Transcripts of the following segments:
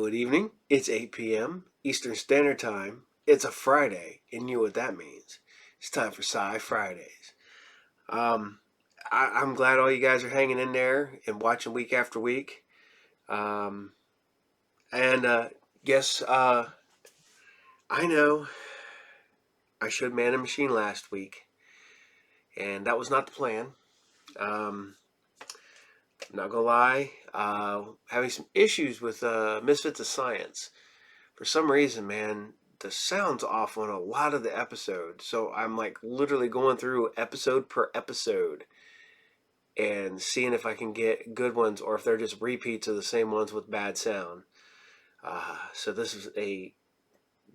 Good evening. It's 8 p.m. Eastern Standard Time. It's a Friday, and you know what that means. It's time for SciFridays. I'm glad all you guys are hanging in there and watching week after week. Yes, I know I showed Man and Machine last week, and that was not the plan. Not gonna lie, having some issues with Misfits of Science. For some reason, man, the sound's off on a lot of the episodes. So I'm like literally going through episode per episode and seeing if I can get good ones or if they're just repeats of the same ones with bad sound. So this is a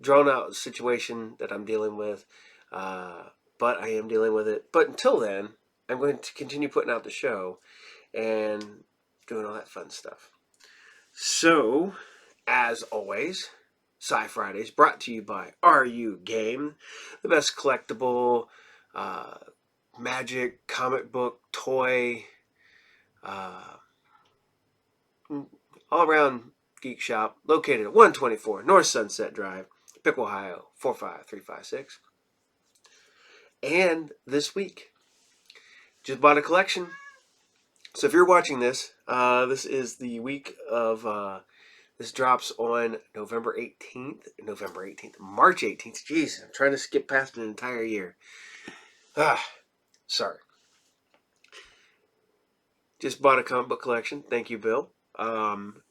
drawn out situation that I'm dealing with, but I am dealing with it. But until then, I'm going to continue putting out the show and doing all that fun stuff. So, as always, SciFridays brought to you by RU Game, the best collectible, magic, comic book, toy, all-around geek shop located at 124 North Sunset Drive, Pickle, Ohio, 45356. And this week, just bought a collection. So if you're watching this, this is the week of, this drops on March 18th. Jeez, I'm trying to skip past an entire year. Sorry. Just bought a comic book collection. Thank you, Bill.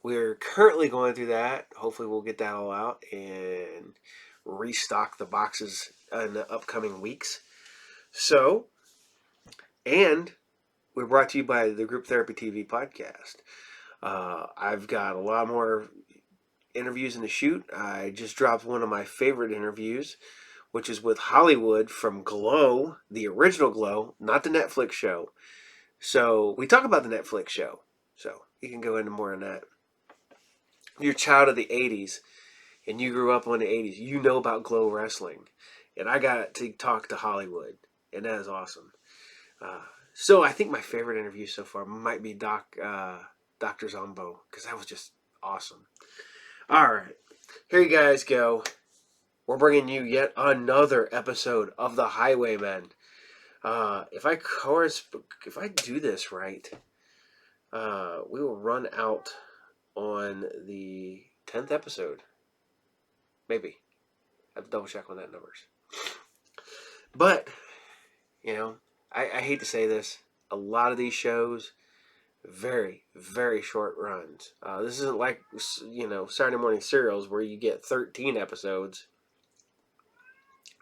We're currently going through that. Hopefully we'll get that all out and restock the boxes in the upcoming weeks. So, and we're brought to you by the Group Therapy TV podcast. I've got a lot more interviews in the shoot. I just dropped one of my favorite interviews, which is with Hollywood from Glow, the original Glow, not the Netflix show. So we talk about the Netflix show. So you can go into more on that. If you're a child of the 80s and you grew up on the 80s, you know about Glow Wrestling. And I got to talk to Hollywood, and that is awesome. So I think my favorite interview so far might be Dr. Zombo, because that was just awesome. All right, here you guys go. We're bringing you yet another episode of the Highwayman. If I do this right, we will run out on the 10th episode. Maybe. I have to double check on that numbers. But, you know, I hate to say this, a lot of these shows, very, very short runs. This isn't like, you know, Saturday morning serials where you get 13 episodes.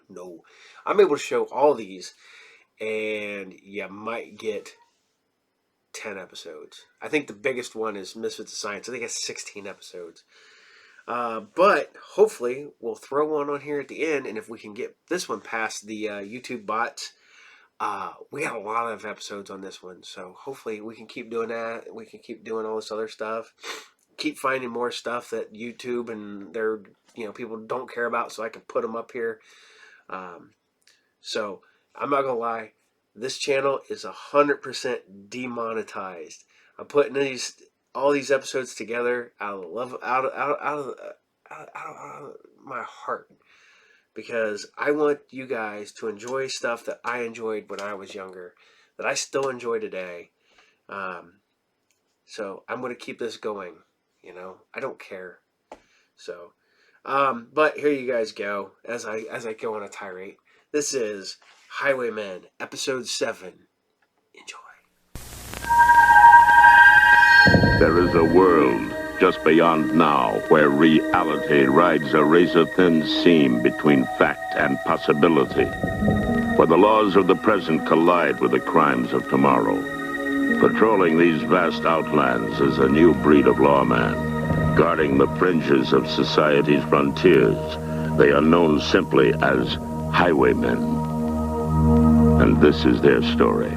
No. I'm able to show all these, and you might get 10 episodes. I think the biggest one is Misfits of Science. I think it's 16 episodes. But hopefully we'll throw one on here at the end, and if we can get this one past the YouTube bots, we got a lot of episodes on this one, so hopefully we can keep doing that. We can keep doing all this other stuff. Keep finding more stuff that YouTube and their, you know, people don't care about, so I can put them up here. So I'm not gonna lie, this channel is 100% demonetized. I'm putting all these episodes together out of love, out of my heart. Because I want you guys to enjoy stuff that I enjoyed when I was younger, that I still enjoy today. So I'm going to keep this going. You know, I don't care. So, but here you guys go. As I go on a tirade, this is Highwayman, episode 7. Enjoy. There is a world just beyond now, where reality rides a razor-thin seam between fact and possibility, where the laws of the present collide with the crimes of tomorrow. Patrolling these vast outlands is a new breed of lawman, guarding the fringes of society's frontiers. They are known simply as highwaymen. And this is their story.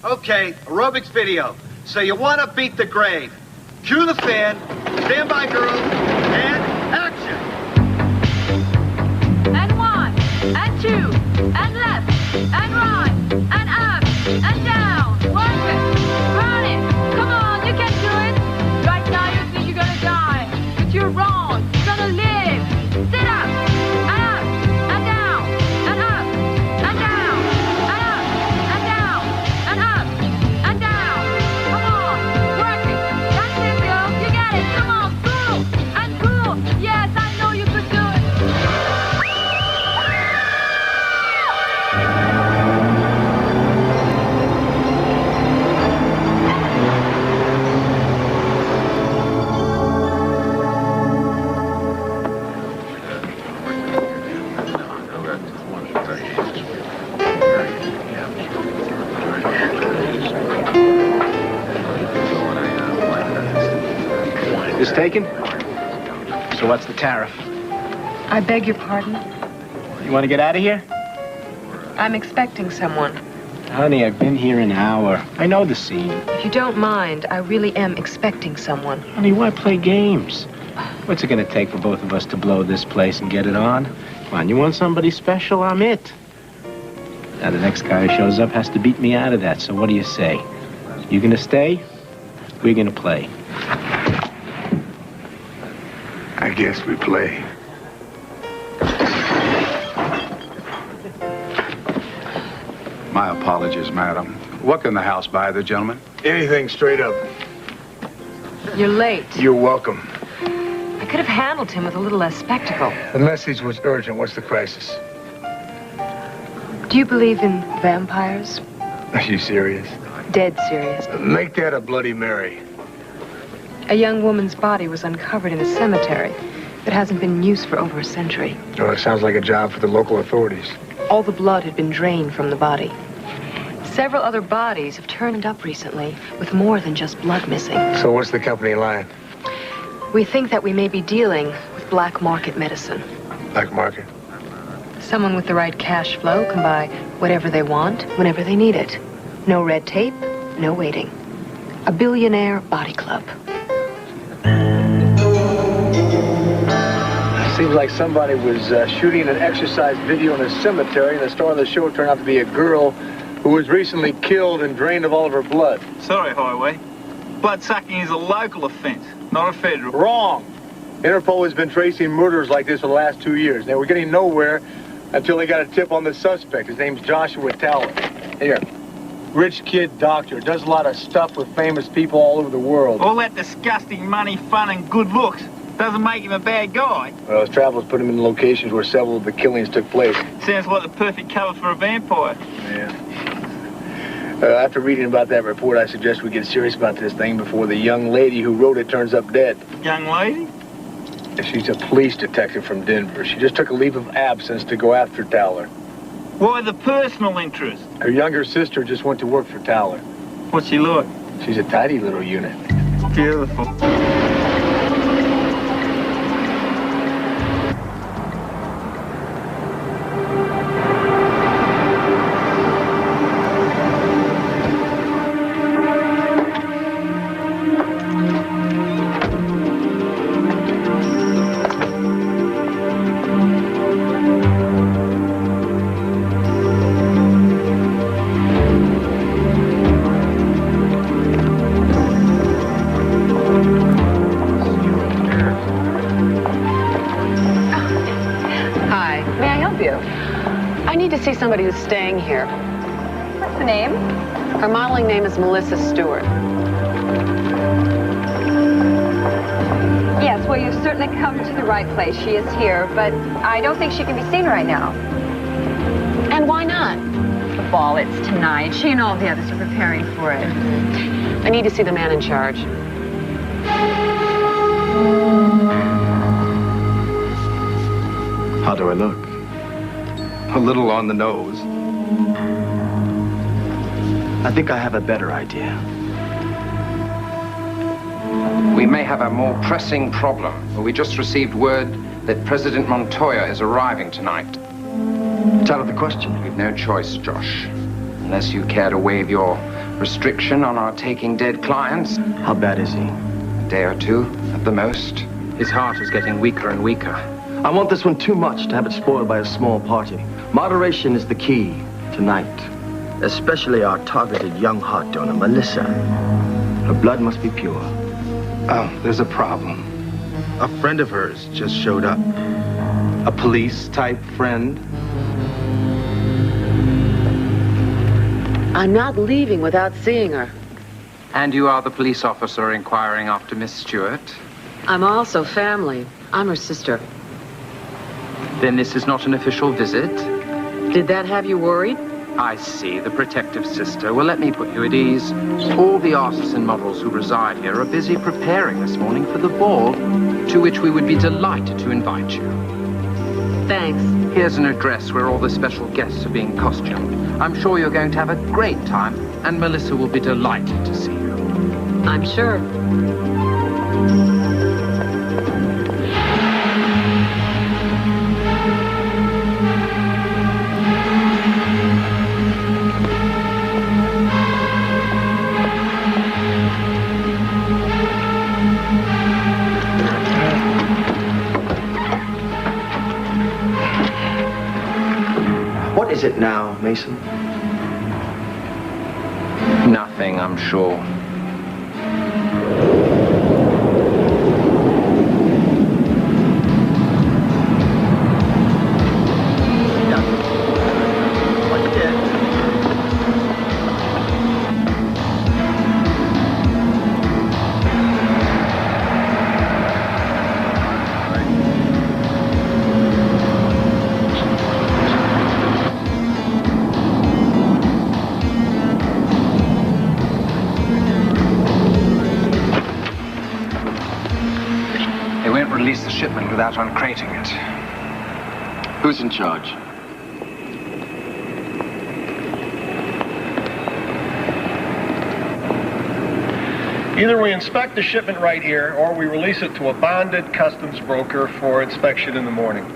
Okay, aerobics video. So you want to beat the grave. Cue the fan, stand by girls, and action! And 1, and 2, and left, and right, and up, and down. Work it, run it. Come on, you can do it. Right now Is taken? So what's the tariff? I beg your pardon? You want to get out of here? I'm expecting someone. Honey, I've been here an hour. I know the scene. If you don't mind, I really am expecting someone. Honey, why play games? What's it going to take for both of us to blow this place and get it on? Come on, you want somebody special? I'm it. Now, the next guy who shows up has to beat me out of that, so what do you say? You going to stay? We're going to play. I guess we play. My apologies, madam. What can the house buy the gentleman? Anything straight up. You're late. You're welcome. I could have handled him with a little less spectacle. The message was urgent. What's the crisis? Do you believe in vampires? Are you serious? Dead serious. Make that a Bloody Mary. A young woman's body was uncovered in a cemetery that hasn't been in use for over a century. Oh, it sounds like a job for the local authorities. All the blood had been drained from the body. Several other bodies have turned up recently with more than just blood missing. So what's the company line? We think that we may be dealing with black market medicine. Black market? Someone with the right cash flow can buy whatever they want, whenever they need it. No red tape, no waiting. A billionaire body club. Seems like somebody was shooting an exercise video in a cemetery, and the star of the show turned out to be a girl who was recently killed and drained of all of her blood. Sorry, Highway. Blood sucking is a local offense, not a federal. Wrong. Interpol has been tracing murders like this for the last 2 years. They were getting nowhere until they got a tip on the suspect. His name's Joshua Tower. Here. Rich kid doctor. Does a lot of stuff with famous people all over the world. All that disgusting money, fun, and good looks doesn't make him a bad guy. Well, his travels put him in locations where several of the killings took place. Sounds like the perfect cover for a vampire. Yeah. After reading about that report, I suggest we get serious about this thing before the young lady who wrote it turns up dead. Young lady? She's a police detective from Denver. She just took a leave of absence to go after Towler. Why the personal interest? Her younger sister just went to work for Towler. What's she like? She's a tidy little unit. Beautiful. Somebody who's staying here. What's the name? Her modeling name is Melissa Stewart. Yes, well, you've certainly come to the right place. She is here, but I don't think she can be seen right now. And why not? The ball, it's tonight. She and all the others are preparing for it. I need to see the man in charge. How do I look? A little on the nose. I think I have a better idea. We may have a more pressing problem. We just received word that President Montoya is arriving tonight. It's out of the question. We've no choice, Josh. Unless you care to waive your restriction on our taking dead clients. How bad is he? A day or two, at the most. His heart is getting weaker and weaker. I want this one too much to have it spoiled by a small party. Moderation is the key tonight. Especially our targeted young heart donor, Melissa. Her blood must be pure. Oh, there's a problem. A friend of hers just showed up. A police-type friend. I'm not leaving without seeing her. And you are the police officer inquiring after Miss Stewart? I'm also family. I'm her sister. Then this is not an official visit? Did that have you worried? I see, the protective sister. Well, let me put you at ease. All the artists and models who reside here are busy preparing this morning for the ball, to which we would be delighted to invite you. Thanks. Here's an address where all the special guests are being costumed. I'm sure you're going to have a great time, and Melissa will be delighted to see you. I'm sure. is it now, Mason? Nothing, I'm sure. Release the shipment without uncrating it. Who's in charge? Either we inspect the shipment right here, or we release it to a bonded customs broker for inspection in the morning.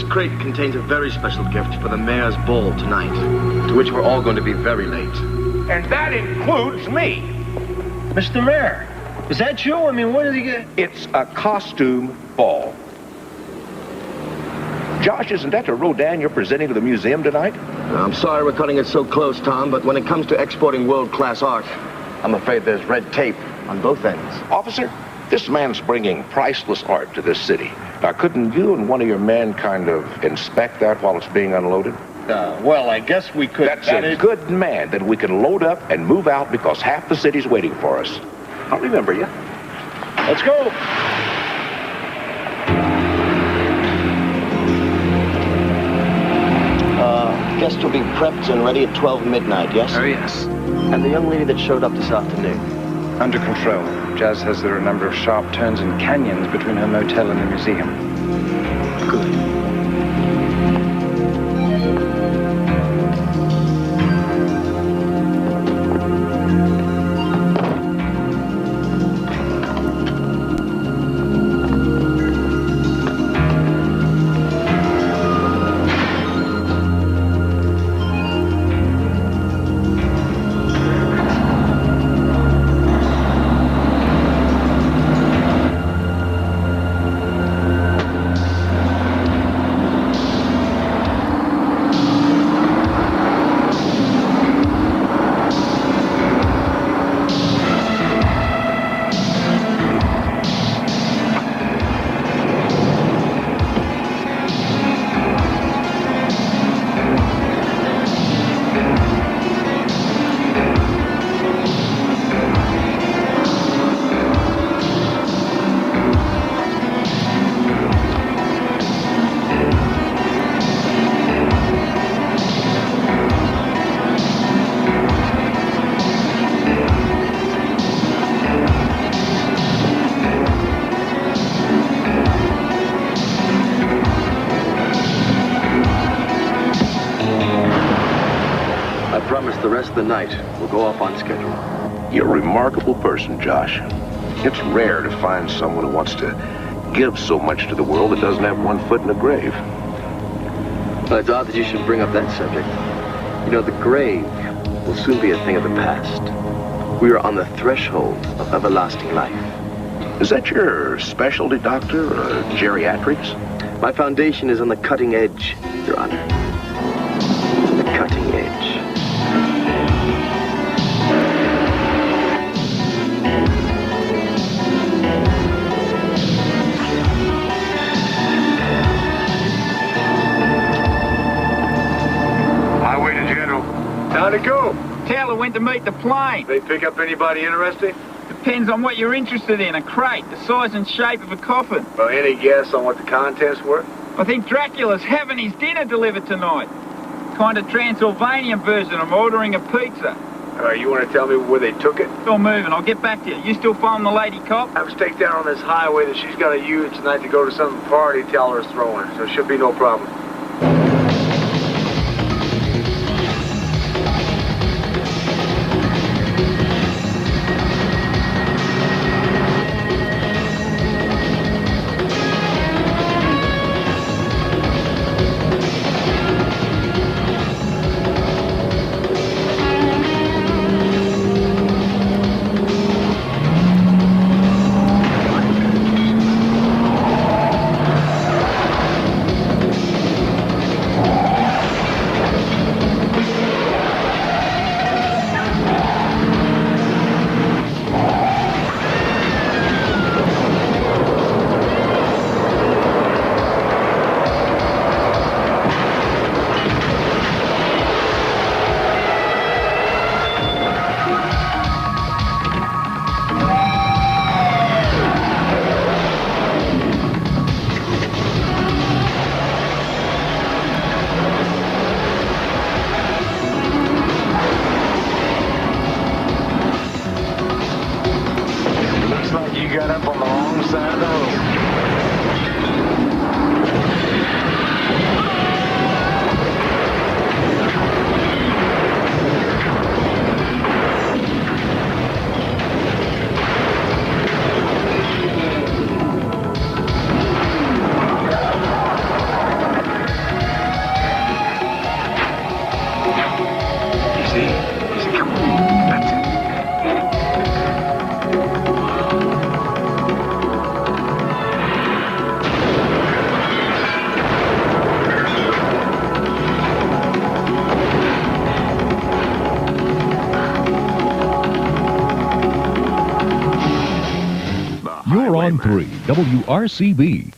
Crate contains a very special gift for the mayor's ball tonight, to which we're all going to be very late. And that includes me. Mr. Mayor, is that you? I mean, what did he get? It's a costume ball. Josh, isn't that a Rodin you're presenting to the museum tonight? I'm sorry we're cutting it so close, Tom, but when it comes to exporting world-class art, I'm afraid there's red tape on both ends. Officer, this man's bringing priceless art to this city. Now, couldn't you and one of your men kind of inspect that while it's being unloaded? Well, I guess we could. That's a good man that we can load up and move out because half the city's waiting for us. I'll remember you. Let's go. Guest will be prepped and ready at 12 midnight, yes? Oh, yes. And the young lady that showed up this afternoon? Under control. Jazz says there are a number of sharp turns and canyons between her motel and the museum. Good. The rest of the night, we'll go off on schedule. You're a remarkable person, Josh. It's rare to find someone who wants to give so much to the world that doesn't have one foot in the grave. Well, it's odd that you should bring up that subject. You know, the grave will soon be a thing of the past. We are on the threshold of everlasting life. Is that your specialty, Doctor, geriatrics? My foundation is on the cutting edge, Your Honor. The cutting edge. How'd it go? Taylor went to meet the plane. They pick up anybody interesting? Depends on what you're interested in. A crate, the size and shape of a coffin. Well, any guess on what the contents were? I think Dracula's having his dinner delivered tonight. Kind of Transylvanian version. I'm ordering a pizza. You want to tell me where they took it? Still moving. I'll get back to you. You still following the lady cop? I was taken down on this highway that she's got to use tonight to go to some party Teller's throwing, so it should be no problem. on 3, WRCB.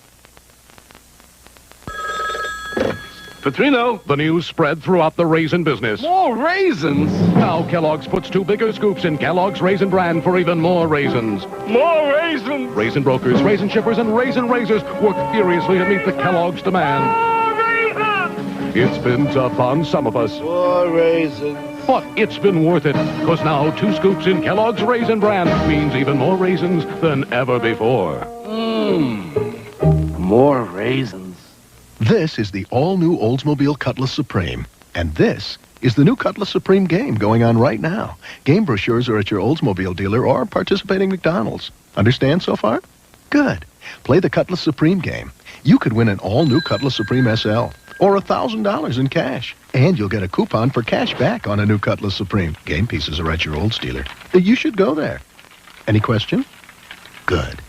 Petrino, the news spread throughout the raisin business. More raisins? Now Kellogg's puts 2 bigger scoops in Kellogg's Raisin Bran for even more raisins. More raisins? Raisin brokers, raisin shippers, and raisin raisers work furiously to meet the Kellogg's demand. More raisins? It's been tough on some of us. More raisins. But it's been worth it, because now 2 scoops in Kellogg's Raisin Bran means even more raisins than ever before. More raisins. This is the all-new Oldsmobile Cutlass Supreme. And this is the new Cutlass Supreme game going on right now. Game brochures are at your Oldsmobile dealer or participating McDonald's. Understand so far? Good. Play the Cutlass Supreme game. You could win an all-new Cutlass Supreme SL or $1,000 in cash. And you'll get a coupon for cash back on a new Cutlass Supreme. Game pieces are at your Olds dealer. You should go there. Any question? Good.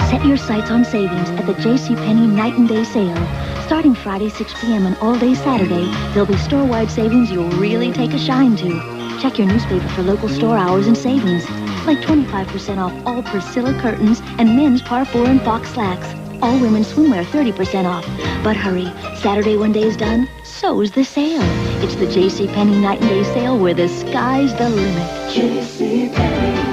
Set your sights on savings at the JCPenney Night and Day Sale. Starting Friday, 6 p.m. and all day Saturday, there'll be store-wide savings you'll really take a shine to. Check your newspaper for local store hours and savings. Like 25% off all Priscilla curtains and men's Par 4 and Fox slacks. All women's swimwear 30% off. But hurry, Saturday when day is done, so's the sale. It's the JCPenney Night and Day Sale where the sky's the limit. JCPenney.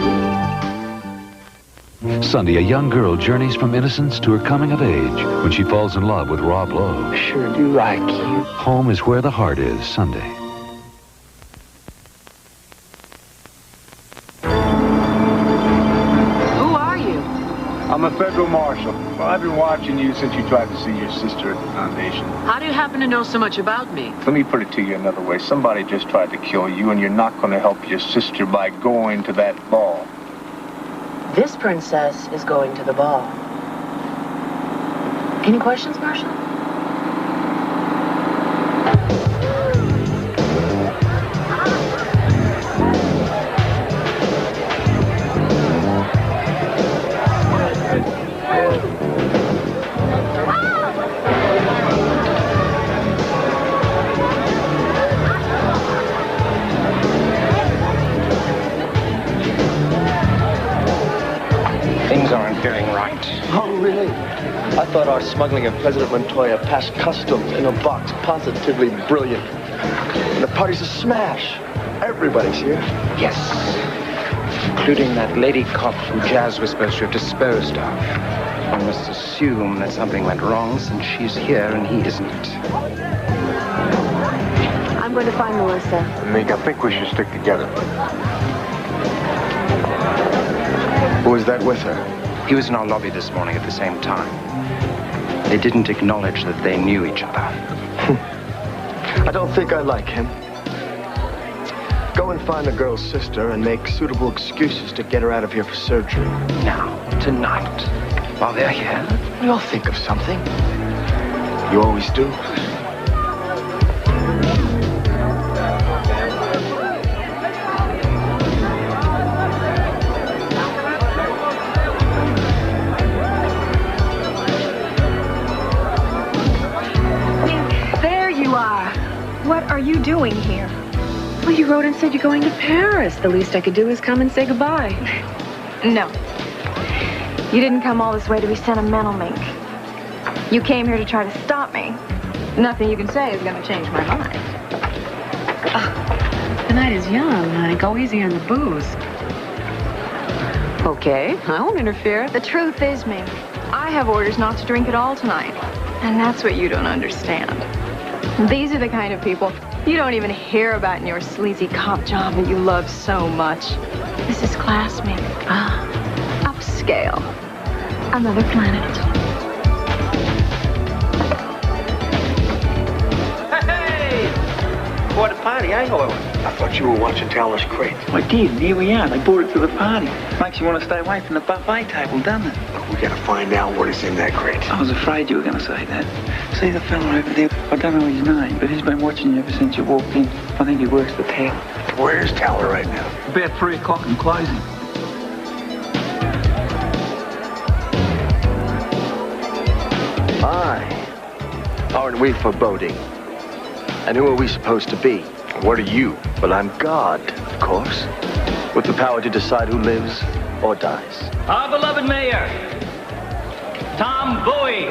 Sunday, a young girl journeys from innocence to her coming of age when she falls in love with Rob Lowe. Sure do like you. Home is where the heart is, Sunday. Who are you? I'm a federal marshal. Well, I've been watching you since you tried to see your sister at the foundation. How do you happen to know so much about me? Let me put it to you another way. Somebody just tried to kill you, and you're not going to help your sister by going to that ball. This princess is going to the ball. Any questions, Marshal? Things aren't getting right. Oh, really? I thought our smuggling of President Montoya past customs in a box positively brilliant. And the party's a smash. Everybody's here. Yes. Including that lady cop who Jazz was supposed to have disposed of. One must assume that something went wrong since she's here and he isn't. I'm going to find Melissa. Nick, I think we should stick together. Who was that with her? He was in our lobby this morning at the same time. They didn't acknowledge that they knew each other. I don't think I like him. Go and find the girl's sister and make suitable excuses to get her out of here for surgery. Now, tonight, while they're here, we'll think of something. You always do. What are you doing here? Well, you wrote and said you're going to Paris. The least I could do is come and say goodbye. No. You didn't come all this way to be sentimental, Mink. You came here to try to stop me. Nothing you can say is going to change my mind. The night is young, honey. Go easy on the booze. Okay, I won't interfere. The truth is, Mink, I have orders not to drink at all tonight. And that's what you don't understand. These are the kind of people you don't even hear about in your sleazy cop job that you love so much. This is class, Mink. Upscale. Another planet. Hey! What a party, eh, Highwayman? I thought you were watching Taller's Crate. I did, and here we are. They brought it to the party. Makes you want to stay away from the buffet table, doesn't it? We gotta find out what is in that crate. I was afraid you were going to say that. See the fella over there? I don't know his name, but he's been watching you ever since you walked in. I think he works the tail. Where's Taller right now? About 3 o'clock and closing. Aye. Aren't we foreboding? And who are we supposed to be? What are you? Well, I'm God, of course, with the power to decide who lives or dies. Our beloved mayor, Tom Bowie.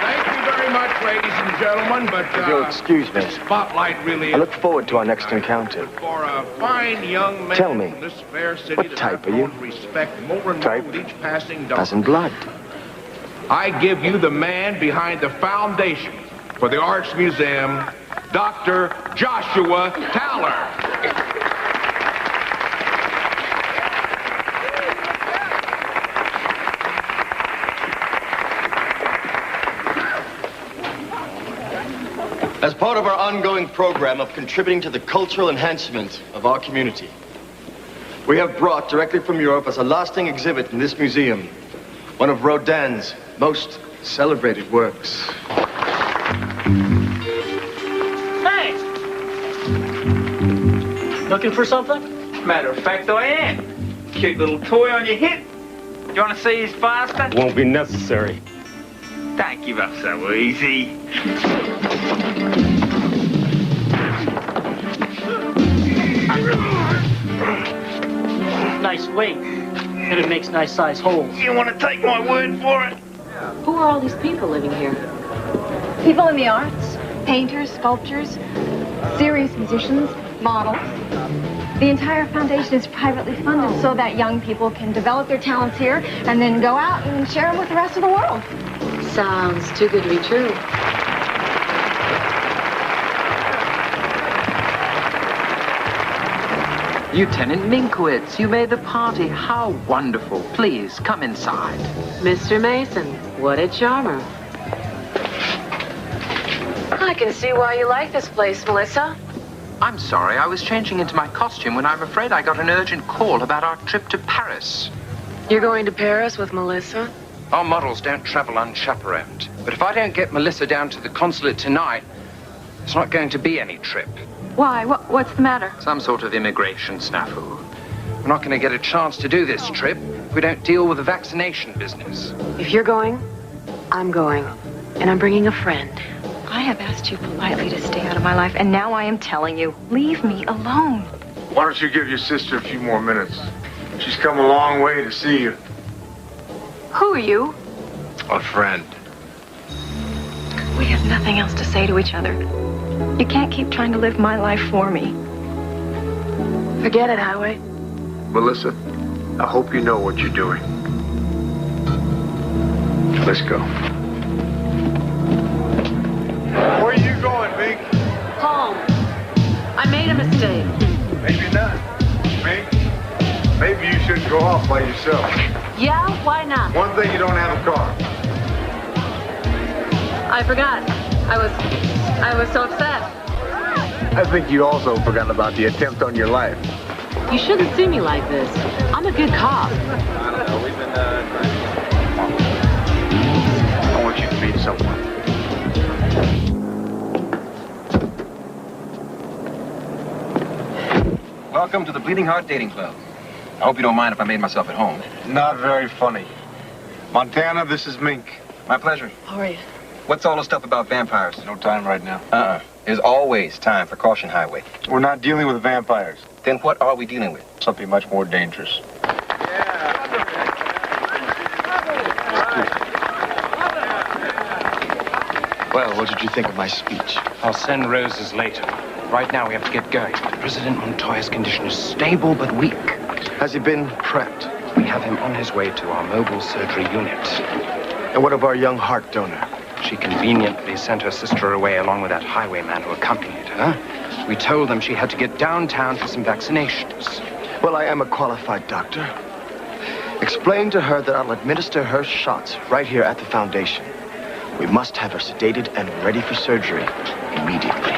Thank you very much, ladies and gentlemen, but If you'll excuse me, spotlight really I look forward to our next encounter. for a fine young man Tell me, from this fair city what that type I've are you? grown to respect more and more Type with each passing dollar. as in blood. I give you the man behind the foundation for the Arts Museum, Dr. Joshua Taller. As part of our ongoing program of contributing to the cultural enhancement of our community, we have brought directly from Europe as a lasting exhibit in this museum one of Rodin's most celebrated works. Hey! Looking for something? Matter of fact, I am. Cute little toy on your hip. You want to see he's faster? Won't be necessary. Don't give up so easy. Nice weight. And it makes nice size holes. You want to take my word for it? Who are all these people living here? People in the arts, painters, sculptors, serious musicians, models. The entire foundation is privately funded so that young people can develop their talents here and then go out and share them with the rest of the world. Sounds too good to be true. Lieutenant Minkwitz, you made the party. How wonderful. Please, come inside. Mr. Mason, what a charmer. I can see why you like this place, Melissa. I'm sorry, I was changing into my costume when I'm afraid I got an urgent call about our trip to Paris. You're going to Paris with Melissa? Our models don't travel unchaperoned. But if I don't get Melissa down to the consulate tonight, it's not going to be any trip. Why? What's the matter? Some sort of immigration snafu. We're not going to get a chance to do this trip if we don't deal with the vaccination business. If you're going, I'm going. And I'm bringing a friend. I have asked you politely to stay out of my life, and now I am telling you, leave me alone. Why don't you give your sister a few more minutes? She's come a long way to see you. Who are you? A friend. We have nothing else to say to each other. You can't keep trying to live my life for me. Forget it, Highway. Melissa, I hope you know what you're doing. Let's go. Where are you going, Mink? Home. I made a mistake. Maybe not. Mink, maybe you should go off by yourself. Yeah, why not? One thing, you don't have a car. I forgot. I was so upset. I think you also forgot about the attempt on your life. You shouldn't see me like this. I'm a good cop. I don't know. We've been I want you to meet someone. Welcome to the Bleeding Heart Dating Club. I hope you don't mind if I made myself at home. Not very funny. Montana, this is Mink. My pleasure. How are you? What's all the stuff about vampires? No time right now. There's always time for Caution Highway. We're not dealing with vampires. Then what are we dealing with? Something much more dangerous. Well, what did you think of my speech? I'll send roses later. Right now we have to get going. President Montoya's condition is stable but weak. Has he been prepped? We have him on his way to our mobile surgery unit. And what of our young heart donor? She conveniently sent her sister away along with that highwayman who accompanied her. We told them she had to get downtown for some vaccinations. Well, I am a qualified doctor. Explain to her that I'll administer her shots right here at the foundation. We must have her sedated and ready for surgery immediately.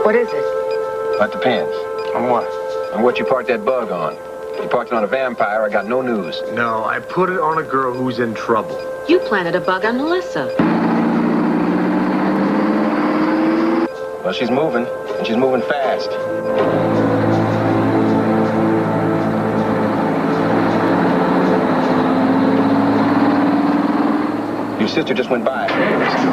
What is it? That depends. On what? On what you parked that bug on. If you parked it on a vampire, I got no news. No, I put it on a girl who's in trouble. You planted a bug on Melissa. Well, she's moving, and she's moving fast. sister just went by. Let's go.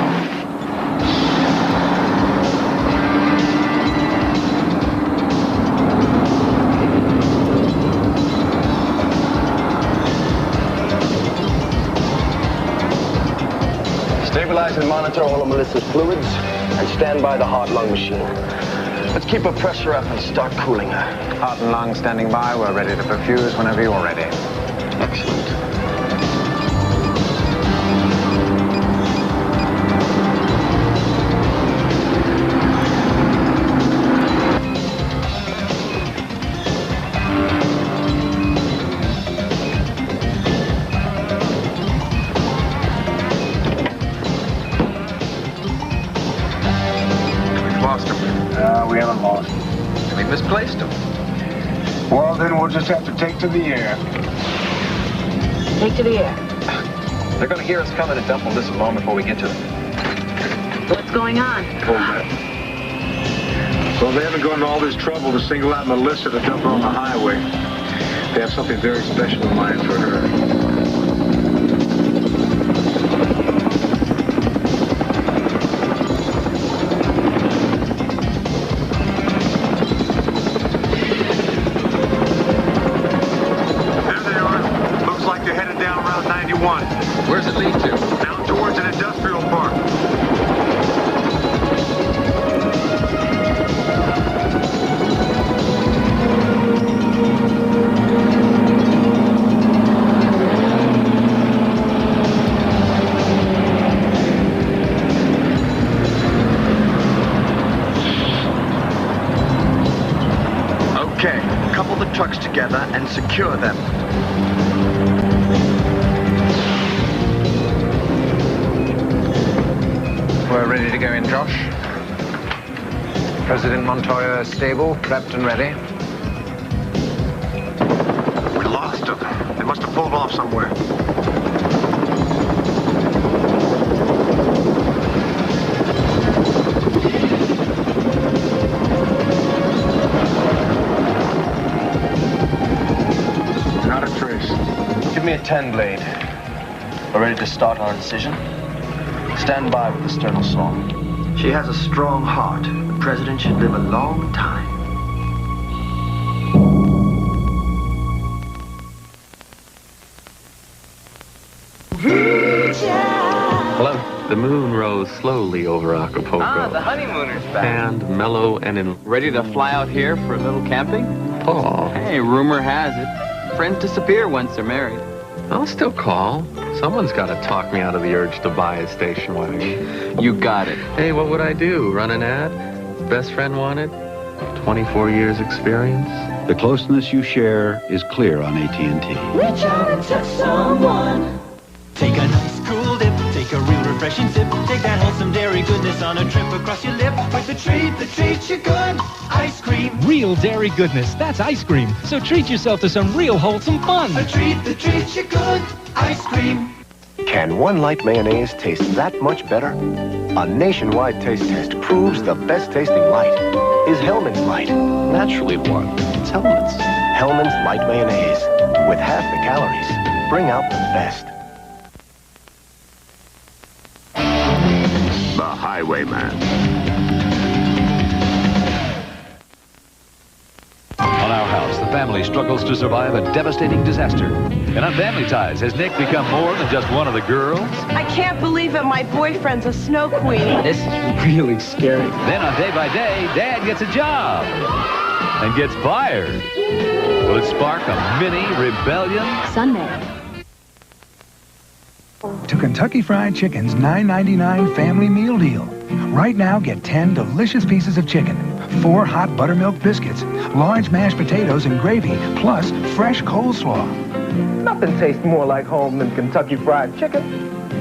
Stabilize and monitor all of Melissa's fluids and stand by the heart-lung machine. Let's keep her pressure up and start cooling her. Heart and lung standing by. We're ready to perfuse whenever you're ready. Excellent. We haven't lost him. We misplaced him. Well, then we'll just have to take to the air. Take to the air. They're going to hear us coming and dump Melissa long before we get to them. What's going on? Well, they haven't gone to all this trouble to single out Melissa to dump her on the highway. They have something very special in mind for her. Where's it lead to? Down towards an industrial park. Okay, couple the trucks together and secure them. We're ready to go in, Josh. President Montoya is stable, prepped and ready. We lost them. They must have pulled off somewhere. Not a trace. Give me a 10-blade. We're ready to start our incision. Stand by with the sternal saw. She has a strong heart. The president should live a long time. Hello. The moon rose slowly over Acapulco. Ah, the honeymooner's back. And mellow and in... Ready to fly out here for a little camping? Paul. Hey, rumor has it. Friends disappear once they're married. I'll still call. Someone's got to talk me out of the urge to buy a station wagon. You got it. Hey, what would I do? Run an ad? Best friend wanted? 24 years experience? The closeness you share is clear on AT&T. Reach out and touch someone. Take a nice cool dip, take a real refreshing sip, take that wholesome dairy goodness on a trip across your lip with the treat you good, ice cream. Real dairy goodness, that's ice cream. So treat yourself to some real wholesome fun. A treat that treats you good, ice cream. Can one light mayonnaise taste that much better? A nationwide taste test proves the best tasting light is Hellman's Light. Naturally one. It's Hellman's. Hellman's Light Mayonnaise. With half the calories. Bring out the best. The Highwayman. On Our House, the family struggles to survive a devastating disaster. And on Family Ties, has Nick become more than just one of the girls? I can't believe it. My boyfriend's a snow queen. This is really scary. Then on Day by Day, Dad gets a job and gets fired. Will it spark a mini rebellion? Sunday. To Kentucky Fried Chicken's $9.99 family meal deal. Right now, get 10 delicious pieces of chicken, 4 hot buttermilk biscuits, large mashed potatoes and gravy, plus fresh coleslaw. Nothing tastes more like home than Kentucky Fried Chicken.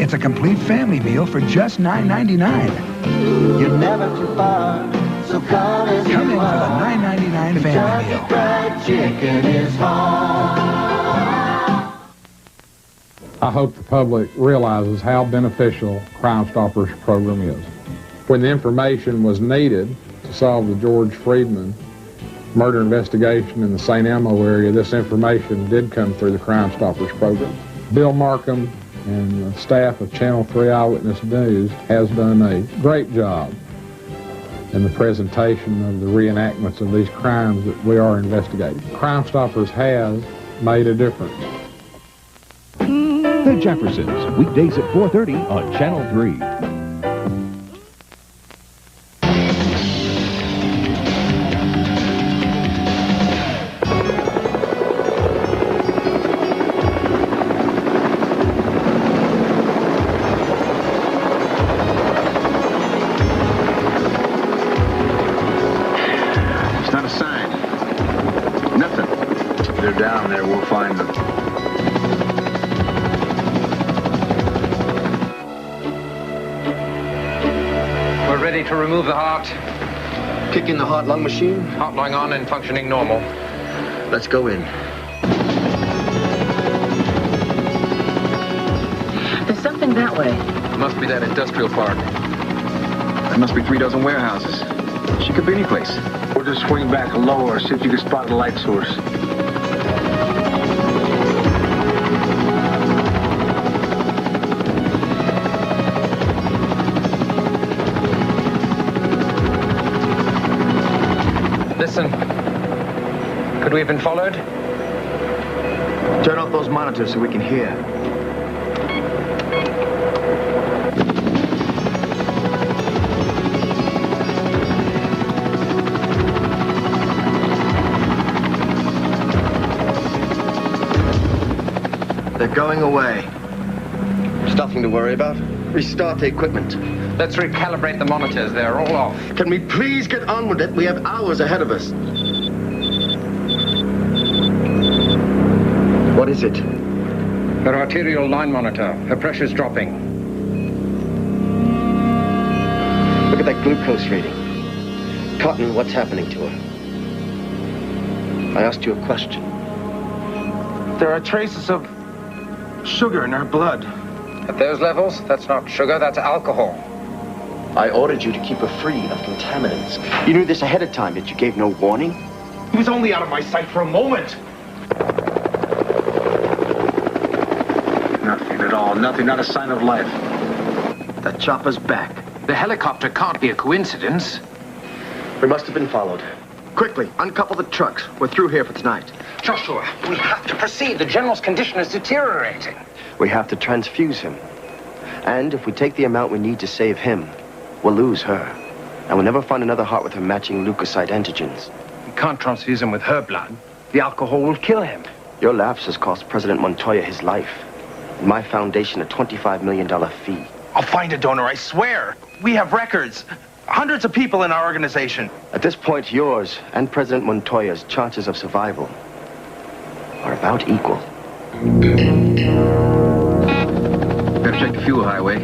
It's a complete family meal for just $9.99. You're never too far, so come as you are. Come in for the $9.99 family meal. Kentucky Fried Chicken is home. I hope the public realizes how beneficial Crime Stoppers program is. When the information was needed to solve the George Friedman murder investigation in the St. Elmo area, this information did come through the Crime Stoppers program. Bill Markham and the staff of Channel 3 Eyewitness News has done a great job in the presentation of the reenactments of these crimes that we are investigating. Crime Stoppers has made a difference. The Jeffersons, weekdays at 4:30 on Channel 3. It's not a sign. Nothing. If they're down there, we'll find them. We're ready to remove the heart. Kicking the heart-lung machine? Heart lung on and functioning normal. Let's go in. There's something that way. Must be that industrial park. There must be 3 dozen warehouses. She could be any place. We'll just swing back lower, see if you can spot the light source. Listen. Could we have been followed? Turn off those monitors so we can hear. They're going away. There's nothing to worry about. Restart the equipment. Let's recalibrate the monitors. They're all off. Can we please get on with it? We have hours ahead of us. What is it? Her arterial line monitor. Her pressure's dropping. Look at that glucose reading. Cotton, what's happening to her? I asked you a question. There are traces of sugar in her blood. At those levels, that's not sugar, that's alcohol. I ordered you to keep her free of contaminants. You knew this ahead of time, yet you gave no warning? He was only out of my sight for a moment. Nothing at all. Nothing. Not a sign of life. That chopper's back. The helicopter can't be a coincidence. We must have been followed. Quickly, uncouple the trucks. We're through here for tonight. Joshua, we have to proceed. The General's condition is deteriorating. We have to transfuse him. And if we take the amount we need to save him, we'll lose her. And we'll never find another heart with her matching leukocyte antigens. We can't transfuse him with her blood. The alcohol will kill him. Your lapse has cost President Montoya his life. And my foundation a $25 million fee. I'll find a donor, I swear. We have records. Hundreds of people in our organization. At this point, yours and President Montoya's chances of survival are about equal. Better check the fuel highway.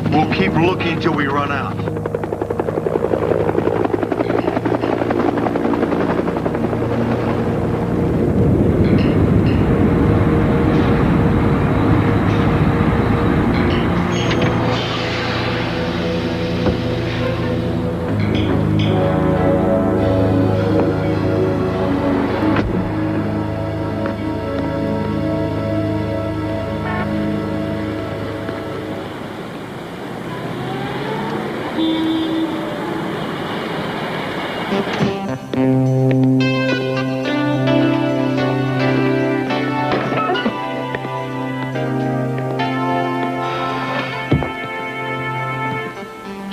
We'll keep looking till we run out.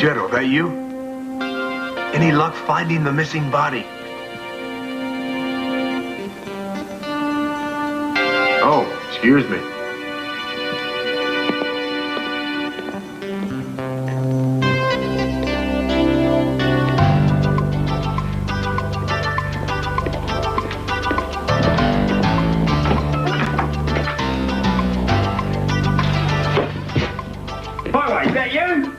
Jetto, that you? Any luck finding the missing body? Oh, excuse me. Is that you?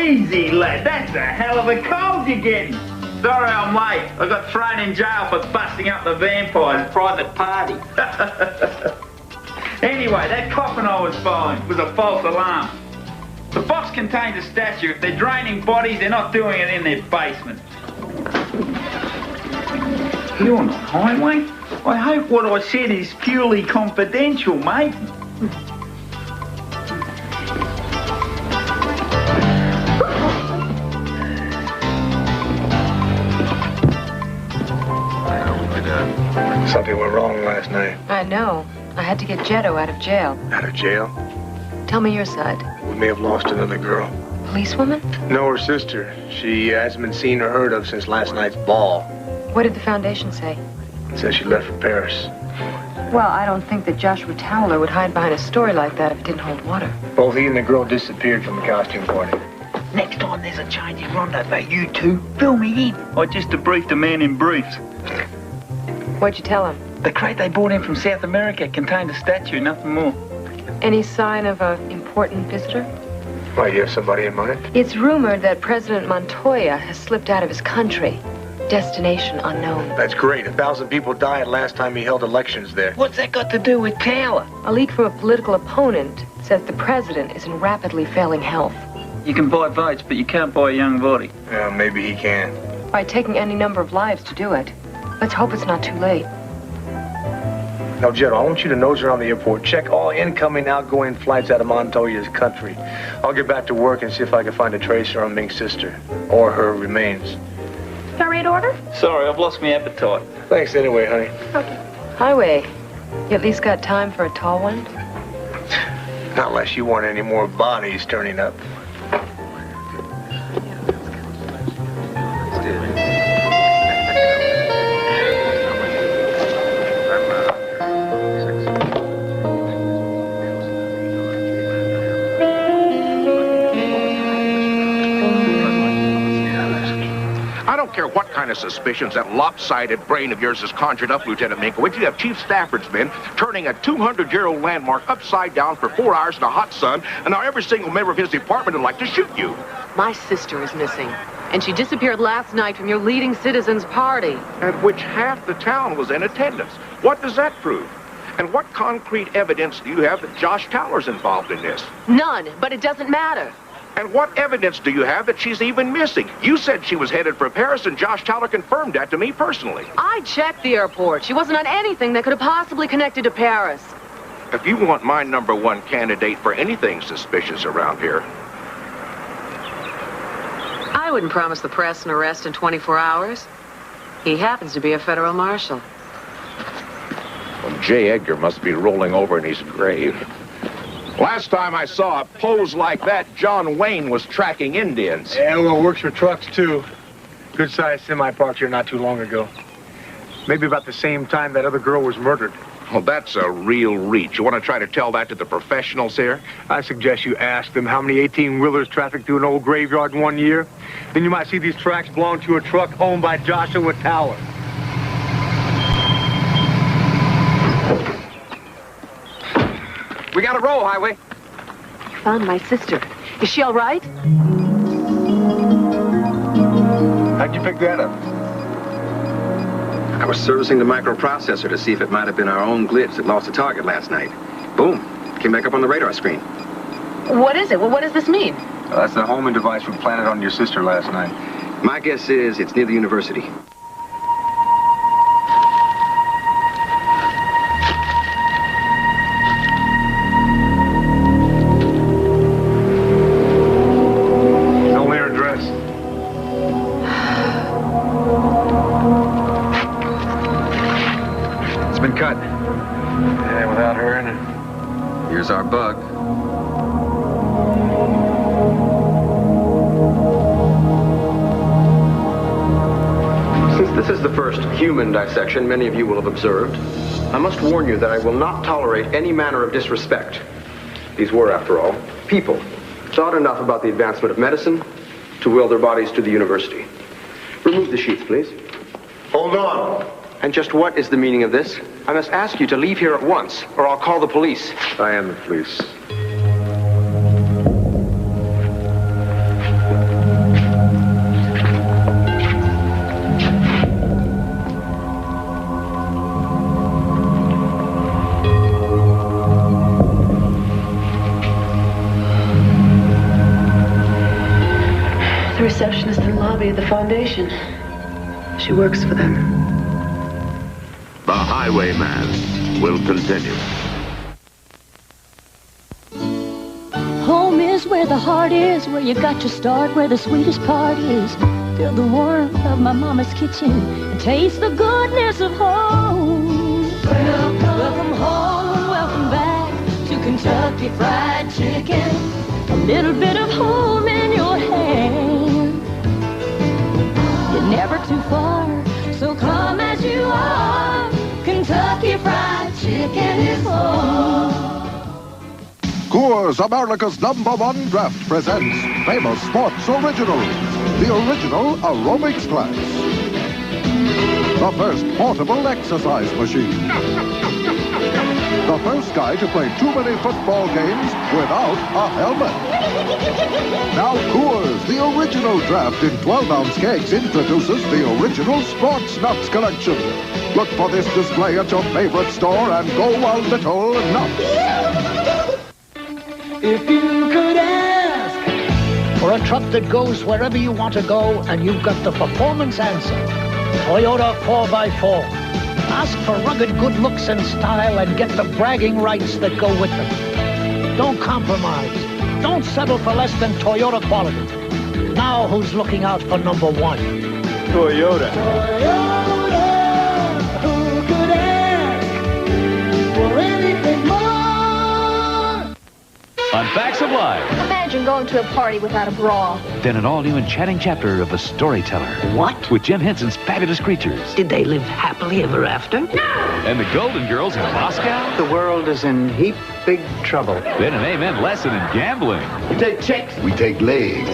Easy, lad. That's a hell of a cold you're getting. Sorry I'm late. I got thrown in jail for busting up the vampire's private party. Anyway, that coffin I was following was a false alarm. The box contains a statue. If they're draining bodies, they're not doing it in their basement. You on the highway? I hope what I said is purely confidential, mate. Something went wrong last night. I know. I had to get Jetto out of jail. Out of jail? Tell me your side. We may have lost another girl. Policewoman? No, her sister. She hasn't been seen or heard of since last night's ball. What did the foundation say? It says she left for Paris. Well, I don't think that Joshua Towler would hide behind a story like that if it didn't hold water. Both he and the girl disappeared from the costume party. Next time there's a change in rendezvous, you two, fill me in. I just debriefed a man in briefs. What'd you tell him? The crate they brought in from South America contained a statue, nothing more. Any sign of an important visitor? Why, you have somebody in mind? It's rumored that President Montoya has slipped out of his country. Destination unknown. That's great. 1,000 people died last time he held elections there. What's that got to do with Towler? A leak from a political opponent says the president is in rapidly failing health. You can buy votes, but you can't buy a young body. Well, maybe he can. By taking any number of lives to do it. Let's hope it's not too late. Now, Jetto, I want you to nose around the airport. Check all incoming, outgoing flights out of Montoya's country. I'll get back to work and see if I can find a tracer on Ming's sister. Or her remains. Got ready to order? Sorry, I've lost my appetite. Thanks anyway, honey. Okay. Highway, you at least got time for a tall one? Not unless you want any more bodies turning up. I don't care what kind of suspicions that lopsided brain of yours has conjured up, Lieutenant Minkowitz. You have Chief Stafford's men turning a 200-year-old landmark upside down for 4 hours in the hot sun, and now every single member of his department would like to shoot you. My sister is missing, and she disappeared last night from your leading citizens' party. At which half the town was in attendance. What does that prove? And what concrete evidence do you have that Josh Towler's involved in this? None, but it doesn't matter. And what evidence do you have that she's even missing? You said she was headed for Paris, and Josh Towler confirmed that to me personally. I checked the airport. She wasn't on anything that could have possibly connected to Paris. If you want my #1 candidate for anything suspicious around here... I wouldn't promise the press an arrest in 24 hours. He happens to be a federal marshal. Well, J. Edgar must be rolling over in his grave. Last time I saw a pose like that, John Wayne was tracking Indians. Yeah, well, works for trucks, too. Good-sized semi parked here not too long ago. Maybe about the same time that other girl was murdered. Well, that's a real reach. You want to try to tell that to the professionals here? I suggest you ask them how many 18-wheelers trafficked through an old graveyard in 1 year. Then you might see these tracks belong to a truck owned by Joshua Towler. We got to roll, Highway. You found my sister. Is she all right? How'd you pick that up? I was servicing the microprocessor to see if it might have been our own glitch that lost the target last night. Boom. Came back up on the radar screen. What is it? Well, what does this mean? Well, that's the homing device we planted on your sister last night. My guess is it's near the university. Cut. Yeah, without her in it. Here's our bug. Since this is the first human dissection many of you will have observed, I must warn you that I will not tolerate any manner of disrespect. These were, after all, people, thought enough about the advancement of medicine to will their bodies to the university. Remove the sheets, please. Hold on. And just what is the meaning of this? I must ask you to leave here at once, or I'll call the police. I am the police. The receptionist in the lobby of the foundation. She works for them. The Highwayman will continue. Home is where the heart is, where you got to start, where the sweetest part is. Feel the warmth of my mama's kitchen and taste the goodness of home. Welcome home, welcome back to Kentucky Fried Chicken. A little bit of home in your hand. You're never too far, so come as you are. Kentucky Fried Chicken is home. Coors, America's #1 draft, presents famous sports originals. The original aerobics class. The first portable exercise machine. The first guy to play too many football games without a helmet. Now Coors, the original draft in 12-ounce kegs, introduces the original Sports Nuts collection. Look for this display at your favorite store and go a little nuts. If you could ask for a truck that goes wherever you want to go and you've got the performance answer, Toyota 4x4. Ask for rugged good looks and style and get the bragging rights that go with them. Don't compromise. Don't settle for less than Toyota quality. Now who's looking out for #1? Toyota. Toyota, who could ask for anything more? On Facts of Life. Imagine going to a party without a bra. Then an all-new enchanting chapter of The Storyteller. What? With Jim Henson's Fabulous Creatures. Did they live happily ever after? And the Golden Girls in Moscow. The world is in heap big trouble. Then an amen lesson in gambling. You take chicks. We take legs.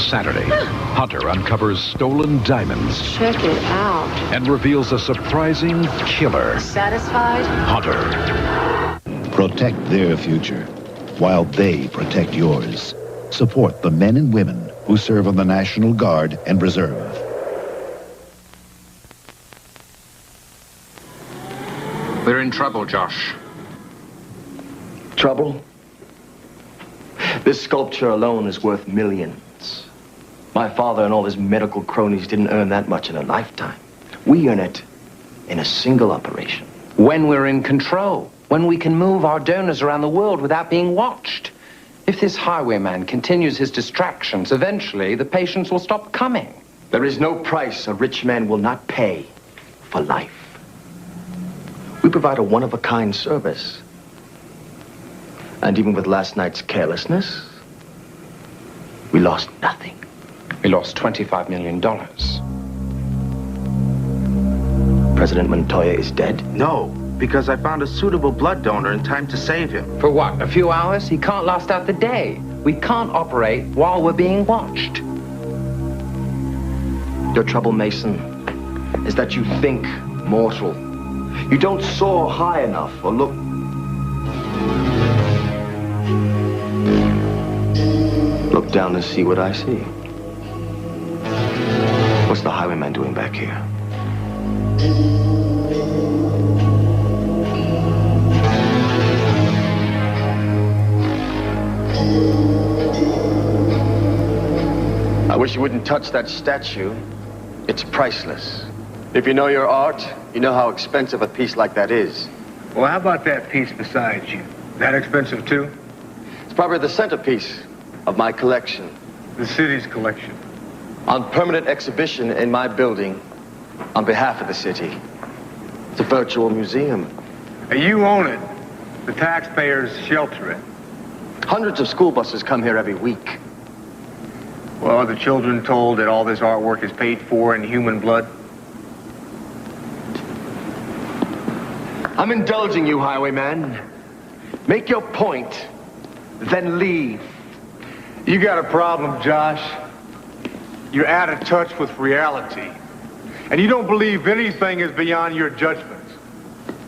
Saturday, Hunter uncovers stolen diamonds Check it out. and reveals a surprising killer. Satisfied? Hunter. Protect their future while they protect yours. Support the men and women who serve on the National Guard and Reserve. We're in trouble, Josh. Trouble? This sculpture alone is worth millions. My father and all his medical cronies didn't earn that much in a lifetime. We earn it in a single operation. When we're in control. When we can move our donors around the world without being watched. If this highwayman continues his distractions, eventually the patients will stop coming. There is no price a rich man will not pay for life. We provide a one-of-a-kind service. And even with last night's carelessness, we lost nothing. We lost $25 million. President Montoya is dead? No, because I found a suitable blood donor in time to save him. For what, a few hours? He can't last out the day. We can't operate while we're being watched. Your trouble, Mason, is that you think mortal. You don't soar high enough or look... Look down and see what I see. What's the highwayman doing back here? I wish you wouldn't touch that statue. It's priceless. If you know your art, you know how expensive a piece like that is. Well, how about that piece beside you? That expensive too? It's probably the centerpiece of my collection. The city's collection. On permanent exhibition in my building on behalf of the city. It's a virtual museum. You own it. The taxpayers shelter it. Hundreds of school buses come here every week. Well, are the children told that all this artwork is paid for in human blood? I'm indulging you, highwayman. Make your point, then leave. You got a problem, Josh. You're out of touch with reality. And you don't believe anything is beyond your judgment,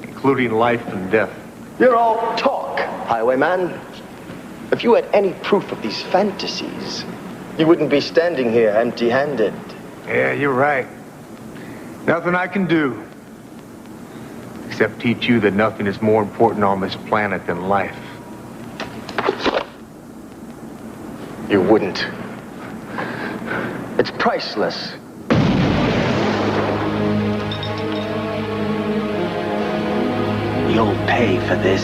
including life and death. You're all talk, highwayman. If you had any proof of these fantasies, you wouldn't be standing here empty-handed. Yeah, you're right. Nothing I can do except teach you that nothing is more important on this planet than life. You wouldn't. It's priceless. you'll pay for this.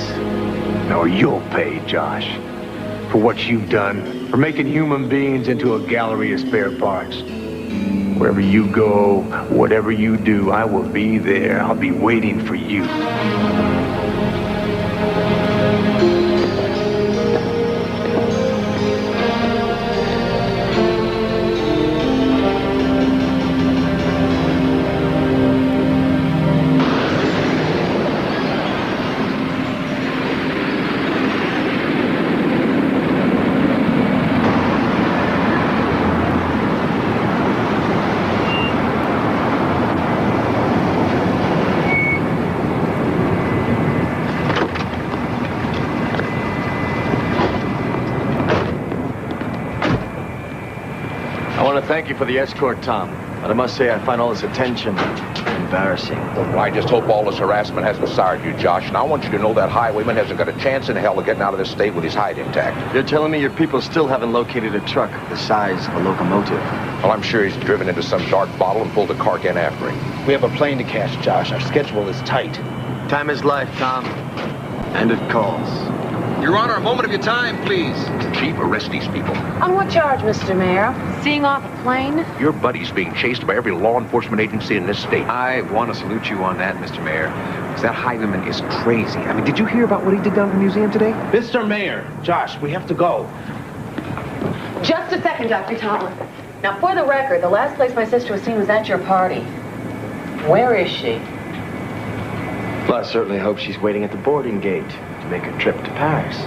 No, you'll pay, Josh, for what you've done, for making human beings into a gallery of spare parts. Wherever you go, whatever you do, I will be there. I'll be waiting for you. Thank you for the escort, Tom. But I must say I find all this attention embarrassing. Well, I just hope all this harassment hasn't soured you, Josh. And I want you to know that Highwayman hasn't got a chance in hell of getting out of this state with his hide intact. You're telling me your people still haven't located a truck the size of a locomotive? Well, I'm sure he's driven into some dark bottle and pulled a cart in after him. We have a plane to catch, Josh. Our schedule is tight. Time is life, Tom. And it calls. Your Honor, a moment of your time, please. Chief, arrest these people. On what charge, Mr. Mayor? Seeing off a plane? Your buddy's being chased by every law enforcement agency in this state. I want to salute you on that, Mr. Mayor. Because that Highwayman is crazy. I mean, did you hear about what he did down at the museum today? Mr. Mayor, Josh, we have to go. Just a second, Dr. Tomlin. Now, for the record, the last place my sister was seen was at your party. Where is she? Well, I certainly hope she's waiting at the boarding gate to make her trip to Paris.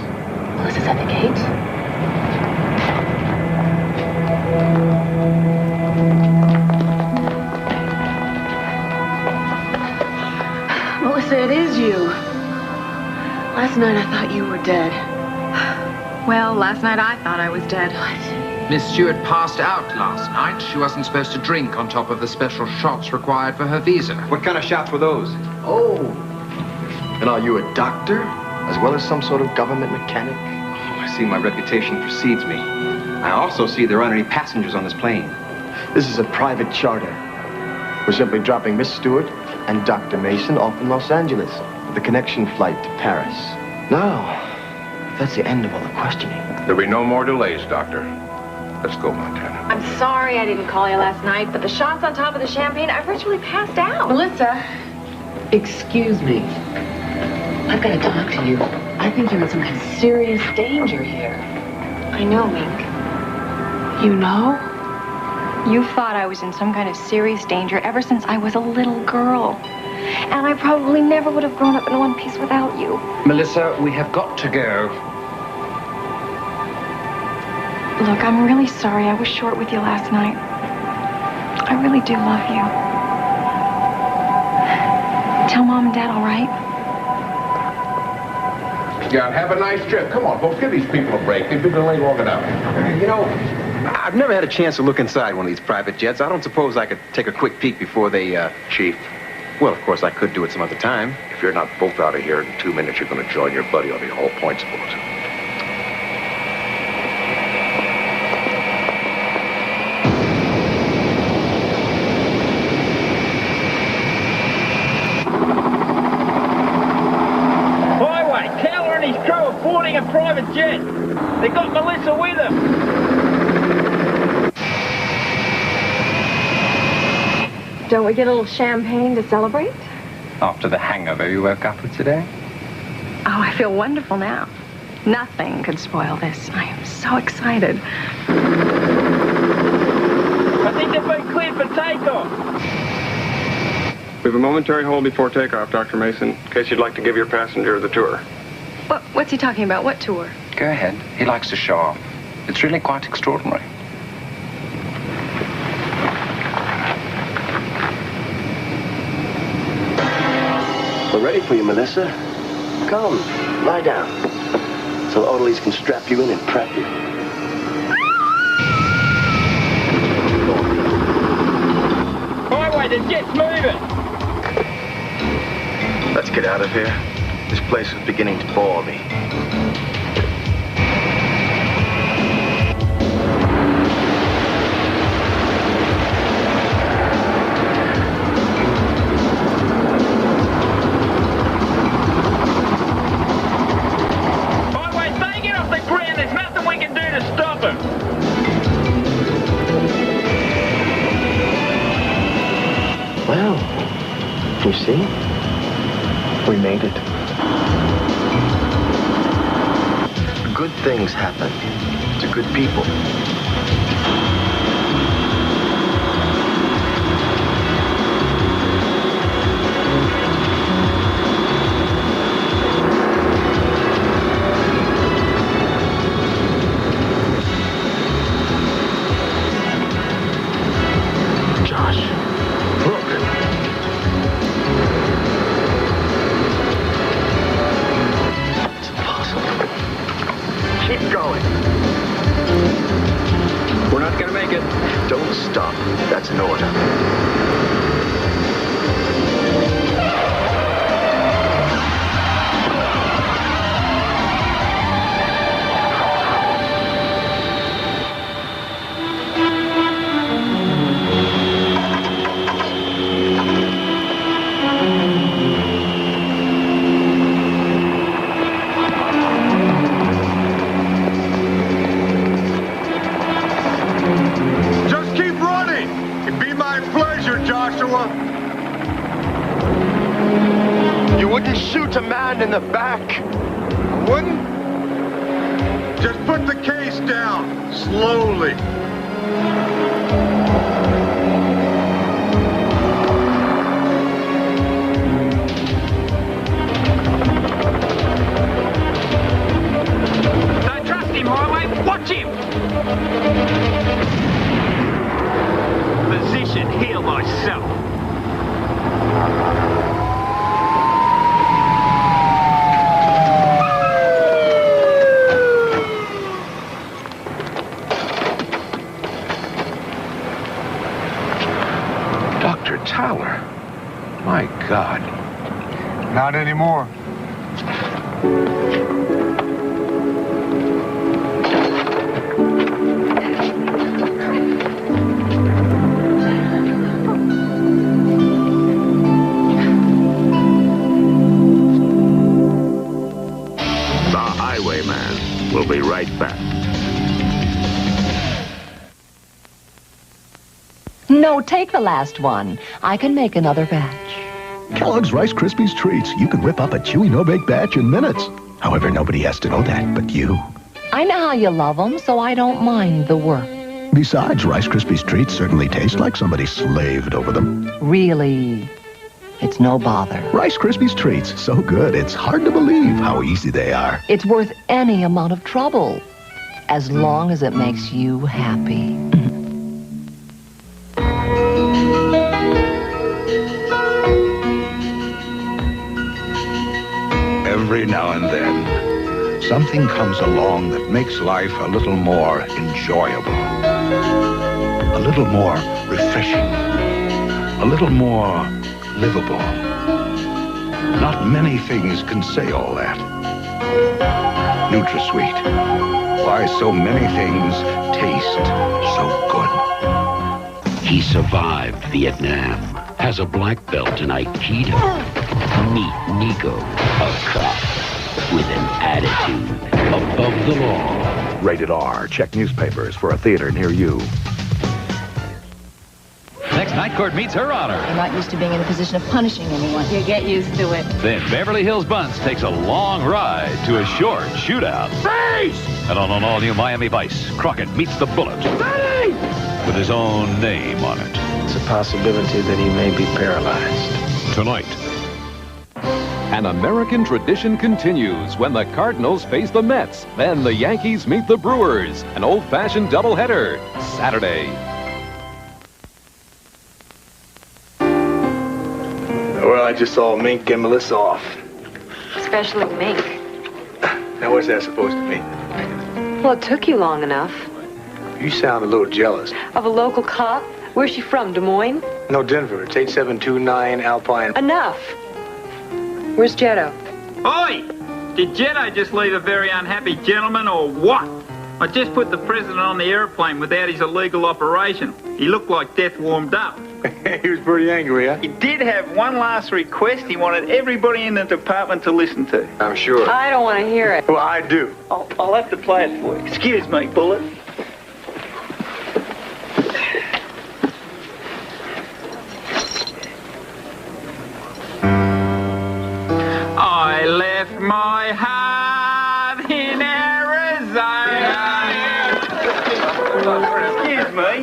Melissa's at the gate? Melissa, it is you. Last night I thought you were dead. Well, last night I thought I was dead. Miss Stewart passed out last night. She wasn't supposed to drink on top of the special shots required for her visa. What kind of shots were those? Oh. And are you a doctor, as well as some sort of government mechanic? Oh, I see my reputation precedes me. I also see there aren't any passengers on this plane. This is a private charter. We're simply dropping Miss Stewart and Dr. Mason off in Los Angeles with a connection flight to Paris. Now, that's the end of all the questioning. There'll be no more delays, Doctor. Let's go, Montana. I'm sorry I didn't call you last night, but the shots on top of the champagne, I virtually passed out. Melissa, excuse me. I've got to talk to you. I think you're in some kind of serious danger here. I know, Mink. You know? You thought I was in some kind of serious danger ever since I was a little girl. And I probably never would have grown up in one piece without you. Melissa, we have got to go. Look, I'm really sorry I was short with you last night. I really do love you. Tell Mom and Dad all right? Yeah, have a nice trip. Come on, folks, give these people a break. They've been delayed long enough. You know, I've never had a chance to look inside one of these private jets. I don't suppose I could take a quick peek before they, Chief. Well, of course, I could do it some other time. If you're not both out of here in 2 minutes, you're going to join your buddy on the All Points boat. Boarding a private jet. They got Melissa with them. Don't we get a little champagne to celebrate? After the hangover you woke up with today? Oh, I feel wonderful now. Nothing could spoil this. I am so excited. I think they've been cleared for takeoff. We have a momentary hold before takeoff, Dr. Mason, in case you'd like to give your passenger the tour. What's he talking about? What tour? Go ahead. He likes to show off. It's really quite extraordinary. We're ready for you, Melissa. Come, lie down. So the orderlies can strap you in and prep you. Highway, the jet's moving. Let's get out of here. This place is beginning to bore me. Well, you see, we made it. Good things happen to good people. That's an order. You wouldn't shoot a man in the back. I wouldn't? Just put the case down, slowly. Don't trust him, Highway. Watch him. Position, heal thyself. Dr. Towler. My God. Not anymore. The Highwayman will be right back. No, take the last one. I can make another batch. Kellogg's Rice Krispies Treats. You can whip up a chewy, no-bake batch in minutes. However, nobody has to know that but you. I know how you love them, so I don't mind the work. Besides, Rice Krispies Treats certainly taste like somebody slaved over them. Really, it's no bother. Rice Krispies Treats, so good, it's hard to believe how easy they are. It's worth any amount of trouble, as long as it makes you happy. Every now and then, something comes along that makes life a little more enjoyable, a little more refreshing, a little more livable. Not many things can say all that. NutraSweet. Why so many things taste so good. He survived Vietnam, has a black belt in Aikido. Meet Nico, a cop with an attitude above the law. Rated R. Check newspapers for a theater near you. Next, Night Court meets Her Honor. I'm not used to being in a position of punishing anyone. You get used to it. Then Beverly Hills Bunce takes a long ride to a short shootout. Freeze! And on an all-new Miami Vice, Crockett meets the Bullet. Ready! With his own name on it. It's a possibility that he may be paralyzed. Tonight. An American tradition continues when the Cardinals face the Mets. Then the Yankees meet the Brewers. An old-fashioned doubleheader. Saturday. Well, I just saw Mink get Melissa off. Especially Mink. Now, what's that supposed to mean? Well, it took you long enough. You sound a little jealous. Of a local cop? Where's she from, Des Moines? No, Denver. It's 8729 Alpine. Enough. Where's Jetto? Oi! Did Jetto just leave a very unhappy gentleman or what? I just put the president on the airplane without his illegal operation. He looked like death warmed up. He was pretty angry, huh? He did have one last request he wanted everybody in the department to listen to. I'm sure. I don't want to hear it. Well, I do. I'll have to play it for you. Excuse me, Bullet.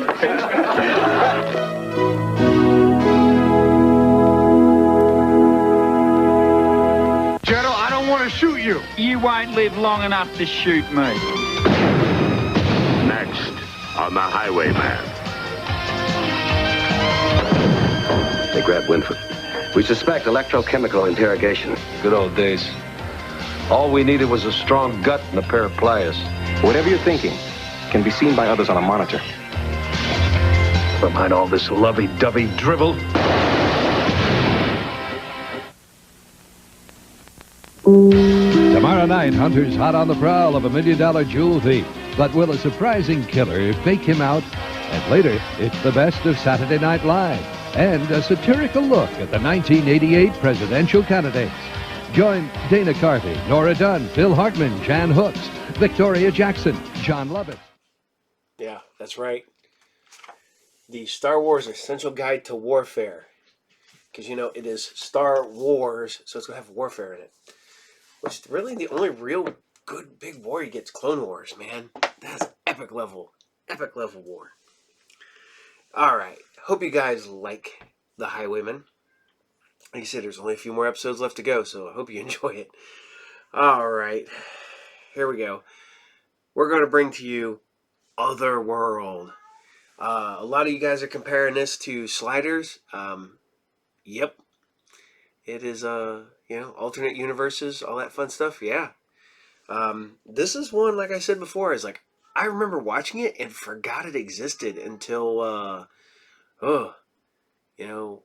right? General, I don't want to shoot you. You won't live long enough to shoot me. Next on the Highwayman. They grabbed Winford. We suspect electrochemical interrogation. Good old days. All we needed was a strong gut and a pair of pliers. Whatever you're thinking can be seen by others on a monitor. Behind all this lovey-dovey drivel. Tomorrow night, hunters hot on the prowl of $1 million jewel thief. But will a surprising killer fake him out? And later, it's the best of Saturday Night Live and a satirical look at the 1988 presidential candidates. Join Dana Carvey, Nora Dunn, Phil Hartman, Jan Hooks, Victoria Jackson, John Lovett. Yeah, that's right. The Star Wars Essential Guide to Warfare. Because, you know, it is Star Wars, so it's going to have warfare in it. Which really the only real good big war you get is Clone Wars, man. That's epic level war. Alright, hope you guys like The Highwayman. Like I said, there's only a few more episodes left to go, so I hope you enjoy it. Alright, here we go. We're going to bring to you Otherworld. A lot of you guys are comparing this to Sliders. Yep. It is, you know, alternate universes, all that fun stuff. Yeah. This is one, like I said before, is like, I remember watching it and forgot it existed until, you know,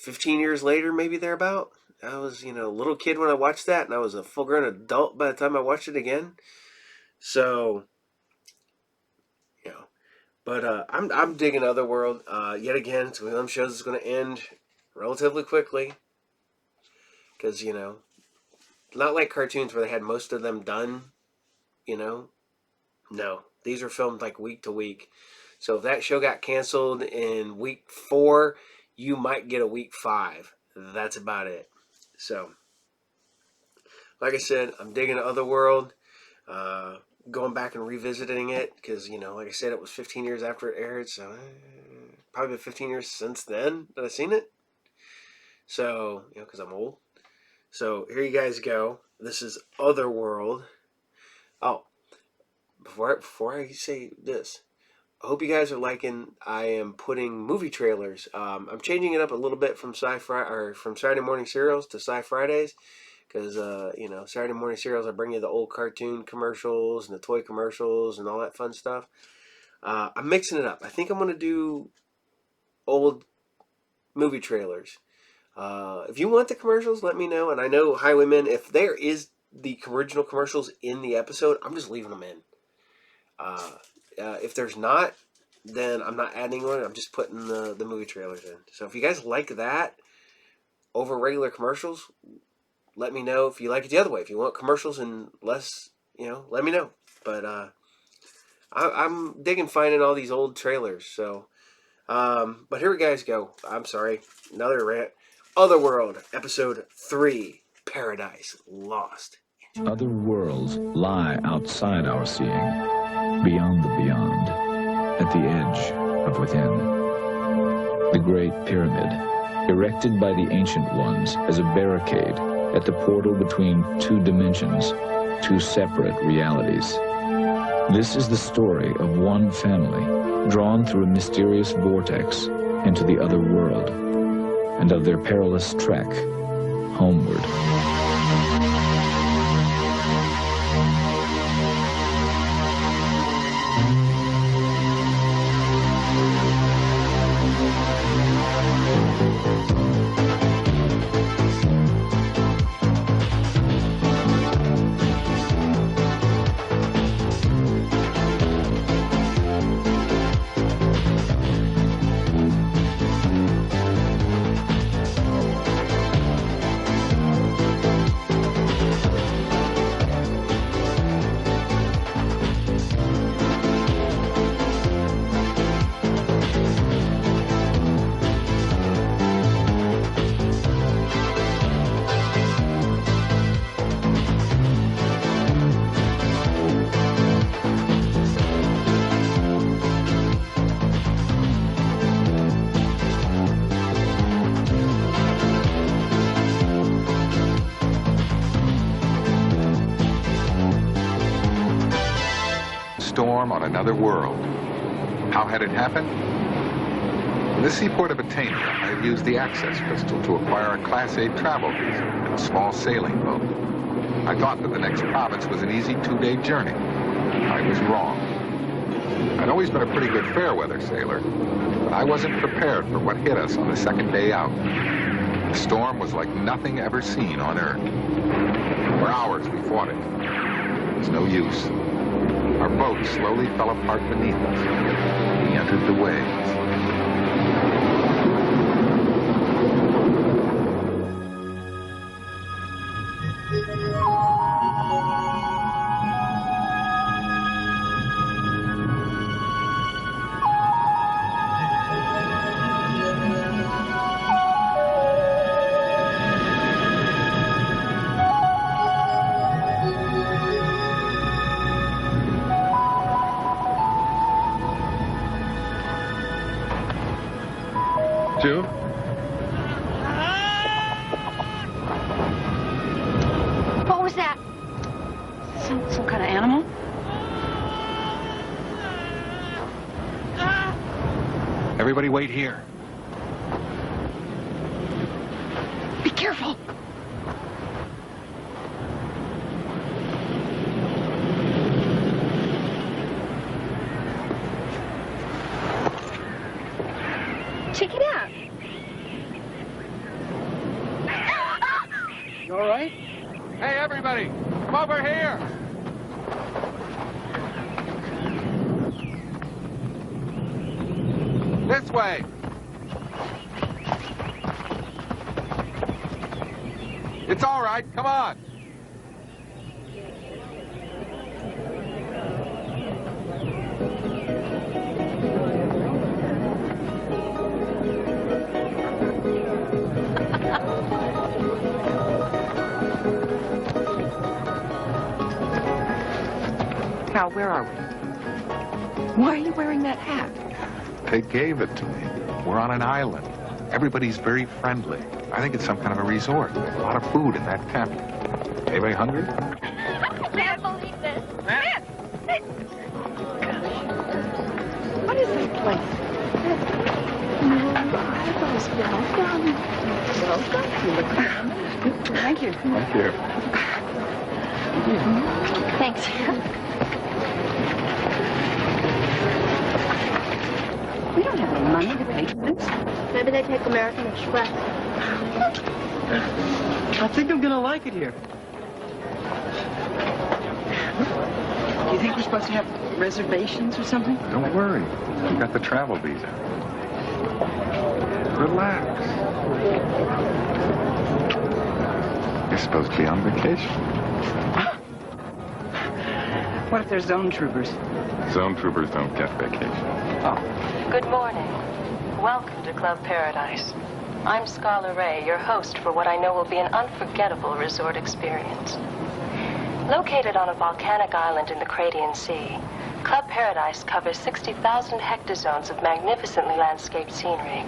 15 years later, maybe thereabout. I was, you know, a little kid when I watched that, and I was a full-grown adult by the time I watched it again. So, you know, but I'm digging Otherworld. Yet again, it's one of them shows that's going to end relatively quickly. Because, you know, not like cartoons where they had most of them done, you know. No, these are filmed like week to week. So if that show got canceled in week 4, you might get a week 5. That's about it. So, like I said, I'm digging Otherworld. Going back and revisiting it because, you know, like I said, it was 15 years after it aired. So, probably been 15 years since then that I've seen it. So, you know, because I'm old. So, here you guys go. This is Otherworld. Oh, before I say this, I hope you guys are liking, I am putting movie trailers. I'm changing it up a little bit from SciFriday, or from Saturday morning serials to SciFridays. Because, you know, Saturday morning serials, I bring you the old cartoon commercials and the toy commercials and all that fun stuff. I'm mixing it up. I think I'm going to do old movie trailers. If you want the commercials, let me know. And I know Highwaymen, if there is the original commercials in the episode, I'm just leaving them in. If there's not, then I'm not adding one. I'm just putting the movie trailers in. So if you guys like that over regular commercials, let me know. If you like it the other way, if you want commercials and less, you know, let me know. But I'm digging finding all these old trailers. So, but here we guys go. I'm sorry, another rant. Otherworld, episode 3, Paradise Lost. Other worlds lie outside our seeing, beyond the beyond, at the edge of within. The Great Pyramid, erected by the Ancient Ones as a barricade at the portal between 2 dimensions, 2 separate realities. This is the story of one family drawn through a mysterious vortex into the other world, and of their perilous trek homeward. on another world. How had it happened? In the seaport of Batavia, I had used the access crystal to acquire a Class A travel visa and a small sailing boat. I thought that the next province was an easy 2-day journey. I was wrong. I'd always been a pretty good fair-weather sailor, but I wasn't prepared for what hit us on the second day out. The storm was like nothing ever seen on Earth. For hours we fought it. It was no use. Our boat slowly fell apart beneath us. We entered the waves. June? What was that? Some kind of animal? Everybody wait here. Be careful. Check it out. You all right? Hey, everybody, come over here. This way. It's all right, come on. Cal, where are we? Why are you wearing that hat? They gave it to me. We're on an island. Everybody's very friendly. I think it's some kind of a resort. There's a lot of food in that tent. Anybody hungry? I can't believe this. What is this place? Welcome. Thank you. Thank you. Thanks. We don't have any money to pay for this. Maybe they take American Express. I think I'm gonna like it here. Do you think we're supposed to have reservations or something? Don't worry. We got the travel visa. Relax. You're supposed to be on vacation. What if they're zone troopers? Zone troopers don't get vacation. Oh. Good morning. Welcome to Club Paradise. I'm Scarlet Ray, your host for what I know will be an unforgettable resort experience. Located on a volcanic island in the Cradian Sea, Club Paradise covers 60,000 hectozones of magnificently landscaped scenery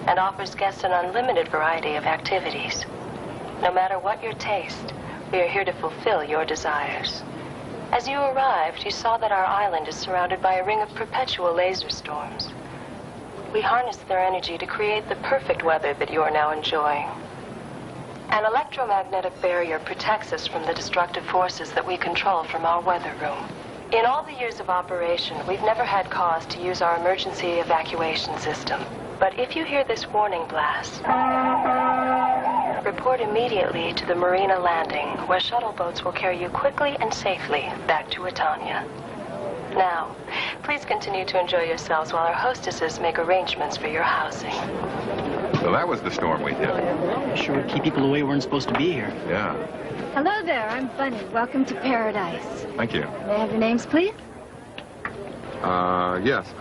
and offers guests an unlimited variety of activities. No matter what your taste, we are here to fulfill your desires. As you arrived, you saw that our island is surrounded by a ring of perpetual laser storms. We harnessed their energy to create the perfect weather that you are now enjoying. An electromagnetic barrier protects us from the destructive forces that we control from our weather room. In all the years of operation, we've never had cause to use our emergency evacuation system. But if you hear this warning blast, report immediately to the Marina Landing, where shuttle boats will carry you quickly and safely back to Etania. Now, please continue to enjoy yourselves while our hostesses make arrangements for your housing. So that was the storm we hit. Sure would keep people away who weren't supposed to be here. Yeah. Hello there, I'm Bunny. Welcome to Paradise. Thank you. May I have your names, please? Yes.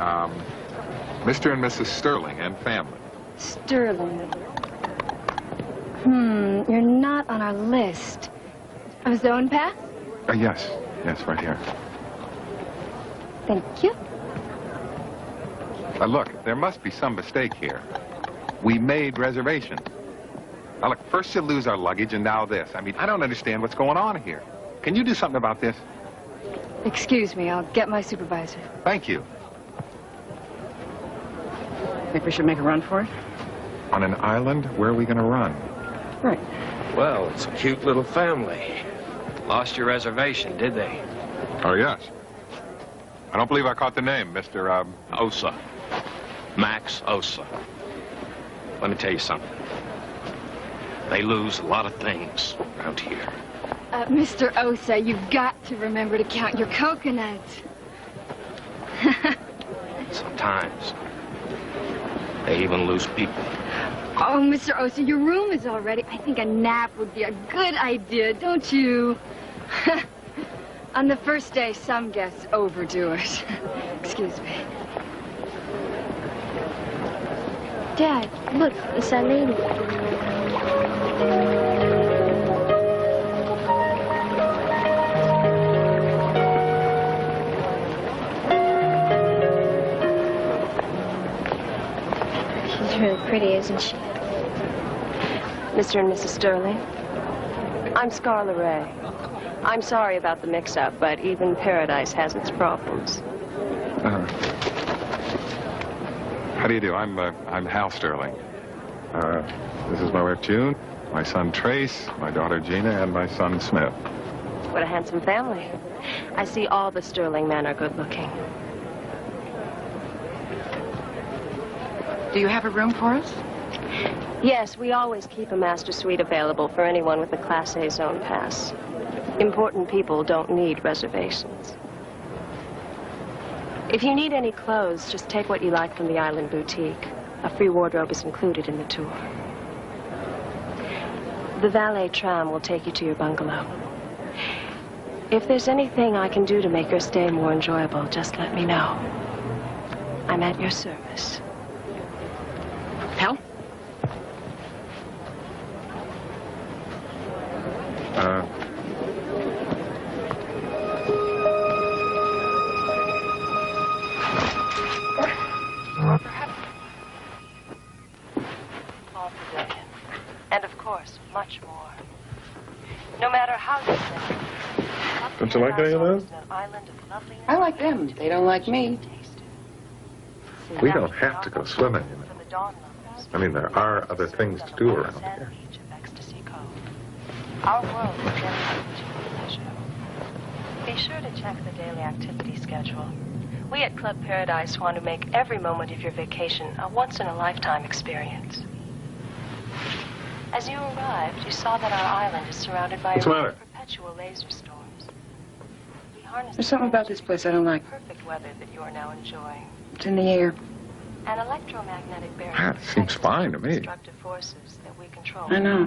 Mr. and Mrs. Sterling and family. Sterling. You're not on our list. A zone pass? Yes. Yes, right here. Thank you. Look, there must be some mistake here. We made reservations. Now, look, first you lose our luggage, and now this. I mean, I don't understand what's going on here. Can you do something about this? Excuse me, I'll get my supervisor. Thank you. Think we should make a run for it? On an island? Where are we going to run? Right. Well, it's a cute little family. Lost your reservation, did they? Oh, yes. I don't believe I caught the name, Mr. Osa. Max Osa. Let me tell you something. They lose a lot of things around here. Mr. Osa, you've got to remember to count your coconuts. Sometimes. They even lose people. Oh, Mr. Osa, your room is all ready. I think a nap would be a good idea, don't you? On the first day, some guests overdo it. Excuse me. Dad, look, it's that lady. She's really pretty, isn't she? Mr. and Mrs. Sterling, I'm Scarlet Ray. I'm sorry about the mix-up, but even paradise has its problems. How do you do? I'm Hal Sterling. This is my wife, June, my son, Trace, my daughter, Gina, and my son, Smith. What a handsome family. I see all the Sterling men are good-looking. Do you have a room for us? Yes, we always keep a master suite available for anyone with a Class A zone pass. Important people don't need reservations. If you need any clothes, just take what you like from the Island Boutique. A free wardrobe is included in the tour. The valet tram will take you to your bungalow. If there's anything I can do to make your stay more enjoyable, just let me know. I'm at your service. Hal? And of course, much more. No matter how you say it. Don't you like any of those? I like them. They don't like me. We don't have to go swimming, you know. I mean, there are other things to do around here. Our world is dedicated to pleasure. Be sure to check the daily activity schedule. We at Club Paradise want to make every moment of your vacation a once-in-a-lifetime experience. As you arrived, you saw that our island is surrounded by perpetual laser storms. We harness There's something about this place I don't like. perfect weather that you are now enjoying. It's in the air. An electromagnetic barrier. That seems fine to me. Destructive forces that we control. I know.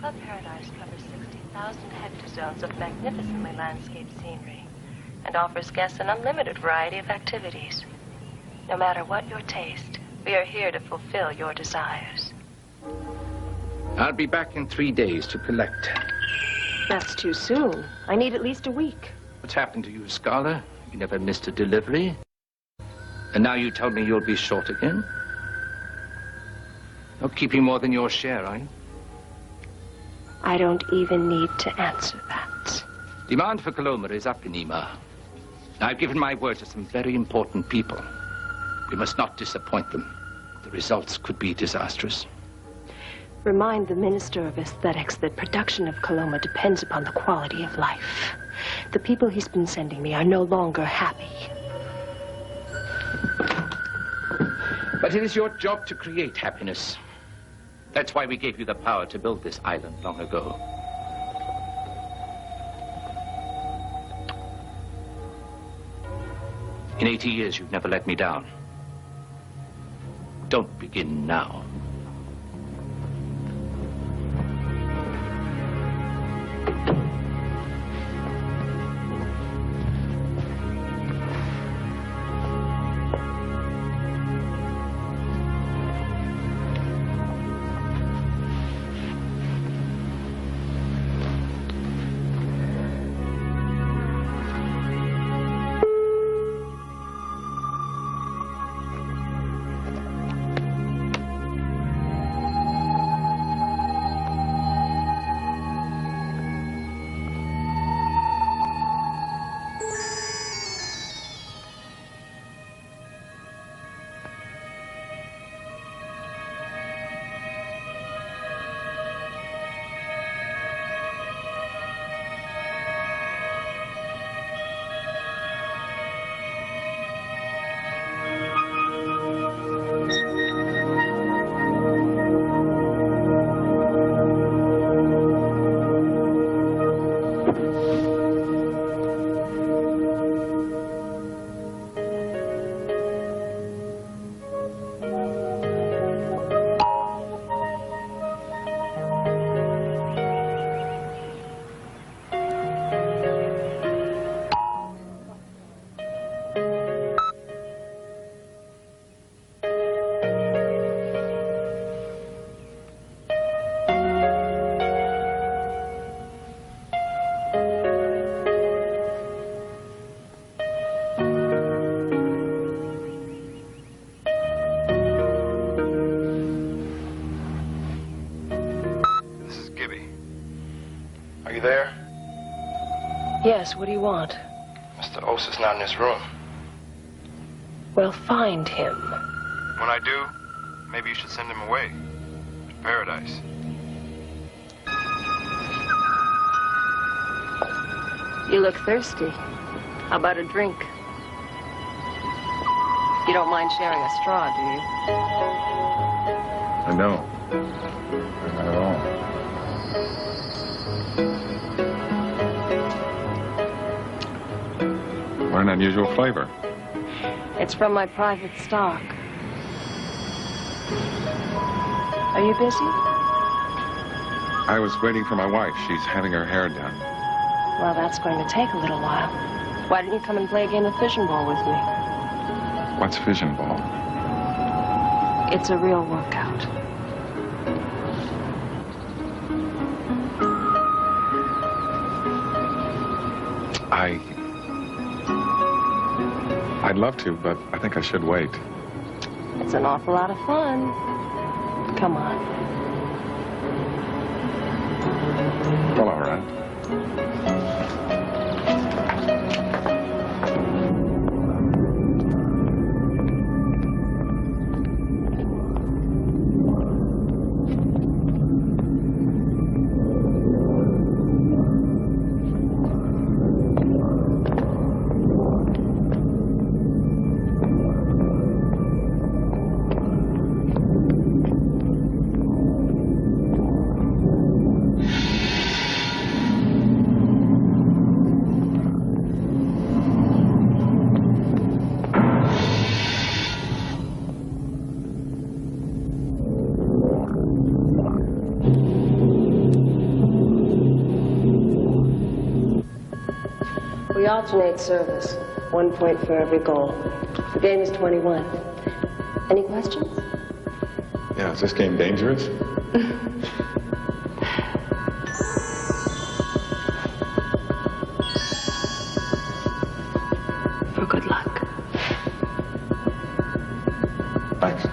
Club Paradise covers 60,000 hectozones of magnificently landscaped scenery and offers guests an unlimited variety of activities. No matter what your taste, we are here to fulfill your desires. I'll be back in 3 days to collect. That's too soon. I need at least a week. What's happened to you, Scarlet? You never missed a delivery. And now you tell me you'll be short again? Not keeping more than your share, are you? I don't even need to answer that. Demand for Coloma is up in Ima. I've given my word to some very important people. We must not disappoint them. The results could be disastrous. Remind the Minister of Aesthetics that production of Coloma depends upon the quality of life. The people he's been sending me are no longer happy. But it is your job to create happiness. That's why we gave you the power to build this island long ago. In 80 years, you've never let me down. Don't begin now. there? Yes, what do you want? Mr. Osa's not in his room. Well, find him. When I do, maybe you should send him away. To paradise. You look thirsty. How about a drink? You don't mind sharing a straw, do you? I don't. Not at all. What an unusual flavor. It's from my private stock. Are you busy? I was waiting for my wife. She's having her hair done. Well, that's going to take a little while. Why don't you come and play a game of fission ball with me? What's fission ball? It's a real workout. I'd love to, but I think I should wait. It's an awful lot of fun. Come on. Well, all right. We alternate service. 1 point for every goal. The game is 21. Any questions? Yeah, is this game dangerous? For good luck. Thanks.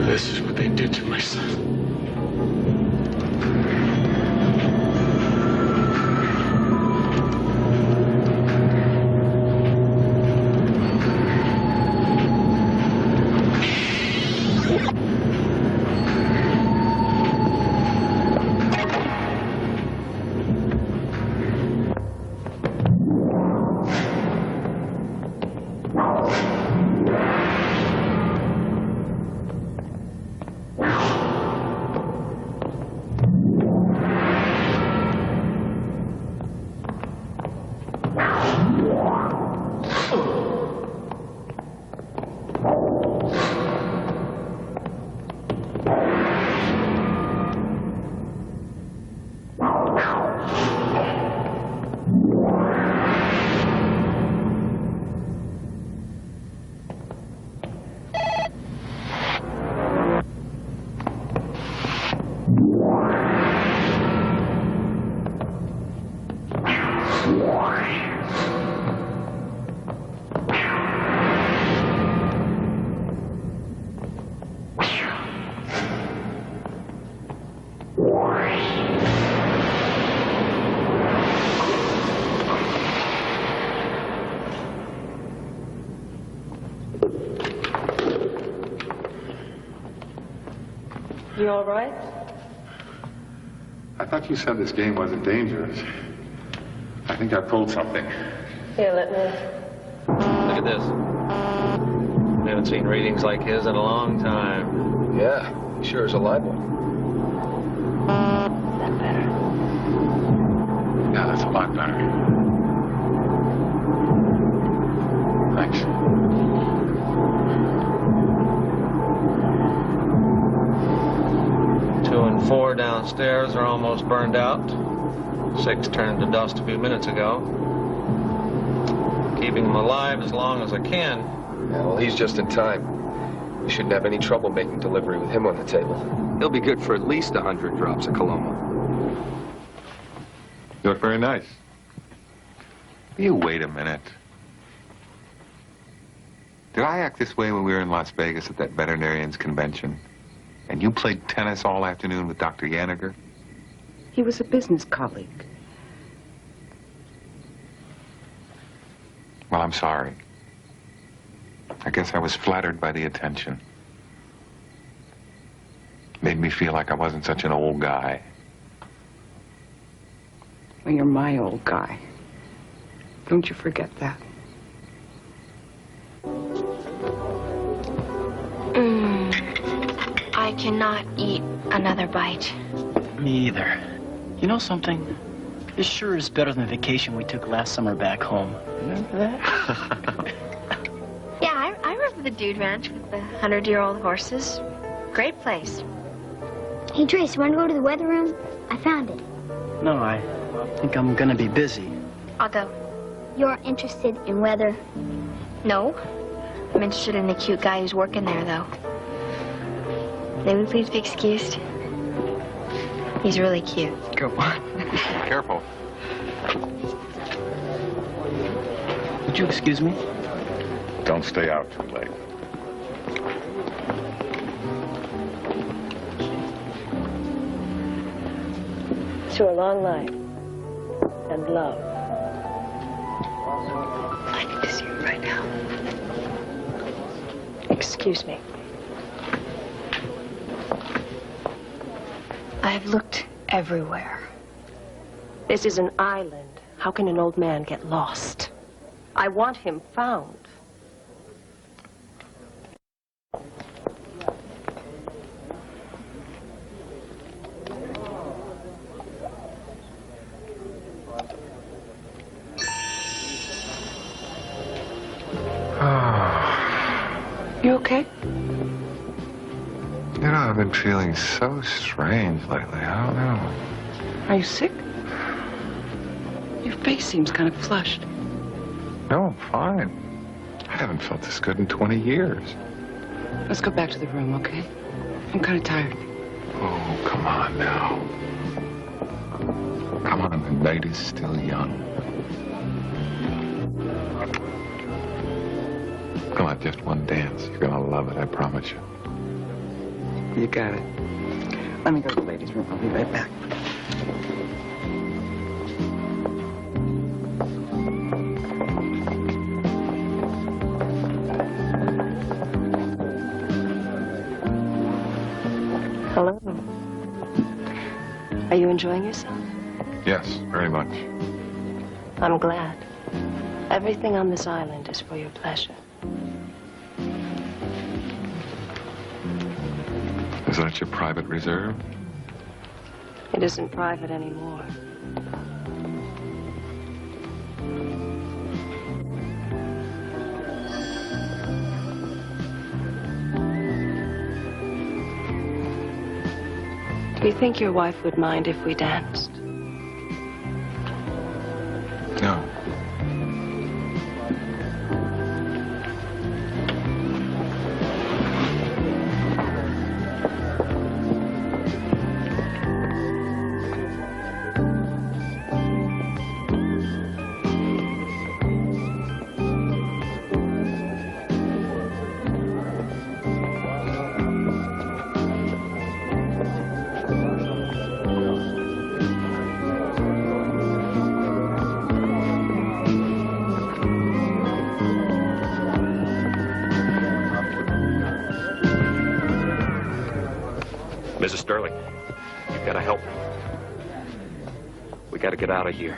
This is what they did to my son. You all right? I thought you said this game wasn't dangerous. I think I pulled something. Here, let me. Look at this. We haven't seen readings like his in a long time. Yeah, he sure is a live one. that better? Yeah, that's a lot better. Thanks. 2 and 4 downstairs are almost burned out. 6 turned to dust a few minutes ago. Keeping them alive as long as I can. Yeah, well, he's just in time. We shouldn't have any trouble making delivery with him on the table. He'll be good for at least 100 drops of Coloma. You look very nice. You wait a minute. Did I act this way when we were in Las Vegas at that veterinarians convention? And you played tennis all afternoon with Dr. Yaniger? He was a business colleague. Well, I'm sorry. I guess I was flattered by the attention. Made me feel like I wasn't such an old guy. Well, you're my old guy. Don't you forget that. I cannot eat another bite. Me either. You know something? This sure is better than the vacation we took last summer back home. Remember that? Yeah, I remember the Dude Ranch with the 100-year-old horses. Great place. Hey, Trace, you want to go to the weather room? I found it. No, I think I'm gonna be busy. I'll go. You're interested in weather? No. I'm interested in the cute guy who's working there, though. May we please be excused? He's really cute. Go on. Careful. Would you excuse me? Don't stay out too late. To a long life and love. I need to see you right now. Excuse me. I've looked everywhere. This is an island. How can an old man get lost? I want him found. You okay? You know, I've been feeling so strange lately. I don't know. Are you sick? Your face seems kind of flushed. No, I'm fine. I haven't felt this good in 20 years. Let's go back to the room, okay? I'm kind of tired. Oh, come on now. Come on, the night is still young. Come on, just one dance. You're gonna love it, I promise you. You got it. Let me go to the ladies' room. I'll be right back. Hello. Are you enjoying yourself? Yes, very much. I'm glad. Everything on this island is for your pleasure. Is that your private reserve? It isn't private anymore. Do you think your wife would mind if we danced? No. Mrs. Sterling, you've got to help me. We got to get out of here.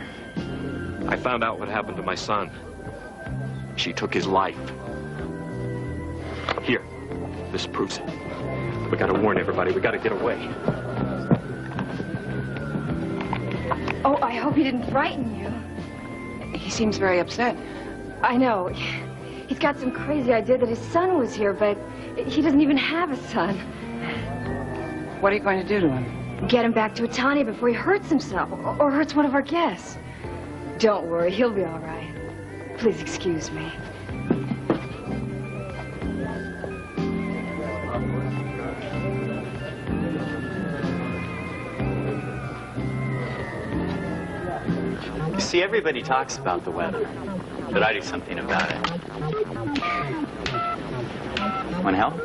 I found out what happened to my son. She took his life. Here, this proves it. We got to warn everybody. We got to get away. Oh, I hope he didn't frighten you. He seems very upset. I know. He's got some crazy idea that his son was here, but he doesn't even have a son. What are you going to do to him? Get him back to Atania before he hurts himself or hurts one of our guests. Don't worry, he'll be all right. Please excuse me. You see, everybody talks about the weather, but I do something about it. Want help?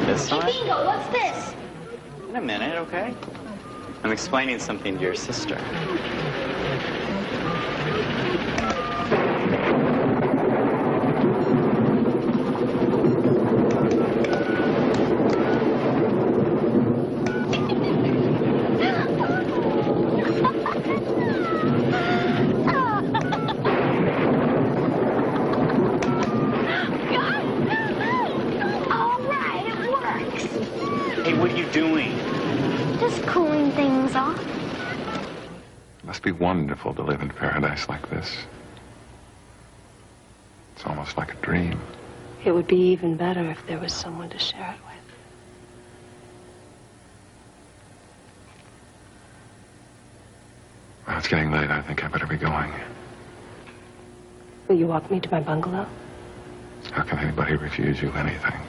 This one? Hey, Bingo, what's this? In a minute, okay? I'm explaining something to your sister. Must be wonderful to live in paradise like this. It's almost like a dream. It would be even better if there was someone to share it with. Well, it's getting late. I think I better be going. Will you walk me to my bungalow? How can anybody refuse you anything?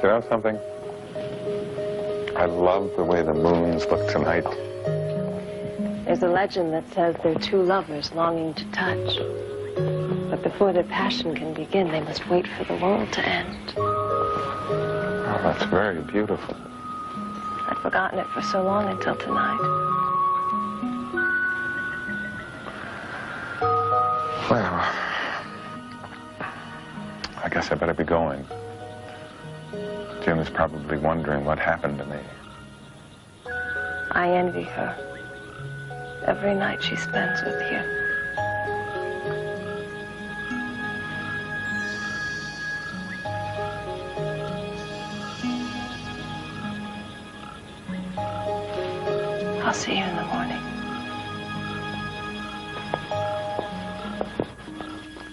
You know something? I love the way the moons look tonight. There's a legend that says they're two lovers longing to touch. But before their passion can begin, they must wait for the world to end. Oh, that's very beautiful. I'd forgotten it for so long until tonight. Well, I guess I better be going. Jim is probably wondering what happened to me. I envy her. Every night she spends with you. I'll see you in the morning.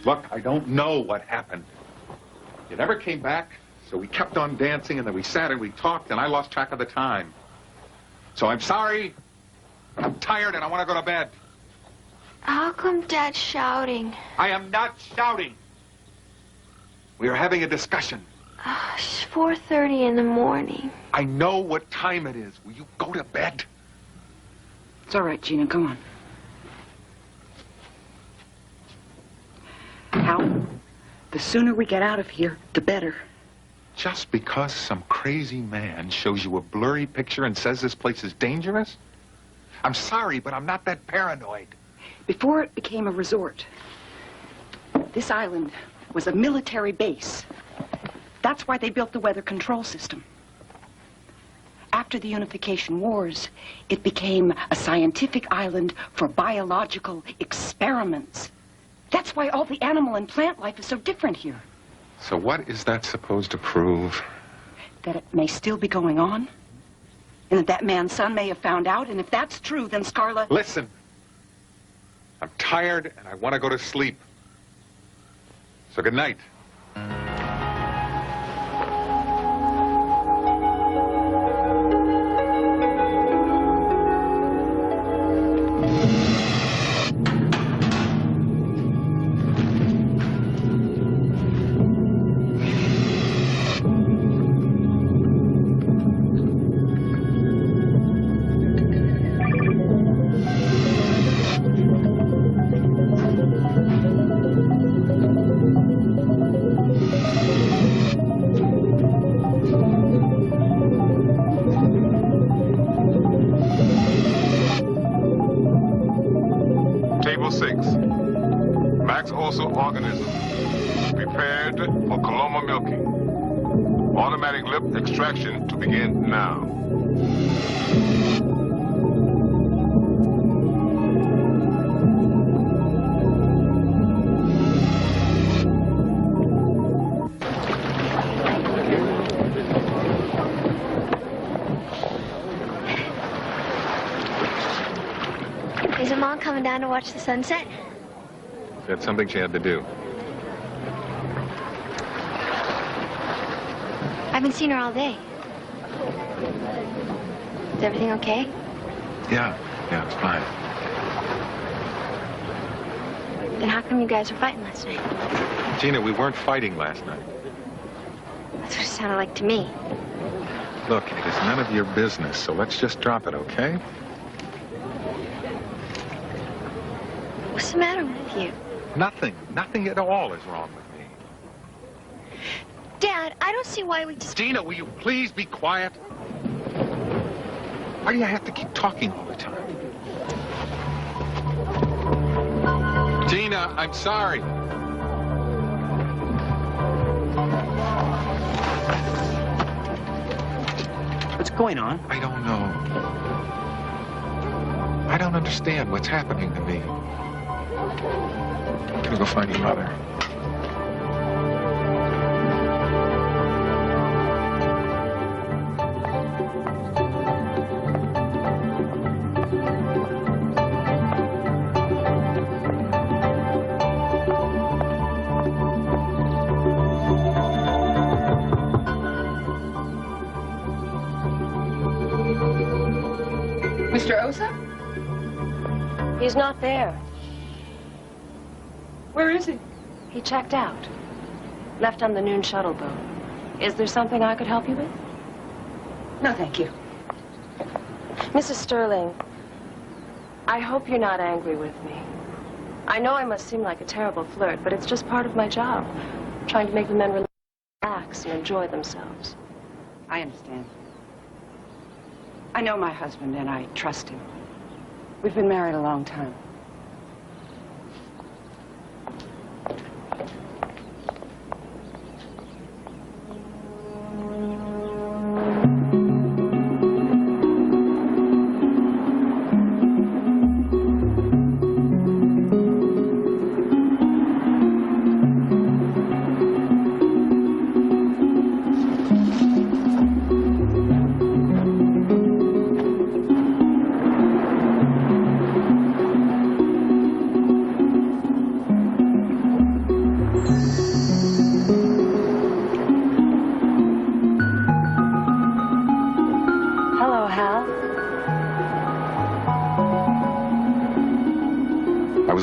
Look, I don't know what happened. You never came back, so we kept on dancing, and then we sat and we talked, and I lost track of the time. So I'm sorry, but I'm tired and I want to go to bed. How come Dad's shouting? I am not shouting. We are having a discussion. It's 4:30 in the morning. I know what time it is. Will you go to bed? It's all right, Gina. Come on. Hal, the sooner we get out of here, the better. Just because some crazy man shows you a blurry picture and says this place is dangerous? I'm sorry, but I'm not that paranoid. Before it became a resort, this island was a military base. That's why they built the weather control system. After the Unification Wars, it became a scientific island for biological experiments. That's why all the animal and plant life is so different here. So what is that supposed to prove? That it may still be going on, and that that man's son may have found out, and if that's true, then Scarla... Listen. I'm tired and I want to go to sleep. So good night. Level 6. Max Oso organism. Prepared for coloma milking. Automatic lip extraction to begin now. Isn't Mom coming down to watch the sunset? That's something she had to do. I haven't seen her all day. Is everything okay? Yeah, it's fine. Then how come you guys were fighting last night? Gina, we weren't fighting last night. That's what it sounded like to me. Look, it is none of your business, so let's just drop it, okay? What's the matter with you? Nothing. Nothing at all is wrong with me. Dad, I don't see why we just... Gina, will you please be quiet? Why do you have to keep talking all the time? Gina, I'm sorry. What's going on? I don't know. I don't understand what's happening to me. I'm gonna go find your mother. Mr. Osa? He's not there. Where is he? He checked out. Left on the noon shuttle boat. Is there something I could help you with? No, thank you. Mrs. Sterling, I hope you're not angry with me. I know I must seem like a terrible flirt, but it's just part of my job. Trying to make the men relax and enjoy themselves. I understand. I know my husband and I trust him. We've been married a long time.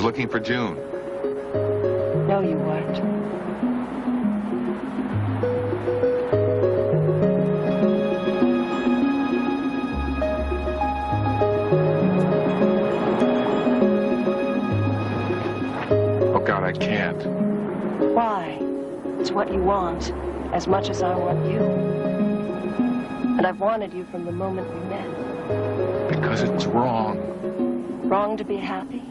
Looking for June. No, you weren't. Oh, God, I can't. Why? It's what you want, as much as I want you. And I've wanted you from the moment we met. Because it's wrong. Wrong to be happy?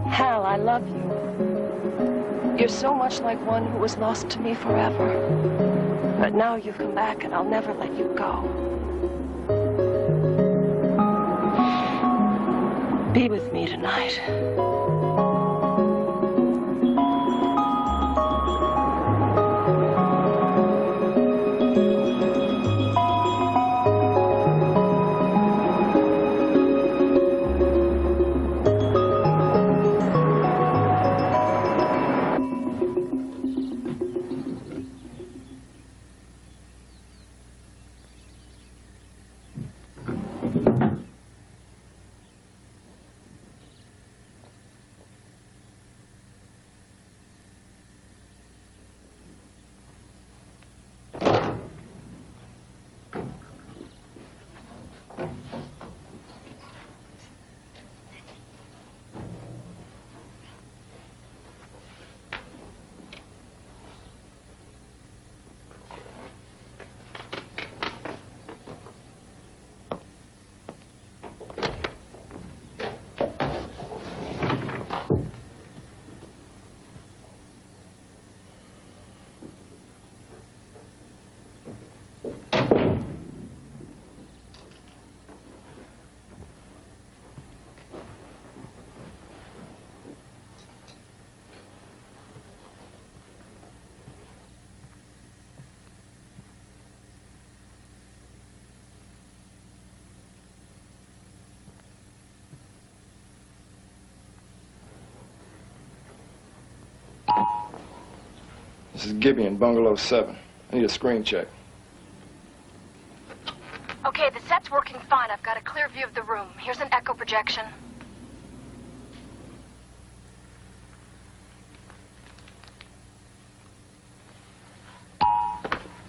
Hal, I love you. You're so much like one who was lost to me forever. But now you've come back and I'll never let you go. Be with me tonight. This is Gibby in Bungalow 7. I need a screen check. Okay, the set's working fine. I've got a clear view of the room. Here's an echo projection.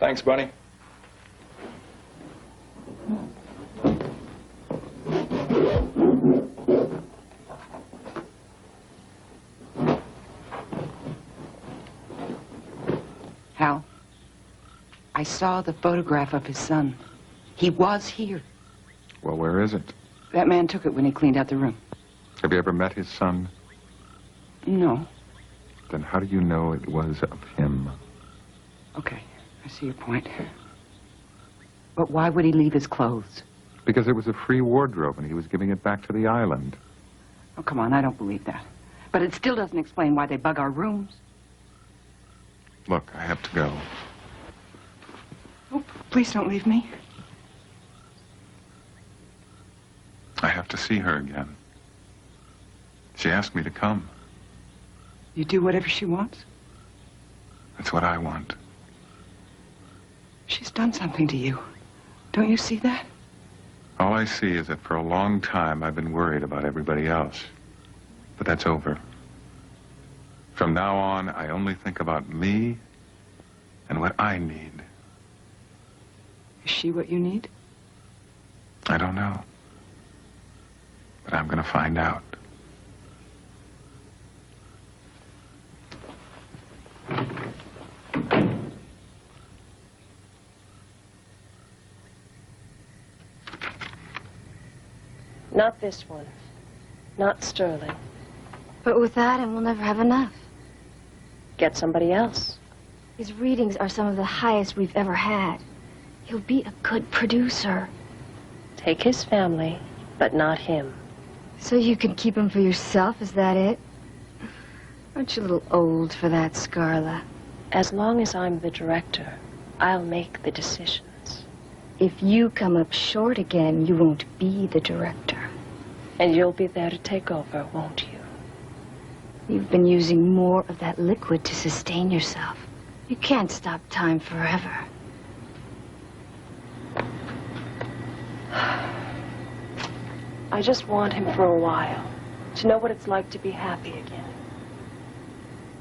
Thanks, Bunny. Hal, I saw the photograph of his son. He was here. Well, where is it? That man took it when he cleaned out the room. Have you ever met his son? No. Then how do you know it was of him? Okay, I see your point. But why would he leave his clothes? Because it was a free wardrobe and he was giving it back to the island. Oh, come on, I don't believe that. But it still doesn't explain why they bug our rooms. Look, I have to go. Oh, please don't leave me. I have to see her again. She asked me to come. You do whatever she wants? That's what I want. She's done something to you. Don't you see that? All I see is that for a long time I've been worried about everybody else. But that's over. From now on, I only think about me and what I need. Is she what you need? I don't know. But I'm going to find out. Not this one. Not Sterling. But without him, we'll never have enough. Get somebody else. His readings are some of the highest we've ever had. He'll be a good producer. Take his family, but not him. So you can keep him for yourself, is that it? Aren't you a little old for that, Scarla? As long as I'm the director, I'll make the decisions. If you come up short again, you won't be the director. And you'll be there to take over, won't you? You've been using more of that liquid to sustain yourself. You can't stop time forever. I just want him for a while, to know what it's like to be happy again.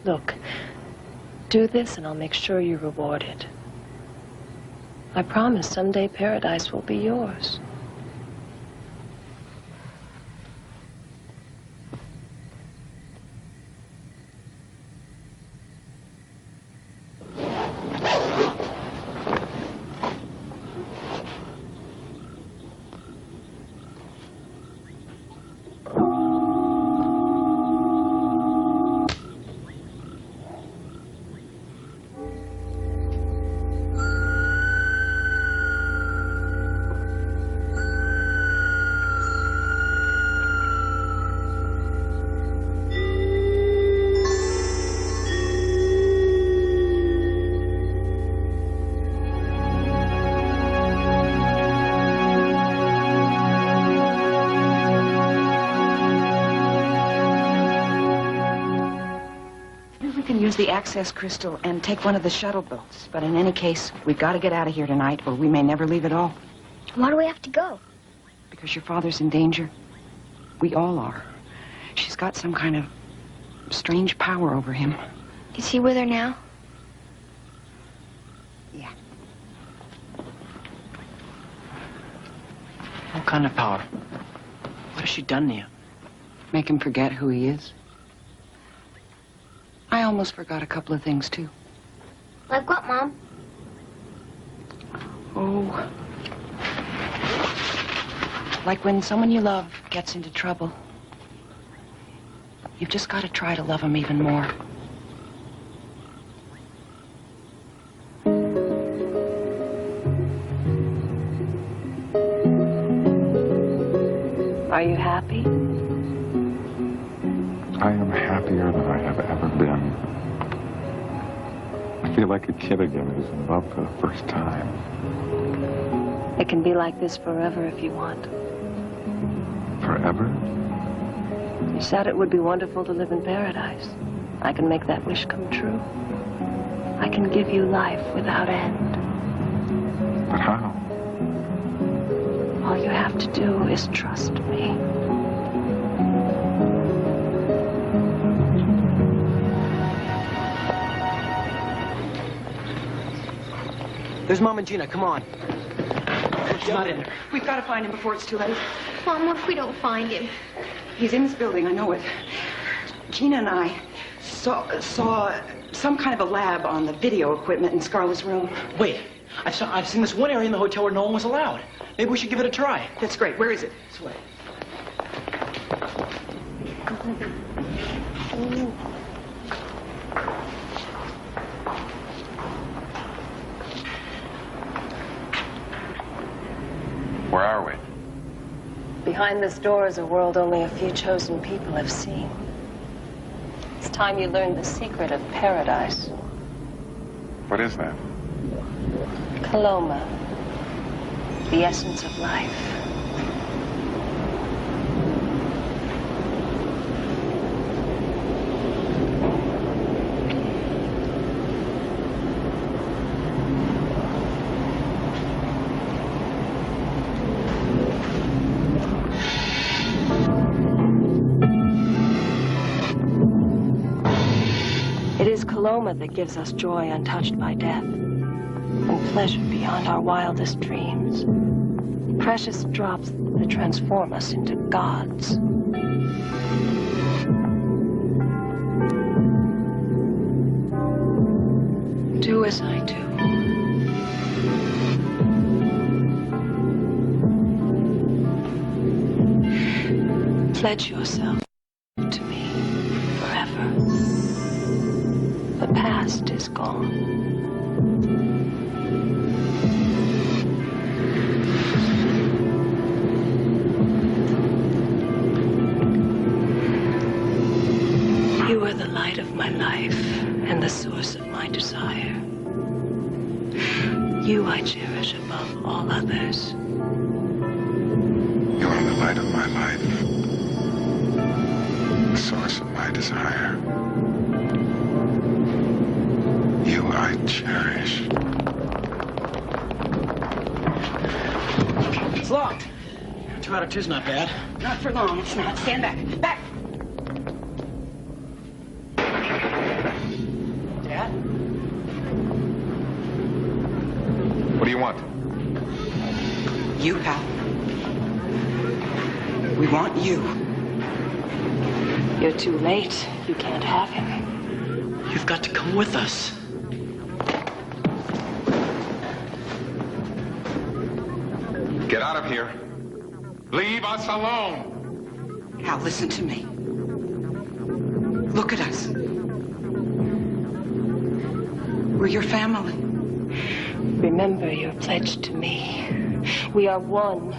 Look, do this and I'll make sure you're rewarded. I promise someday paradise will be yours. Use the access crystal and take one of the shuttle boats. But in any case, we've got to get out of here tonight or we may never leave at all. Why do we have to go? Because your father's in danger. We all are. She's got some kind of strange power over him. Is he with her now? Yeah. What kind of power? What has she done to you? Make him forget who he is. I almost forgot a couple of things, too. Like what, Mom? Oh. Like when someone you love gets into trouble. You've just got to try to love him even more. Are you happy? I am happier than I have ever been. I feel like a kid again who's in love for the first time. It can be like this forever if you want. Forever? You said it would be wonderful to live in paradise. I can make that wish come true. I can give you life without end. But how? All you have to do is trust me. There's Mom and Gina. Come on. He's not in there. We've got to find him before it's too late. Mom, what if we don't find him? He's in this building, I know it. Gina and I saw some kind of a lab on the video equipment in Scarlett's room. Wait. I've seen this one area in the hotel where no one was allowed. Maybe we should give it a try. That's great. Where is it? This way. Where are we? Behind this door is a world only a few chosen people have seen. It's time you learned the secret of paradise. What is that? Coloma, the essence of life. It is Coloma that gives us joy untouched by death, and pleasure beyond our wildest dreams. Precious drops that transform us into gods. Do as I do. Pledge yourself to me forever. The past is gone. You are the light of my life and the source of my desire. You I cherish above all others. You are the light of my life, the source of my desire. You I cherish. It's locked. 2 out of 2's not bad. Not for long. It's not. Stand back. Back! Dad? What do you want? You, Hal. We want you. You're too late. You can't have him. You've got to come with us. Get out of here. Leave us alone. Hal, listen to me. Look at us. We're your family. Remember your pledge to me. We are one.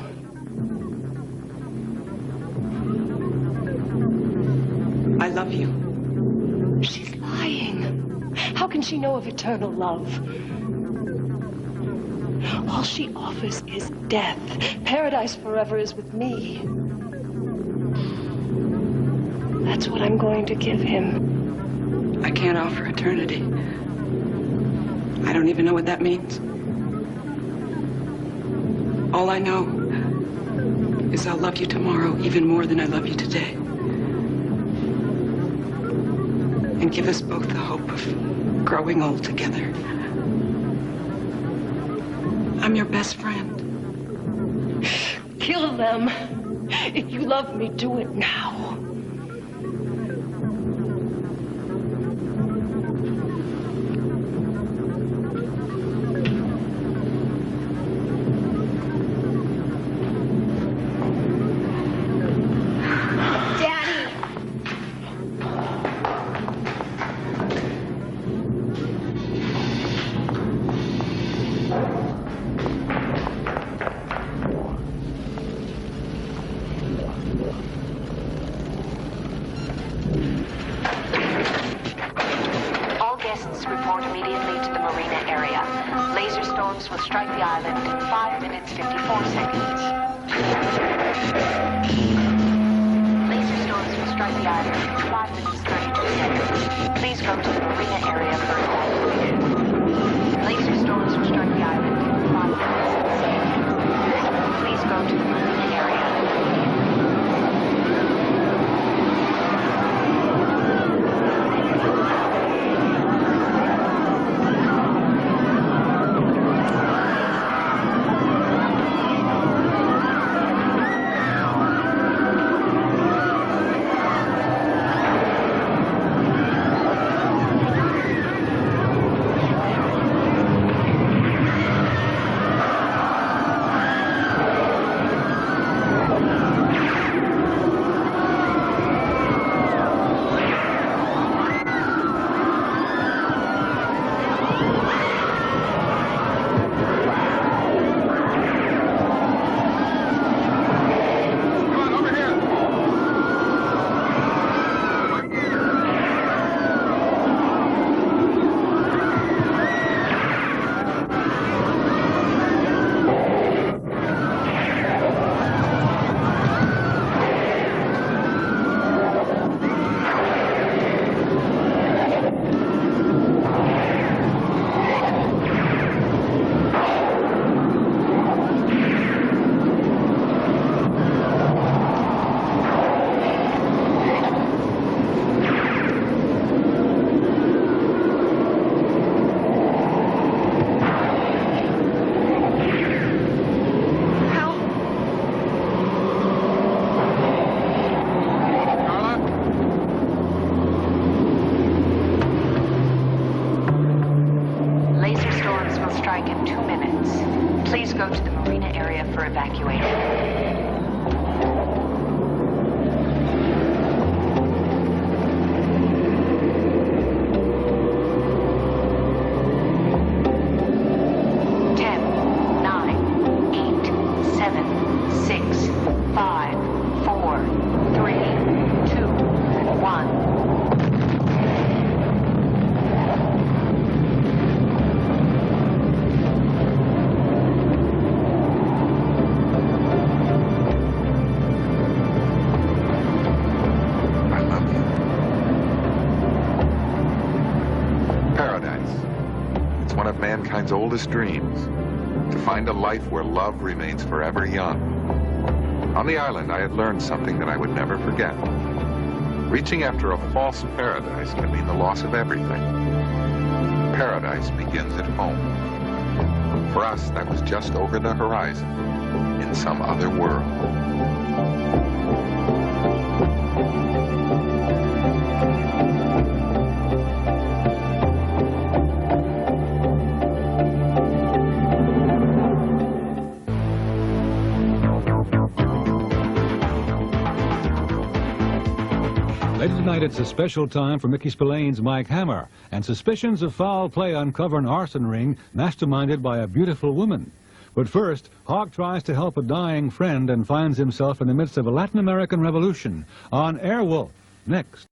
I love you. She's lying. How can she know of eternal love? All she offers is death. Paradise forever is with me. That's what I'm going to give him. I can't offer eternity. I don't even know what that means. All I know is I'll love you tomorrow even more than I love you today. And give us both the hope of growing old together. I'm your best friend. Kill them. If you love me, do it now. Report immediately to the marina area. Laser storms will strike the island in 5 minutes 54 seconds. Laser storms will strike the island in 5 minutes 32 seconds. Please go to the marina area for evacuation. for evacuation. Mankind's oldest dreams, to find a life where love remains forever young. On the island, I had learned something that I would never forget. Reaching after a false paradise can mean the loss of everything. Paradise begins at home. For us, that was just over the horizon, in some other world. Later tonight, it's a special time for Mickey Spillane's Mike Hammer, and suspicions of foul play uncover an arson ring masterminded by a beautiful woman. But first, Hawk tries to help a dying friend and finds himself in the midst of a Latin American revolution on Airwolf. Next.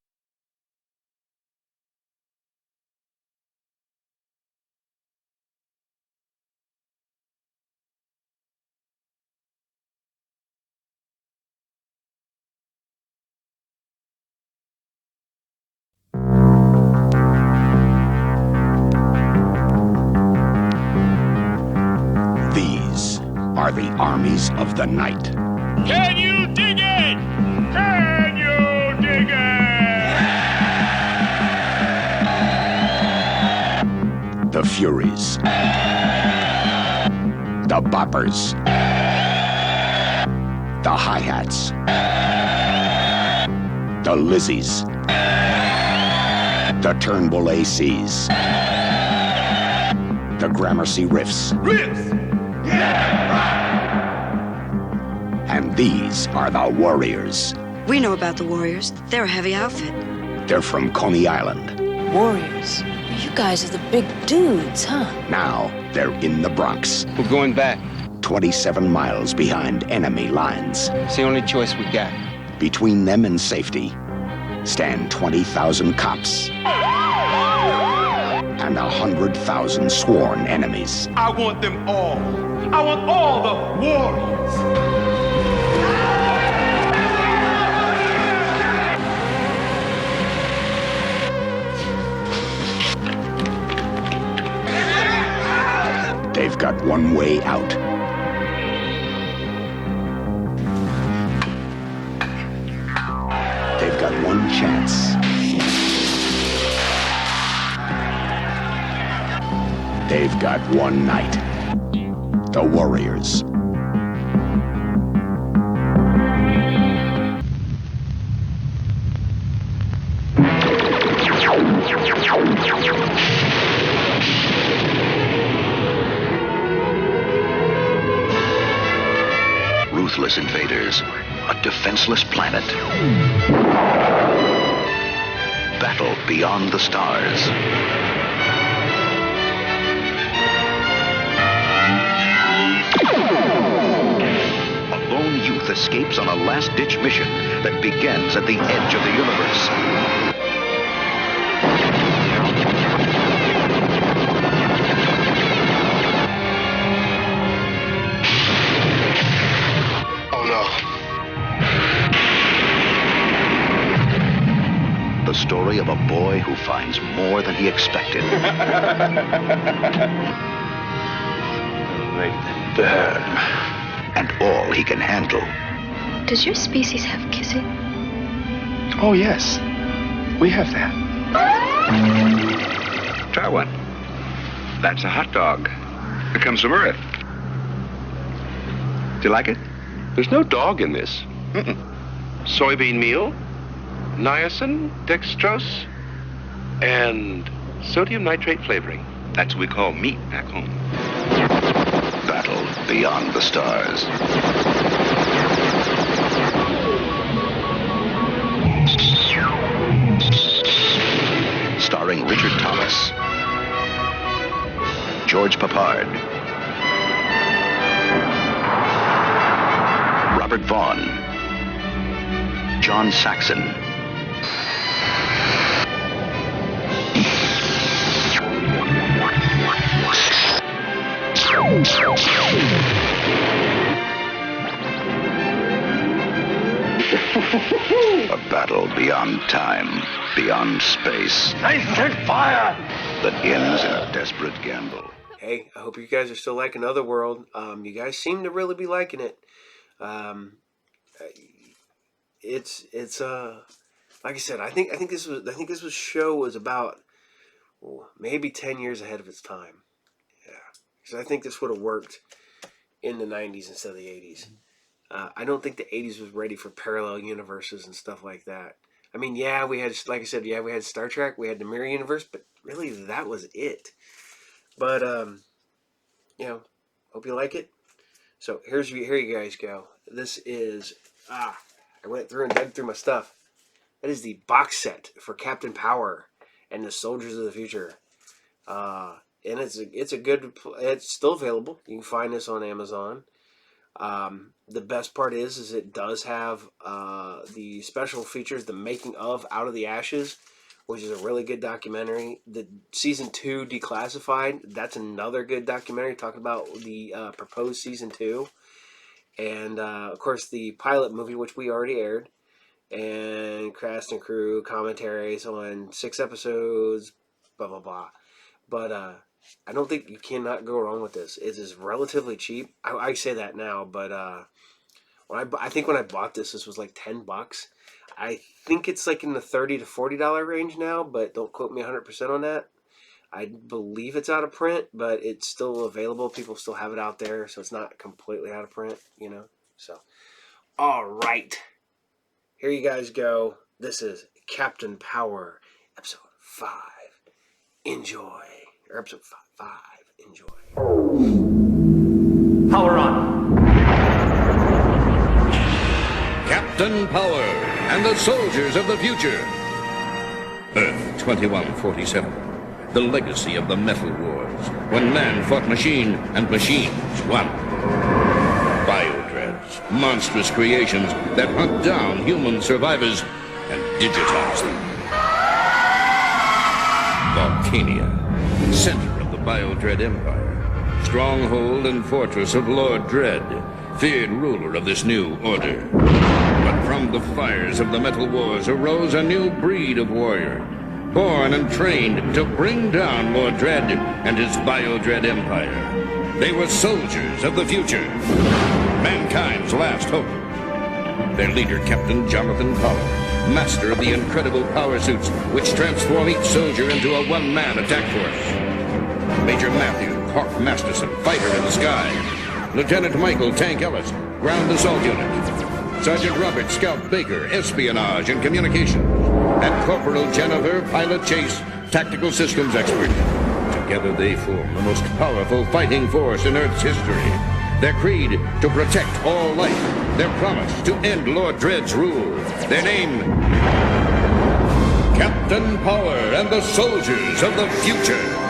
Are the armies of the night. Can you dig it? Can you dig it? The Furies. The Boppers. The Hi-Hats. The Lizzies. The Turnbull ACs. The Gramercy Riffs. Riffs! Yeah, right! And these are the Warriors. We know about the Warriors. They're a heavy outfit. They're from Coney Island. Warriors? You guys are the big dudes, huh? Now they're in the Bronx. We're going back. 27 miles behind enemy lines. It's the only choice we got. Between them and safety stand 20,000 cops. And 100,000 sworn enemies. I want them all. I want all the warriors. They've got one way out. They've got one chance. They've got one night. The Warriors. Ruthless invaders, a defenseless planet. Battle beyond the stars. A lone youth escapes on a last-ditch mission that begins at the edge of the universe. The story of a boy who finds more than he expected. And all he can handle. Does your species have kissing? Oh, yes. We have that. Try one. That's a hot dog. It comes from Earth. Do you like it? There's no dog in this. Soybean meal, niacin, dextrose, and sodium nitrate flavoring. That's what we call meat back home. Battle beyond the stars. Starring Richard Thomas, George Papard, Robert Vaughn, John Saxon, a battle beyond time, beyond space. Nice and fire! That ends in a desperate gamble. Hey, I hope you guys are still liking Otherworld. You guys seem to really be liking it. It's like I said, I think this show was about maybe 10 years ahead of its time. Yeah, because I think this would have worked in the 90s instead of the 80s. I don't think the 80s was ready for parallel universes and stuff like that. I mean, yeah, we had, like I said, we had Star Trek, we had the Mirror Universe, but really that was it. But, hope you like it. So here you guys go. This is, I went through and dug through my stuff. That is the box set for Captain Power and the Soldiers of the Future. And it's still available. You can find this on Amazon. The best part is it does have the special features, the making of Out of the Ashes, which is a really good documentary. The season 2 Declassified, that's another good documentary talking about the proposed season 2. And of course the pilot movie, which we already aired, and cast and crew commentaries on 6 episodes, blah blah blah. But I don't think you cannot go wrong with this. It is relatively cheap. I say that now, but I think when I bought this was like $10. I think it's like in the $30 to $40 range now, but don't quote me 100% on that. I believe it's out of print, but it's still available. People still have it out there, so it's not completely out of print, So, all right. Here you guys go. This is Captain Power, episode 5. Enjoy. Or episode 5. Enjoy. Power on. Captain Power and the Soldiers of the Future. Earth 2147. The legacy of the Metal Wars, when man fought machine and machines won. Biodreads, monstrous creations that hunt down human survivors and digitize them. Volcania, center of the Biodread Empire, stronghold and fortress of Lord Dread, feared ruler of this new order. But from the fires of the Metal Wars arose a new breed of warrior, born and trained to bring down Lord Dread and his Biodread Empire. They were soldiers of the future, mankind's last hope. Their leader, Captain Jonathan Power, master of the incredible power suits which transform each soldier into a one-man attack force. Major Matthew Hawk Masterson, fighter in the sky. Lieutenant Michael Tank Ellis, ground assault unit. Sergeant Robert Scout Baker, espionage and communications. And Corporal Jennifer, pilot chase, tactical systems expert. Together they form the most powerful fighting force in Earth's history. Their creed, to protect all life. Their promise, to end Lord Dread's rule. Their name, Captain Power and the Soldiers of the Future.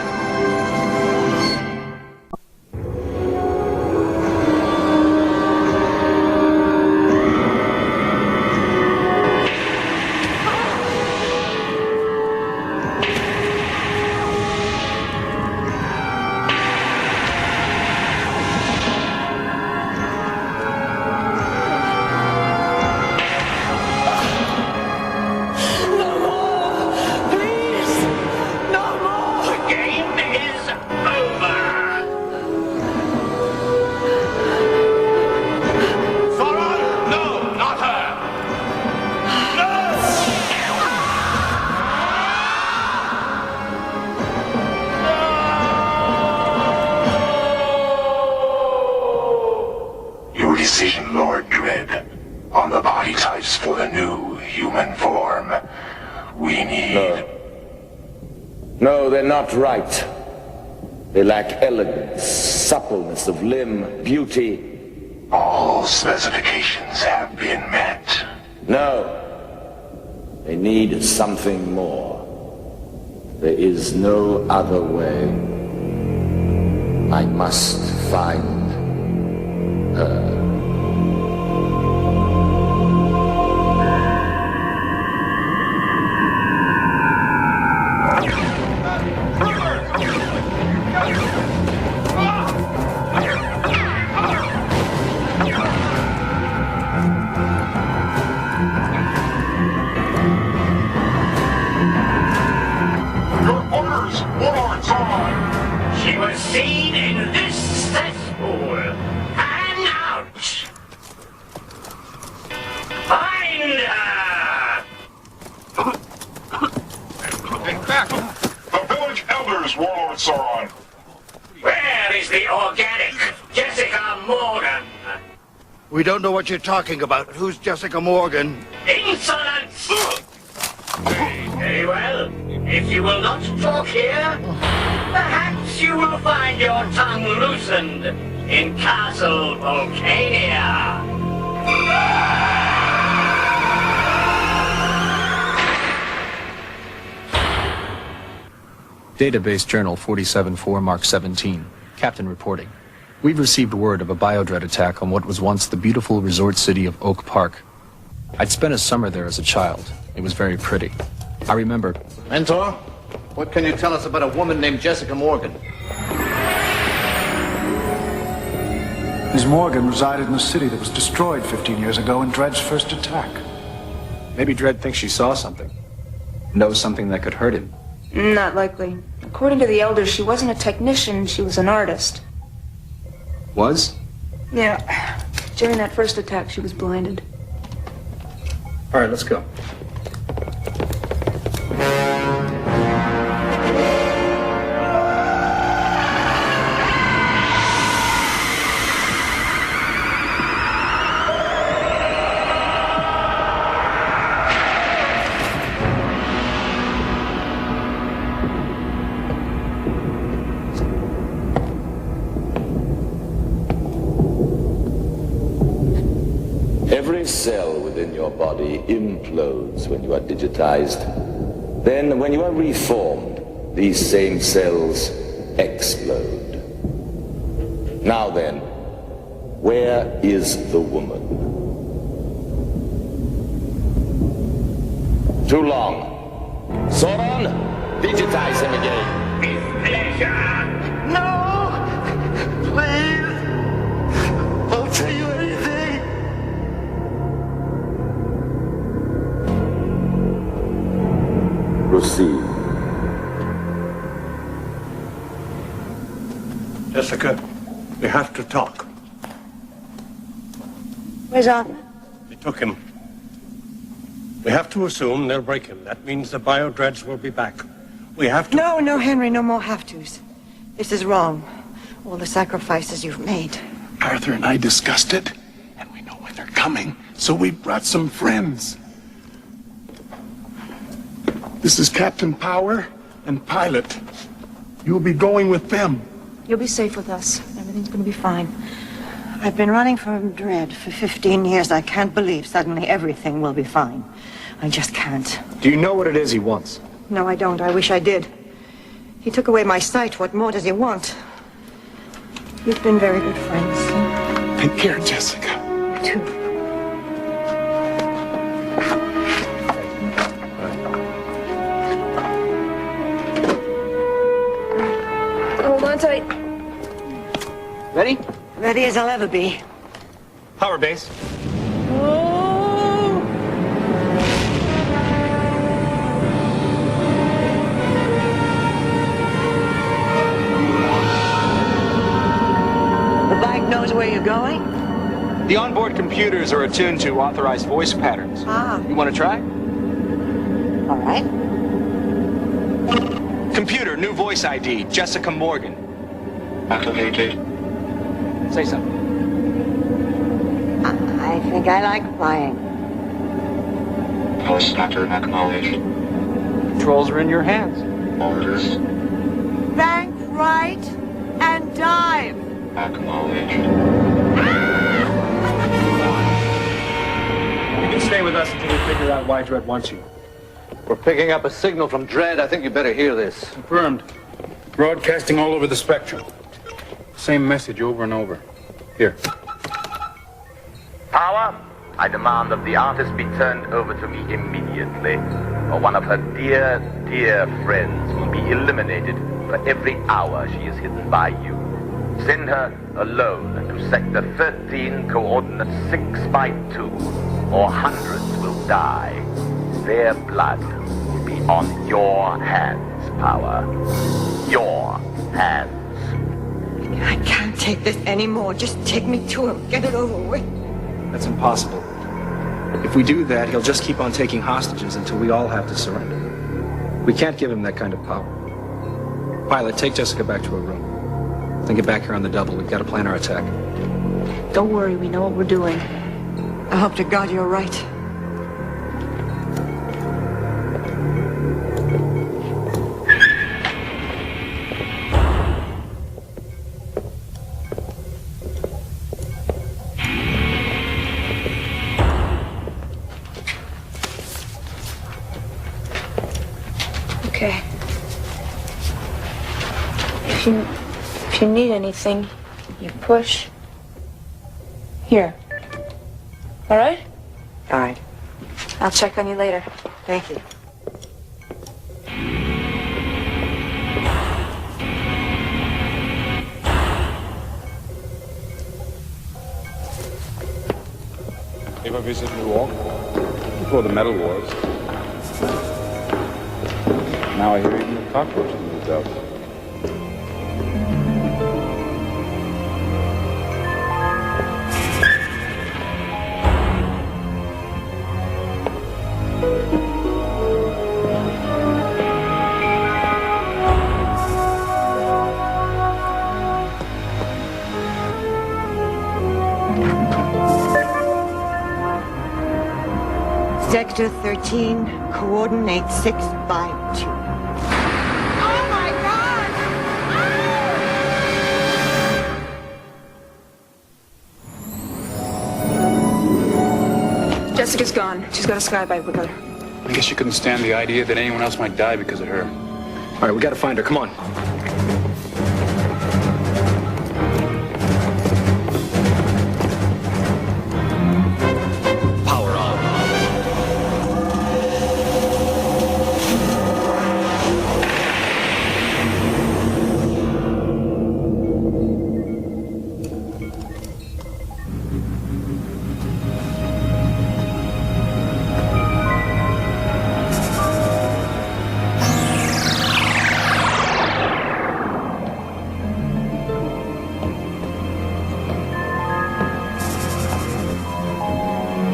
Decision, Lord Dread, on the body types for the new human form. We need... No, they're not right. They lack elegance, suppleness of limb, beauty. All specifications have been met. No. They need something more. There is no other way. I must find her. She was seen in this cesspool. And out! Find her! Take back! The village elders, Warlord Sauron. Where is the organic Jessica Morgan? We don't know what you're talking about. Who's Jessica Morgan? Insolence! Very well. If you will not talk here, perhaps you will find your tongue loosened in Castle Volcania. Database Journal 47-4 Mark 17. Captain reporting. We've received word of a biodread attack on what was once the beautiful resort city of Oak Park. I'd spent a summer there as a child. It was very pretty. I remember... Mentor, what can you tell us about a woman named Jessica Morgan? Ms. Morgan resided in a city that was destroyed 15 years ago in Dredd's first attack. Maybe Dredd thinks she saw something. Knows something that could hurt him. Not likely. According to the elders, she wasn't a technician, she was an artist. Was? Yeah. During that first attack, she was blinded. All right, let's go. Every cell within your body implodes when you are digitized. Then, when you are reformed, these same cells explode. Now then, where is the woman? Too long. Sauron, digitize him again. With pleasure. No! Please! I'll tell you anything! Proceed. Jessica, we have to talk. Where's Arthur? They took him. We have to assume they'll break him. That means the biodreads will be back. We have to... No, Henry, no more have-tos. This is wrong. All the sacrifices you've made. Arthur and I discussed it, and we know when they're coming, so we brought some friends. This is Captain Power and Pilot. You'll be going with them. You'll be safe with us. Everything's gonna be fine. I've been running from Dredd for 15 years. I can't believe suddenly everything will be fine. I just can't. Do you know what it is he wants? No, I don't. I wish I did. He took away my sight. What more does he want? You've been very good friends. Take care, Jessica. You too. Hold on tight. Ready? Ready as I'll ever be. Power base. The bike knows where you're going? The onboard computers are attuned to authorized voice patterns. Ah. You want to try? All right. Computer, new voice ID, Jessica Morgan. Activated. Say something. I think I like flying. Post pattern acknowledged. Controls are in your hands. Orders. Bank right. and dive! You can stay with us until we figure out why Dredd wants you. We're picking up a signal from Dredd. I think you better hear this. Confirmed. Broadcasting all over the spectrum. Same message over and over. Here. Power, I demand that the artist be turned over to me immediately, or one of her dear, dear friends will be eliminated for every hour she is hidden by you. Send her alone to Sector 13, coordinate 6x2, or hundreds will die. Their blood will be on your hands, Power. Your hands. I can't take this anymore. Just take me to him. Get it over with. That's impossible. If we do that, he'll just keep on taking hostages until we all have to surrender. We can't give him that kind of power. Pilot, take Jessica back to her room. Then get back here on the double. We've got to plan our attack. Don't worry, we know what we're doing. I hope to God you're right. Okay. If you need anything, you push. Here. All right? All right. I'll check on you later. Thank you. Ever visit New York? Before the Metal Wars. Now I hear even the cockroaches moved out. Sector 13, coordinate 6x2. Jessica's gone. She's got a skybike with her. I guess she couldn't stand the idea that anyone else might die because of her. All right, we got to find her. Come on. Power on.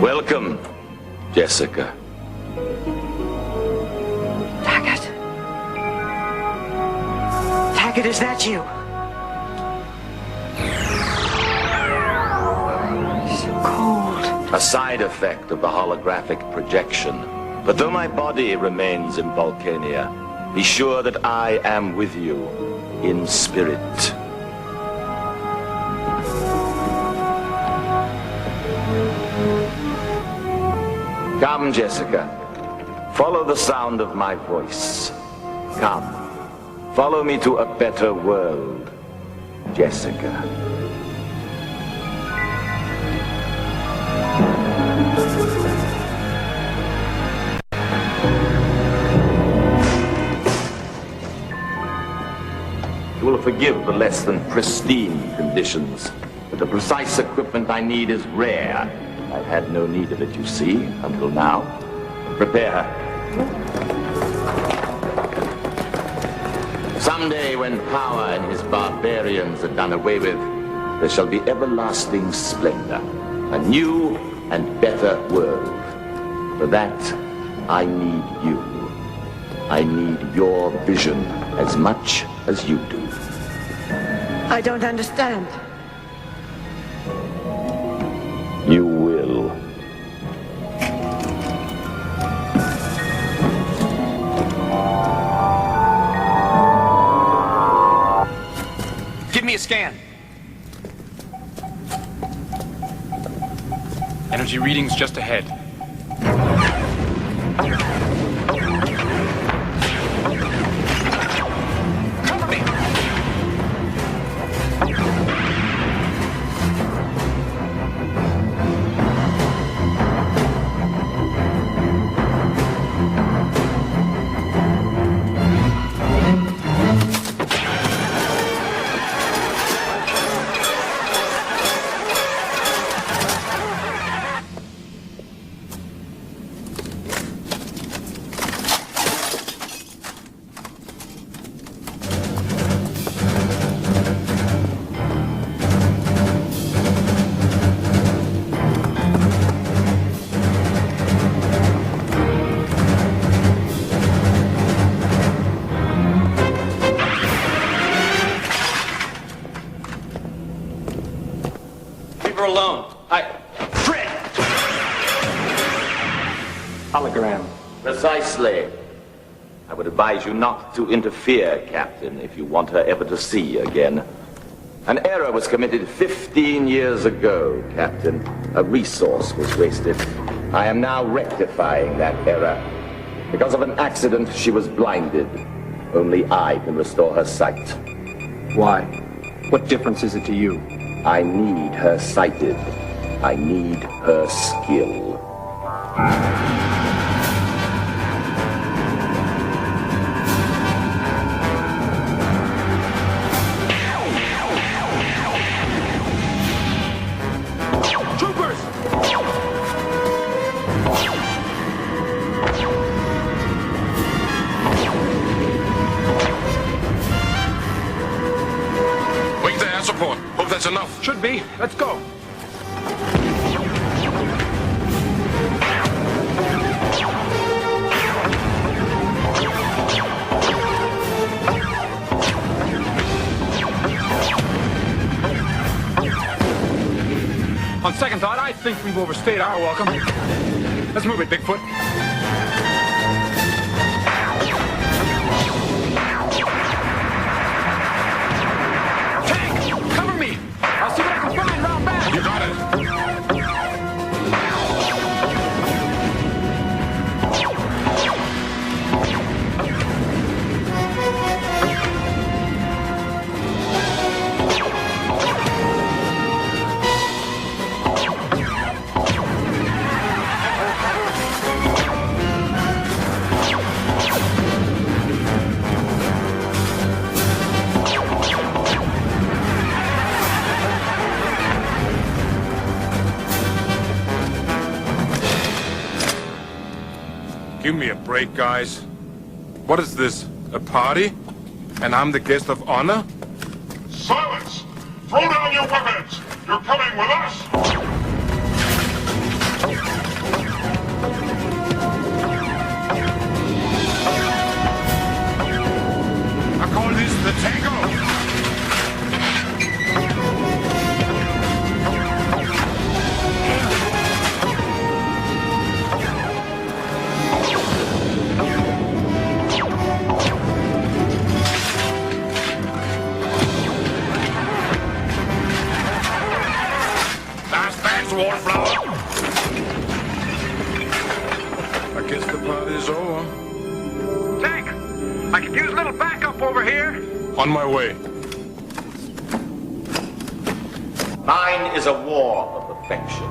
Welcome, Jessica. Taggart. Taggart, is that you? So cold. A side effect of the holographic projection. But though my body remains in Volcania, be sure that I am with you in spirit. Come, Jessica. Follow the sound of my voice. Come. Follow me to a better world, Jessica. You will forgive the less than pristine conditions, but the precise equipment I need is rare. I've had no need of it, you see, until now. Prepare her. Someday, when power and his barbarians are done away with, there shall be everlasting splendor, a new and better world. For that, I need you. I need your vision as much as you do. I don't understand. You will. Scan. Energy readings just ahead. Alone. Fred! Hologram. Precisely. I would advise you not to interfere, Captain, if you want her ever to see you again. An error was committed 15 years ago, Captain. A resource was wasted. I am now rectifying that error. Because of an accident, she was blinded. Only I can restore her sight. Why? What difference is it to you? I need her sighted. I need her skill. Troopers! Wing to air support. Hope that's enough. Should be. Let's go. On second thought, I think we've overstayed our welcome. Let's move it, Bigfoot. Tank, cover me! I'll see what I can find round back. You got it. Give me a break, guys. What is this? A party? And I'm the guest of honor? Silence! Throw down your weapons! You're coming with us! I call this the tango. Wallflower. I guess the party's over. Tank! I could use a little backup over here. On my way. Mine is a war of affection.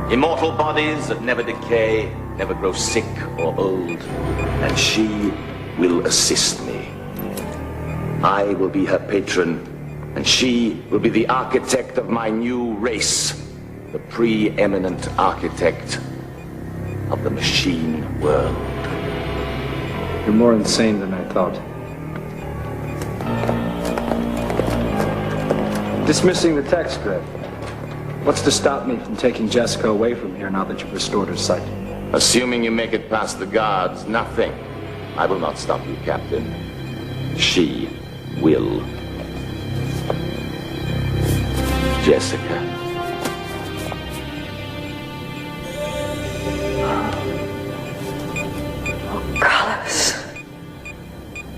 Immortal bodies that never decay, never grow sick or old. And she will assist me. I will be her patron, and she will be the architect of my new race. The preeminent architect of the machine world. You're more insane than I thought. Dismissing the text, Greg. What's to stop me from taking Jessica away from here now that you've restored her sight? Assuming you make it past the guards, nothing. I will not stop you, Captain. She will. Jessica. Colors.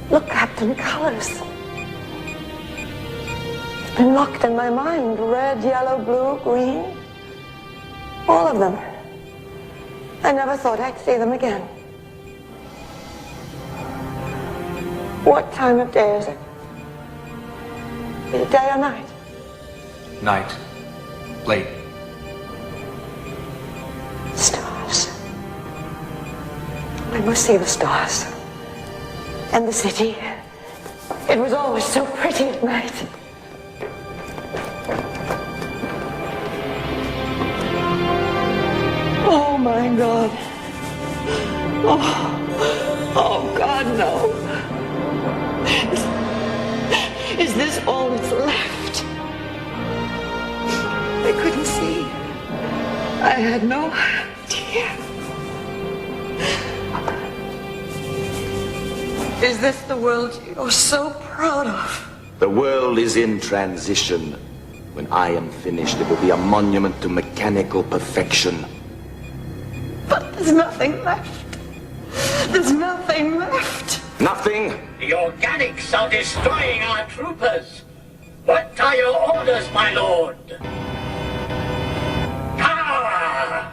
Look, Captain, colors. been locked in my mind. Red, yellow, blue, green. All of them. I never thought I'd see them again. What time of day is it? Is it day or night? Night. Late. Stars. I must see the stars. And the city. It was always so pretty at night. Oh my God. Oh God, no. Is this all that's left? I couldn't see. I had no idea. Is this the world you're so proud of? The world is in transition. When I am finished, it will be a monument to mechanical perfection. But there's nothing left. There's nothing left. Nothing? The organics are destroying our troopers. What are your orders, my lord? Power!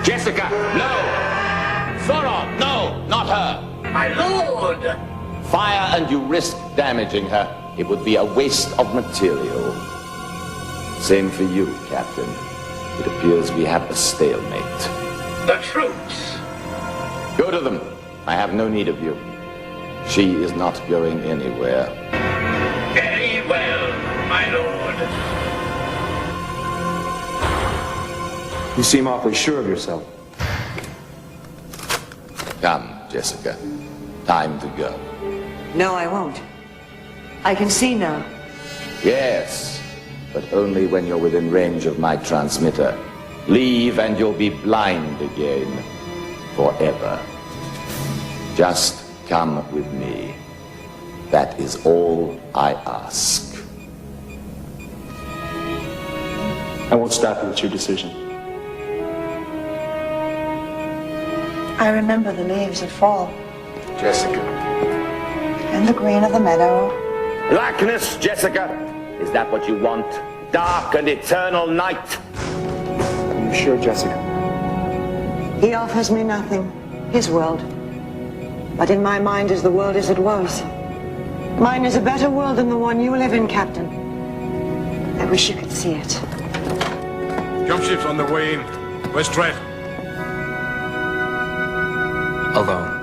Jessica, no! Thoron, no, not her! My lord! Fire and you risk damaging her. It would be a waste of material. Same for you, Captain. It appears we have a stalemate. The troops! Go to them. I have no need of you. She is not going anywhere. Very well, my lord. You seem awfully sure of yourself. Come, Jessica. Time to go. No, I won't. I can see now. Yes, but only when you're within range of my transmitter. Leave and you'll be blind again. Forever. Just come with me. That is all I ask. I won't stop you at your decision. I remember the leaves that fall. Jessica. And the green of the meadow. Blackness, Jessica. Is that what you want? Dark and eternal night? Are you sure, Jessica? He offers me nothing. His world. But in my mind is the world as it was. Mine is a better world than the one you live in, Captain. I wish you could see it. Jump ship's on the way in. Where's Dredd? Alone.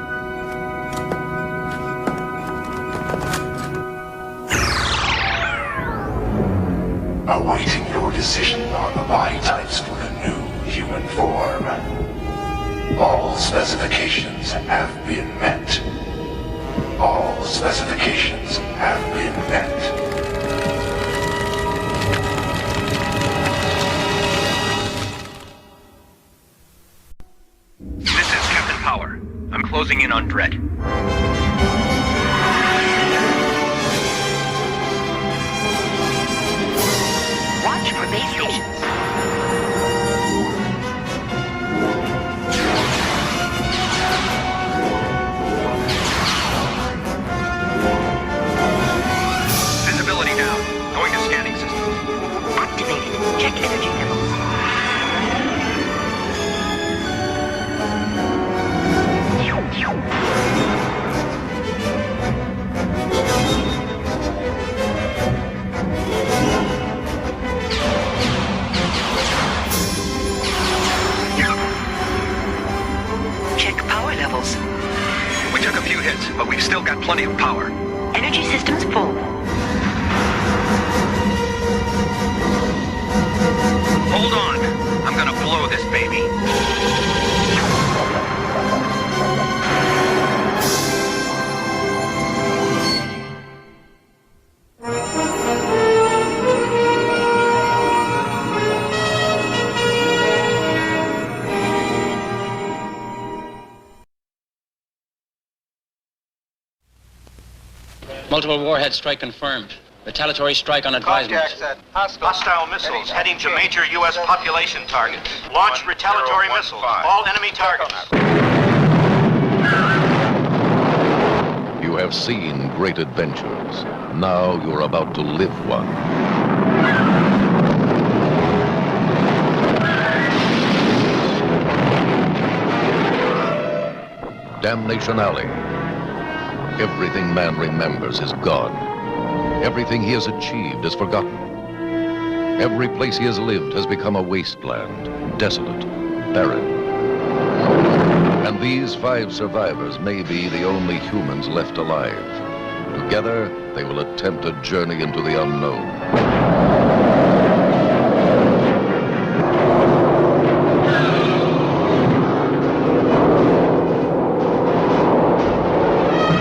Awaiting your decision on the body types for the new human form. All specifications have been met. All specifications have been met. This is Captain Power. I'm closing in on Dredd. Watch for base stations. Visibility down. Going to scanning systems. Activated. Check energy levels. Check power levels. We took a few hits, but we've still got plenty of power. Energy systems full. Hold on. I'm gonna blow this baby. Multiple warhead strike confirmed. Retaliatory strike on advisement. Contacts at hostile missiles heading to major U.S. population targets. Launch retaliatory missiles. All enemy targets. You have seen great adventures, Now you're about to live one. Damnation Alley. Everything man remembers is gone. Everything he has achieved is forgotten. Every place he has lived has become a wasteland, desolate, barren. And these 5 survivors may be the only humans left alive. Together, they will attempt a journey into the unknown.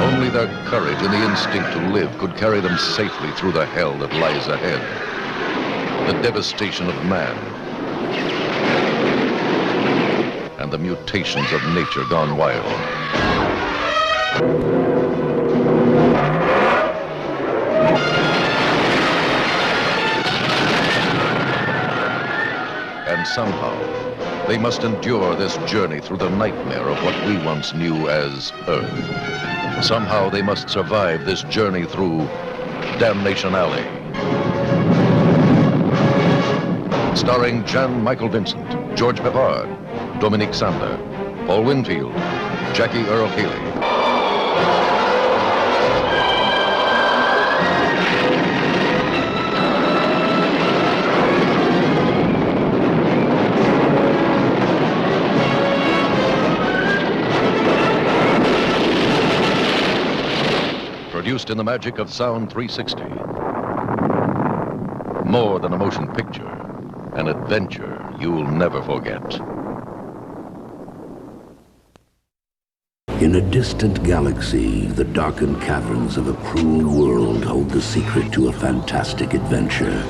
Only their courage and the instinct to live could carry them safely through the hell that lies ahead. The devastation of man. And the mutations of nature gone wild. And somehow, they must endure this journey through the nightmare of what we once knew as Earth. Somehow they must survive this journey through Damnation Alley. Starring Jan Michael Vincent, George Peppard, Dominique Sander, Paul Winfield, Jackie Earle Haley. Produced in the magic of Sound 360. More than a motion picture, an adventure you'll never forget. In a distant galaxy, the darkened caverns of a cruel world hold the secret to a fantastic adventure.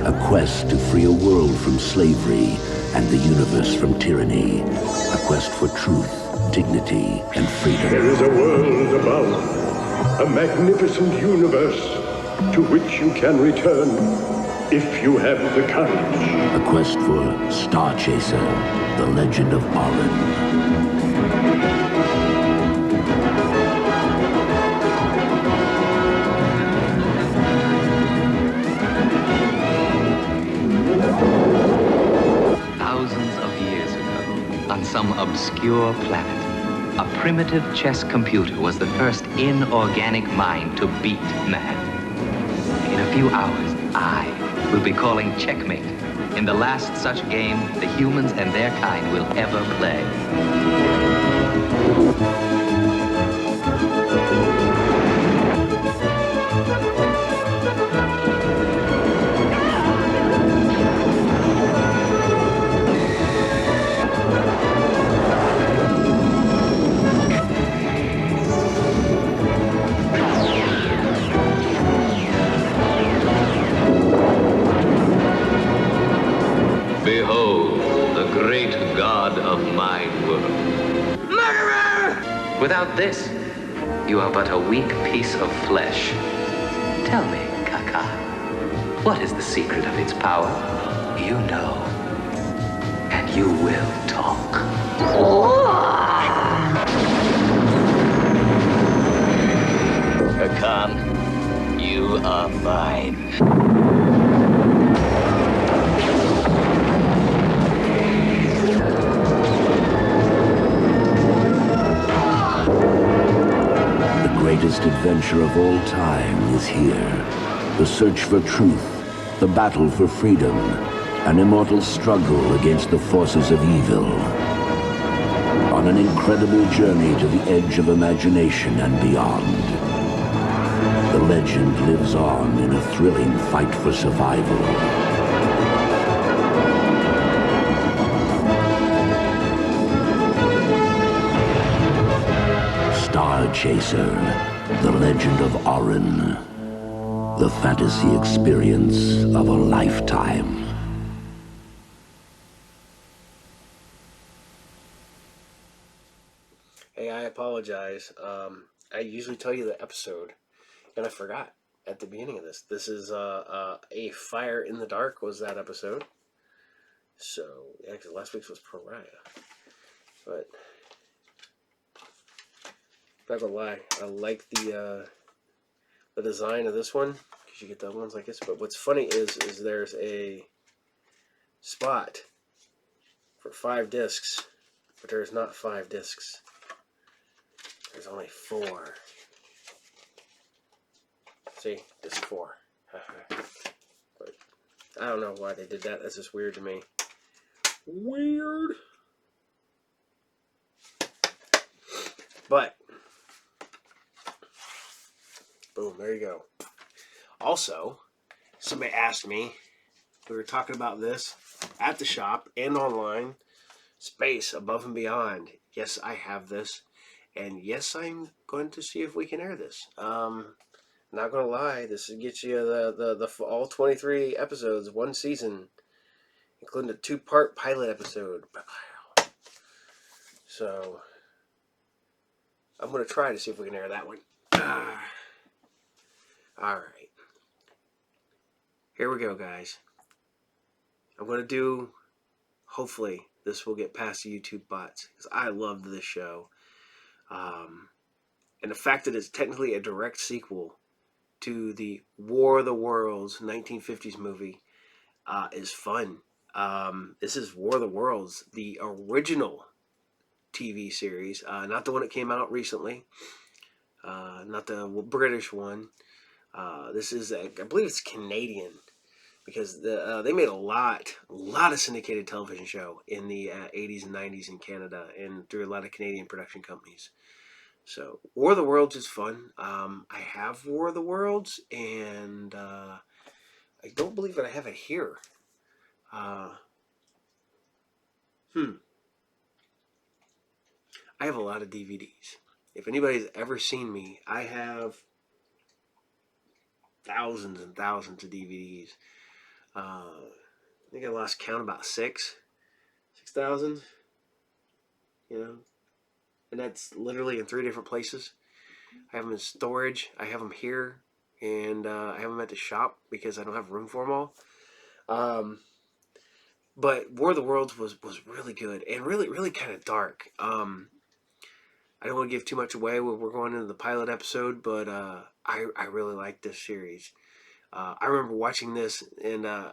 A quest to free a world from slavery and the universe from tyranny. A quest for truth, dignity, and freedom. There is a world above. A magnificent universe to which you can return if you have the courage. A quest for Star Chaser, the legend of Orin. Thousands of years ago, on some obscure planet, a primitive chess computer was the first inorganic mind to beat man. In a few hours, I will be calling checkmate in the last such game the humans and their kind will ever play. Behold, the great god of my world. Murderer! Without this, you are but a weak piece of flesh. Tell me, Kaka, what is the secret of its power? You know, and you will talk. Khan, you are mine. The greatest adventure of all time is here. The search for truth, the battle for freedom, an immortal struggle against the forces of evil. On an incredible journey to the edge of imagination and beyond. The legend lives on in a thrilling fight for survival. Star Chaser, the legend of Orin. The fantasy experience of a lifetime. Hey, I apologize. I usually tell you the episode, and I forgot at the beginning of this. This is A Fire in the Dark was that episode. So, yeah, because last week's was Pariah. But not gonna lie, I like the the design of this one, because you get the other ones like this. But what's funny is there's a spot for 5 discs, but there's not 5 discs. There's only 4. See, disc 4. But I don't know why they did that. That's just weird to me. Weird. But boom, there you go. Also, somebody asked me, we were talking about this at the shop and online, Space Above and Beyond. Yes, I have this. And yes, I'm going to see if we can air this. Not going to lie, this gets you the all 23 episodes, 1 season, including a 2-part pilot episode. So, I'm going to try to see if we can air that one. Alright. Here we go, guys. I'm going to do, hopefully, this will get past the YouTube bots, because I loved this show. And the fact that it's technically a direct sequel to the War of the Worlds 1950s movie is fun. This is War of the Worlds, the original TV series, not the one that came out recently, not the British one. This is, I believe it's Canadian, because they made a lot of syndicated television show in the 80s and 90s in Canada and through a lot of Canadian production companies. So, War of the Worlds is fun. I have War of the Worlds, and I don't believe that I have it here. I have a lot of DVDs. If anybody's ever seen me, I have thousands and thousands of DVDs. I think I lost count, about 6,000, you know, and that's literally in 3 different places. I have them in storage, I have them here, and I have them at the shop because I don't have room for them all. But War of the Worlds was really good and really kind of dark. I don't want to give too much away when we're going into the pilot episode, but I really like this series. I remember watching this, and I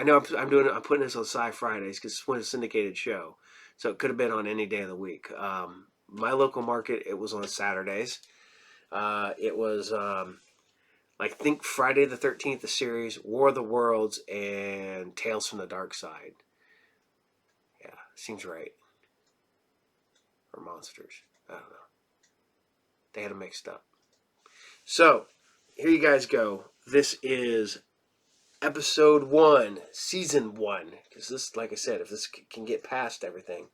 know I'm putting this on SciFridays because it's a syndicated show, so it could have been on any day of the week. My local market, it was on Saturdays. It was I think Friday the 13th, the series, War of the Worlds, and Tales from the Dark Side. Yeah, seems right. Or Monsters. I don't know. They had them mixed up. So, here you guys go. This is episode 1, season 1. Because this, like I said, if this can get past everything,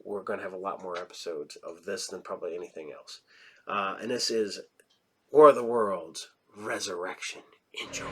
we're going to have a lot more episodes of this than probably anything else. And this is War of the Worlds, Resurrection. Enjoy.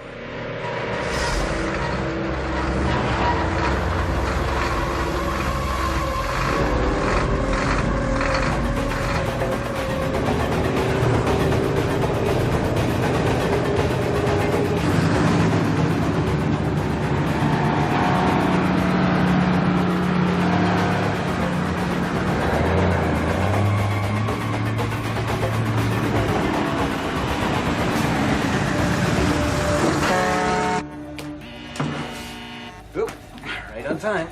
Right on time.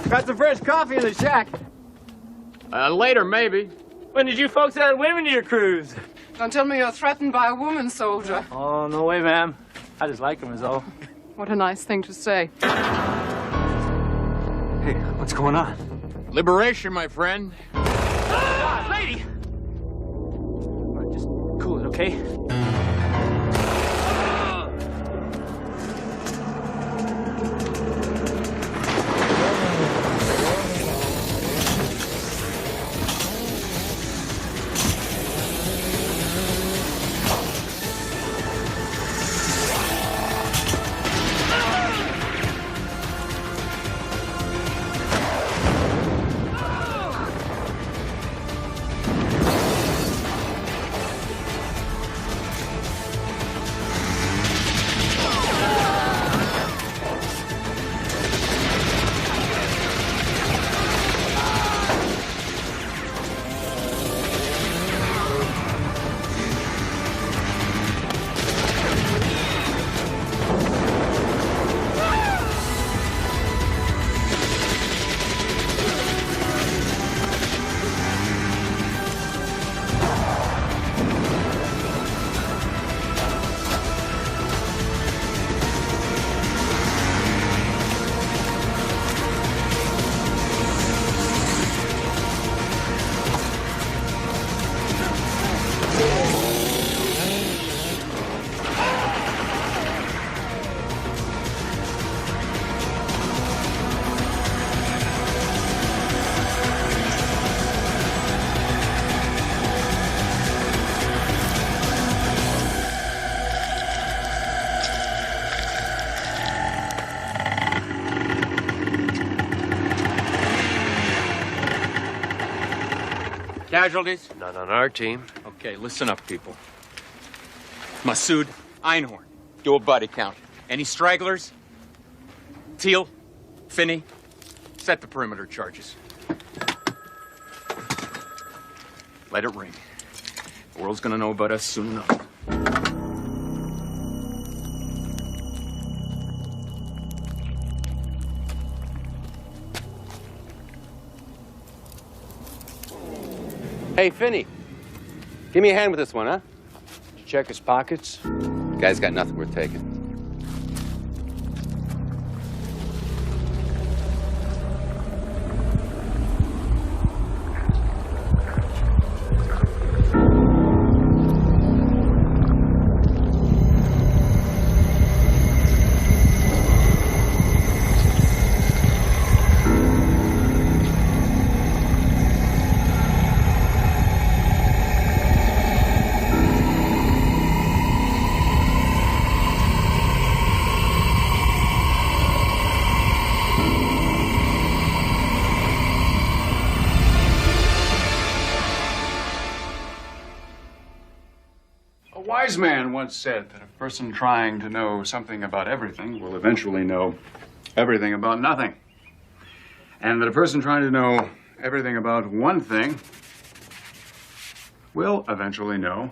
Got some fresh coffee in the shack. Later, maybe. When did you folks add women to your cruise? Don't tell me you're threatened by a woman soldier. Oh, no way, ma'am. I just like them is all. What a nice thing to say. Hey, what's going on? Liberation, my friend. God, lady! All right, just cool it, okay? Casualties? None on our team. Okay, listen up, people. Masood, Einhorn, do a body count. Any stragglers? Teal, Finney, set the perimeter charges. Let it ring. The world's gonna know about us soon enough. Hey, Finney. Give me a hand with this one, huh? Did you check his pockets? Guy's got nothing worth taking. A wise man once said that a person trying to know something about everything will eventually know everything about nothing. And that a person trying to know everything about one thing will eventually know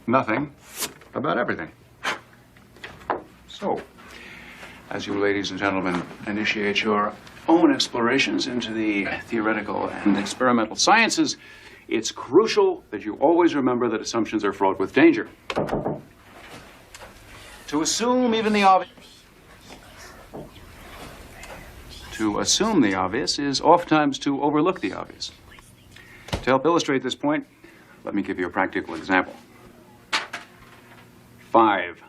nothing about everything. So, as you ladies and gentlemen initiate your own explorations into the theoretical and experimental sciences, it's crucial that you always remember that assumptions are fraught with danger. To assume even the obvious. To assume the obvious is oftentimes to overlook the obvious. To help illustrate this point, let me give you a practical example. 5,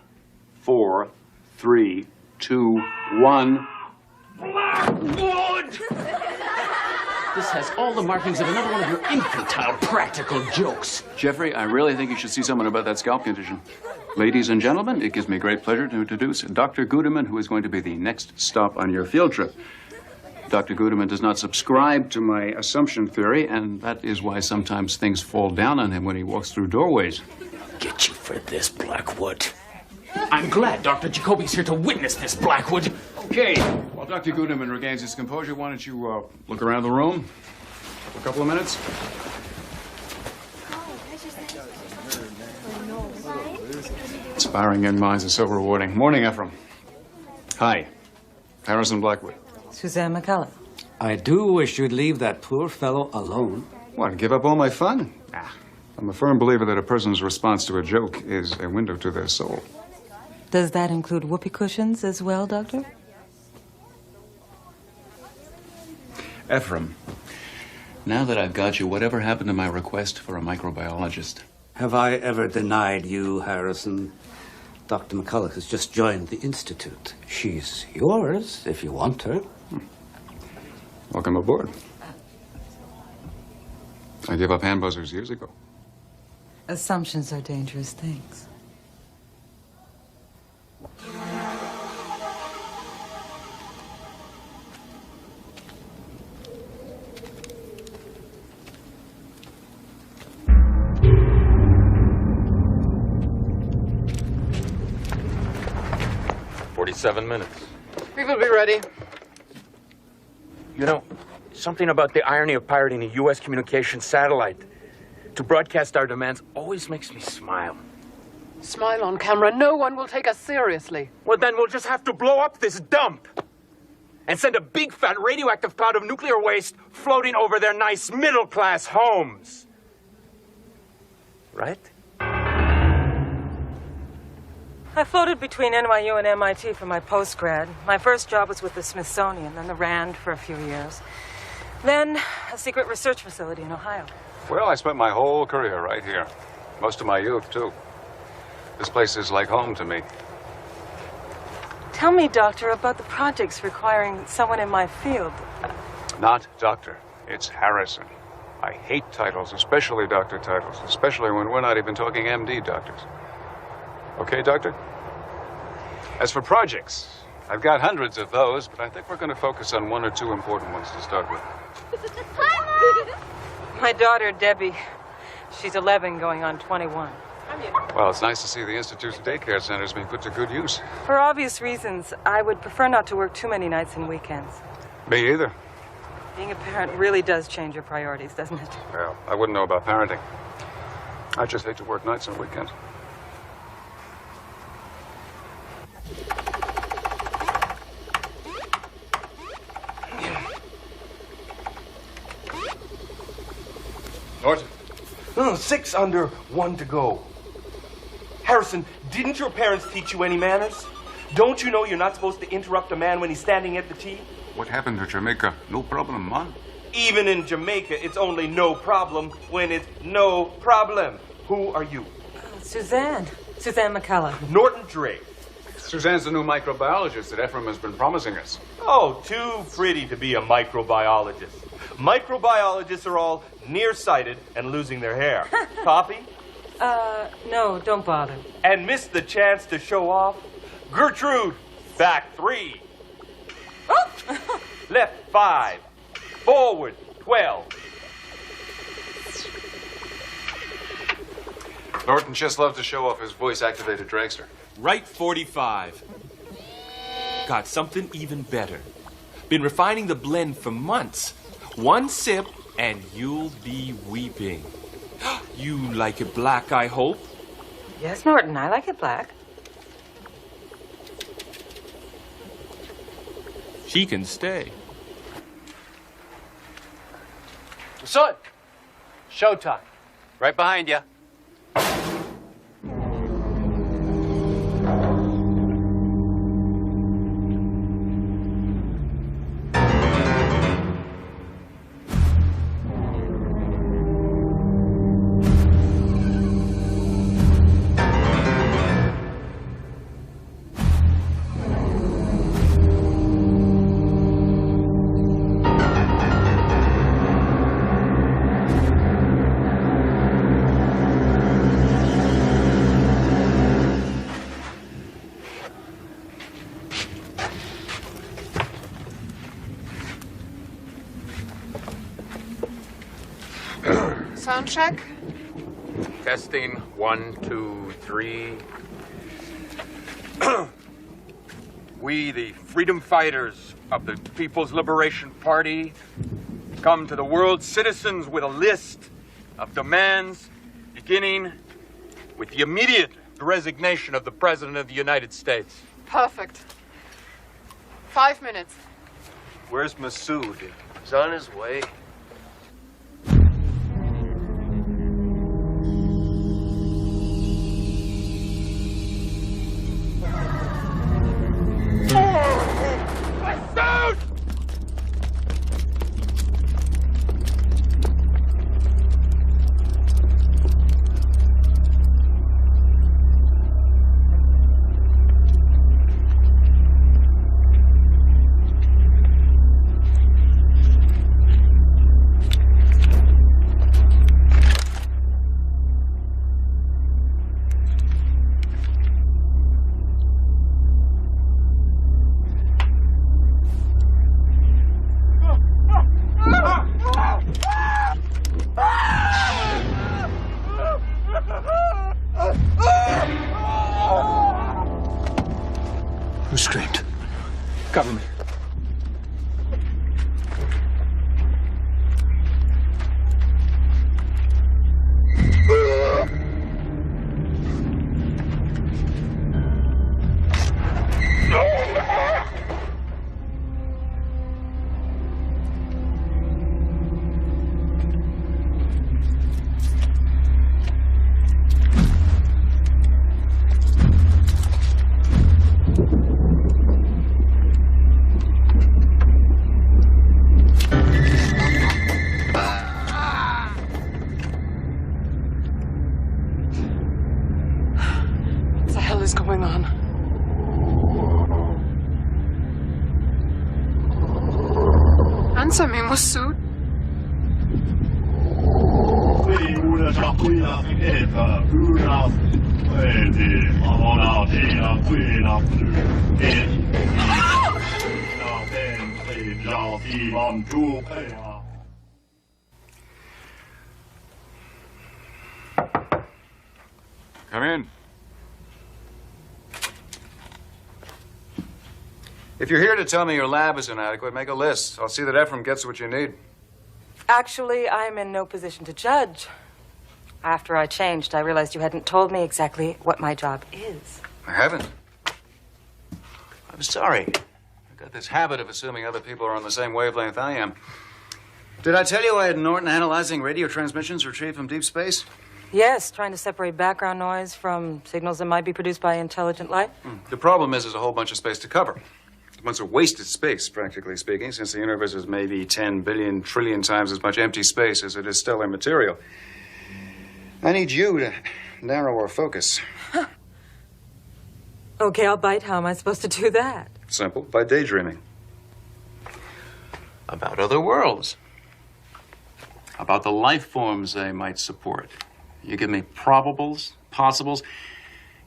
4, 3, 2, 1. Blackwood! This has all the markings of another one of your infantile practical jokes. Jeffrey, I really think you should see someone about that scalp condition. Ladies and gentlemen, it gives me great pleasure to introduce Dr. Gudeman, who is going to be the next stop on your field trip. Dr. Gudeman does not subscribe to my assumption theory, and that is why sometimes things fall down on him when he walks through doorways. Get you for this, Blackwood. I'm glad Dr. Jacoby's here to witness this, Blackwood. Okay, while Dr. Gudeman regains his composure, why don't you look around the room for a couple of minutes? Inspiring young minds is so rewarding. Morning, Ephraim. Hi, Harrison Blackwood. Suzanne McCullough. I do wish you'd leave that poor fellow alone. What, give up all my fun? I'm a firm believer that a person's response to a joke is a window to their soul. Does that include whoopee cushions as well, Doctor? Ephraim, Now that I've got you, whatever happened to my request for a microbiologist? Have I ever denied you, Harrison? Dr. McCulloch has just joined the Institute. She's yours, if you want her. Welcome aboard. I gave up hand buzzers years ago. Assumptions are dangerous things. Minutes. We will be ready. You know, something about the irony of pirating a U.S. communications satellite to broadcast our demands always makes me smile. Smile on camera. No one will take us seriously. Well, then we'll just have to blow up this dump and send a big fat radioactive cloud of nuclear waste floating over their nice middle-class homes. Right? I floated between NYU and MIT for my postgrad. My first job was with the Smithsonian, then the RAND for a few years. Then a secret research facility in Ohio. Well, I spent my whole career right here. Most of my youth, too. This place is like home to me. Tell me, Doctor, about the projects requiring someone in my field. Not doctor. It's Harrison. I hate titles, especially doctor titles, especially when we're not even talking MD doctors. Okay, Doctor? As for projects, I've got hundreds of those, but I think we're going to focus on one or two important ones to start with. My daughter, Debbie. She's 11, going on 21. Well, it's nice to see the Institute's daycare centers being put to good use. For obvious reasons, I would prefer not to work too many nights and weekends. Me either. Being a parent really does change your priorities, doesn't it? Well, I wouldn't know about parenting. I just hate to work nights and weekends. Norton. No, 6 under, 1 to go. Harrison, didn't your parents teach you any manners? Don't you know you're not supposed to interrupt a man when he's standing at the tee? What happened to Jamaica? No problem, man. Even in Jamaica, it's only no problem when it's no problem. Who are you? Suzanne. Suzanne McCulloch. Norton Drake. Suzanne's the new microbiologist that Ephraim has been promising us. Oh, too pretty to be a microbiologist. Microbiologists are all nearsighted and losing their hair. Coffee? No, don't bother. And miss the chance to show off? Gertrude, back 3. Oh! Left 5. Forward 12. Norton just loved to show off his voice-activated dragster. Right 45. Got something even better. Been refining the blend for months. 1 sip and you'll be weeping. You like it black, I hope? Yes, Norton, I like it black. She can stay. Son, showtime. Right behind you. Sound check. Testing 1, 2, 3. We, the freedom fighters of the People's Liberation Party, come to the world's citizens with a list of demands, beginning with the immediate resignation of the President of the United States. Perfect. 5 minutes. Where's Masood? He's on his way. Samim was sued. Come in. If you're here to tell me your lab is inadequate, make a list. I'll see that Ephraim gets what you need. Actually, I'm in no position to judge. After I changed, I realized you hadn't told me exactly what my job is. I haven't. I'm sorry. I've got this habit of assuming other people are on the same wavelength I am. Did I tell you I had Norton analyzing radio transmissions retrieved from deep space? Yes, trying to separate background noise from signals that might be produced by intelligent life. The problem is there's a whole bunch of space to cover. A bunch of wasted space, practically speaking, since the universe is maybe 10 billion trillion times as much empty space as it is stellar material. I need you to narrow our focus. Okay, I'll bite. How am I supposed to do that? Simple, by daydreaming. About other worlds. About the life forms they might support. You give me probables, possibles.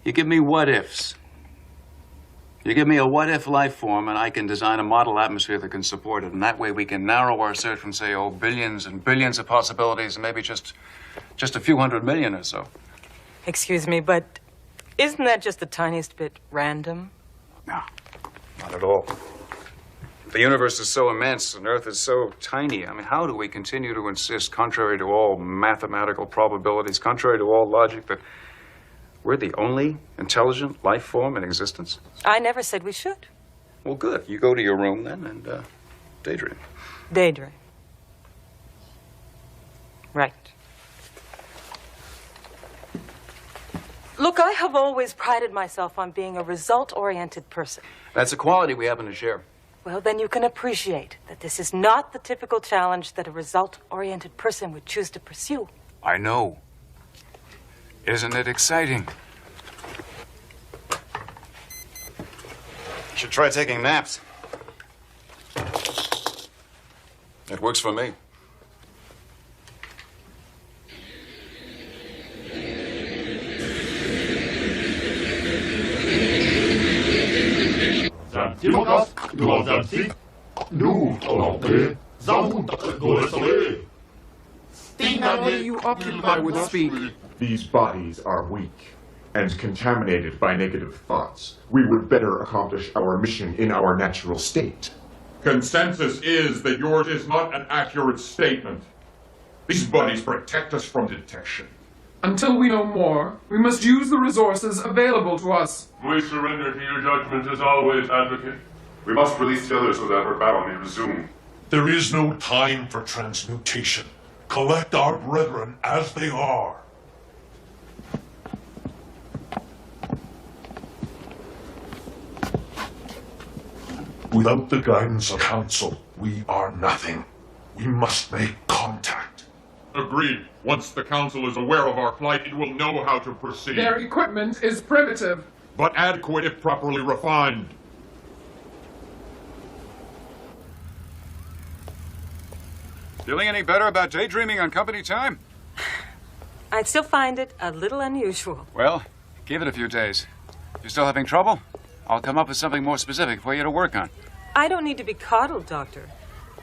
You give me what-ifs. You give me a what-if life form, and I can design a model atmosphere that can support it. And that way we can narrow our search from, say, billions and billions of possibilities, and maybe just a few 100 million or so. Excuse me, but isn't that just the tiniest bit random? No, not at all. The universe is so immense and Earth is so tiny. I mean, how do we continue to insist, contrary to all mathematical probabilities, contrary to all logic, that we're the only intelligent life form in existence? I never said we should. Well, good. You go to your room then and daydream. Daydream. Right. Look, I have always prided myself on being a result-oriented person. That's a quality we happen to share. Well, then you can appreciate that this is not the typical challenge that a result-oriented person would choose to pursue. I know. Isn't it exciting? You should try taking naps. It works for me. What do you occupy with speak? These bodies are weak and contaminated by negative thoughts. We would better accomplish our mission in our natural state. Consensus is that yours is not an accurate statement. These bodies protect us from detection. Until we know more, we must use the resources available to us. We surrender to your judgment as always, Advocate. We must release the others so that our battle may resume. There is no time for transmutation. Collect our brethren as they are. Without the guidance of Council, we are nothing. We must make contact. Agreed. Once the Council is aware of our plight, it will know how to proceed. Their equipment is primitive, but adequate if properly refined. Feeling any better about daydreaming on company time? I still find it a little unusual. Well, give it a few days. If you're still having trouble, I'll come up with something more specific for you to work on. I don't need to be coddled, Doctor.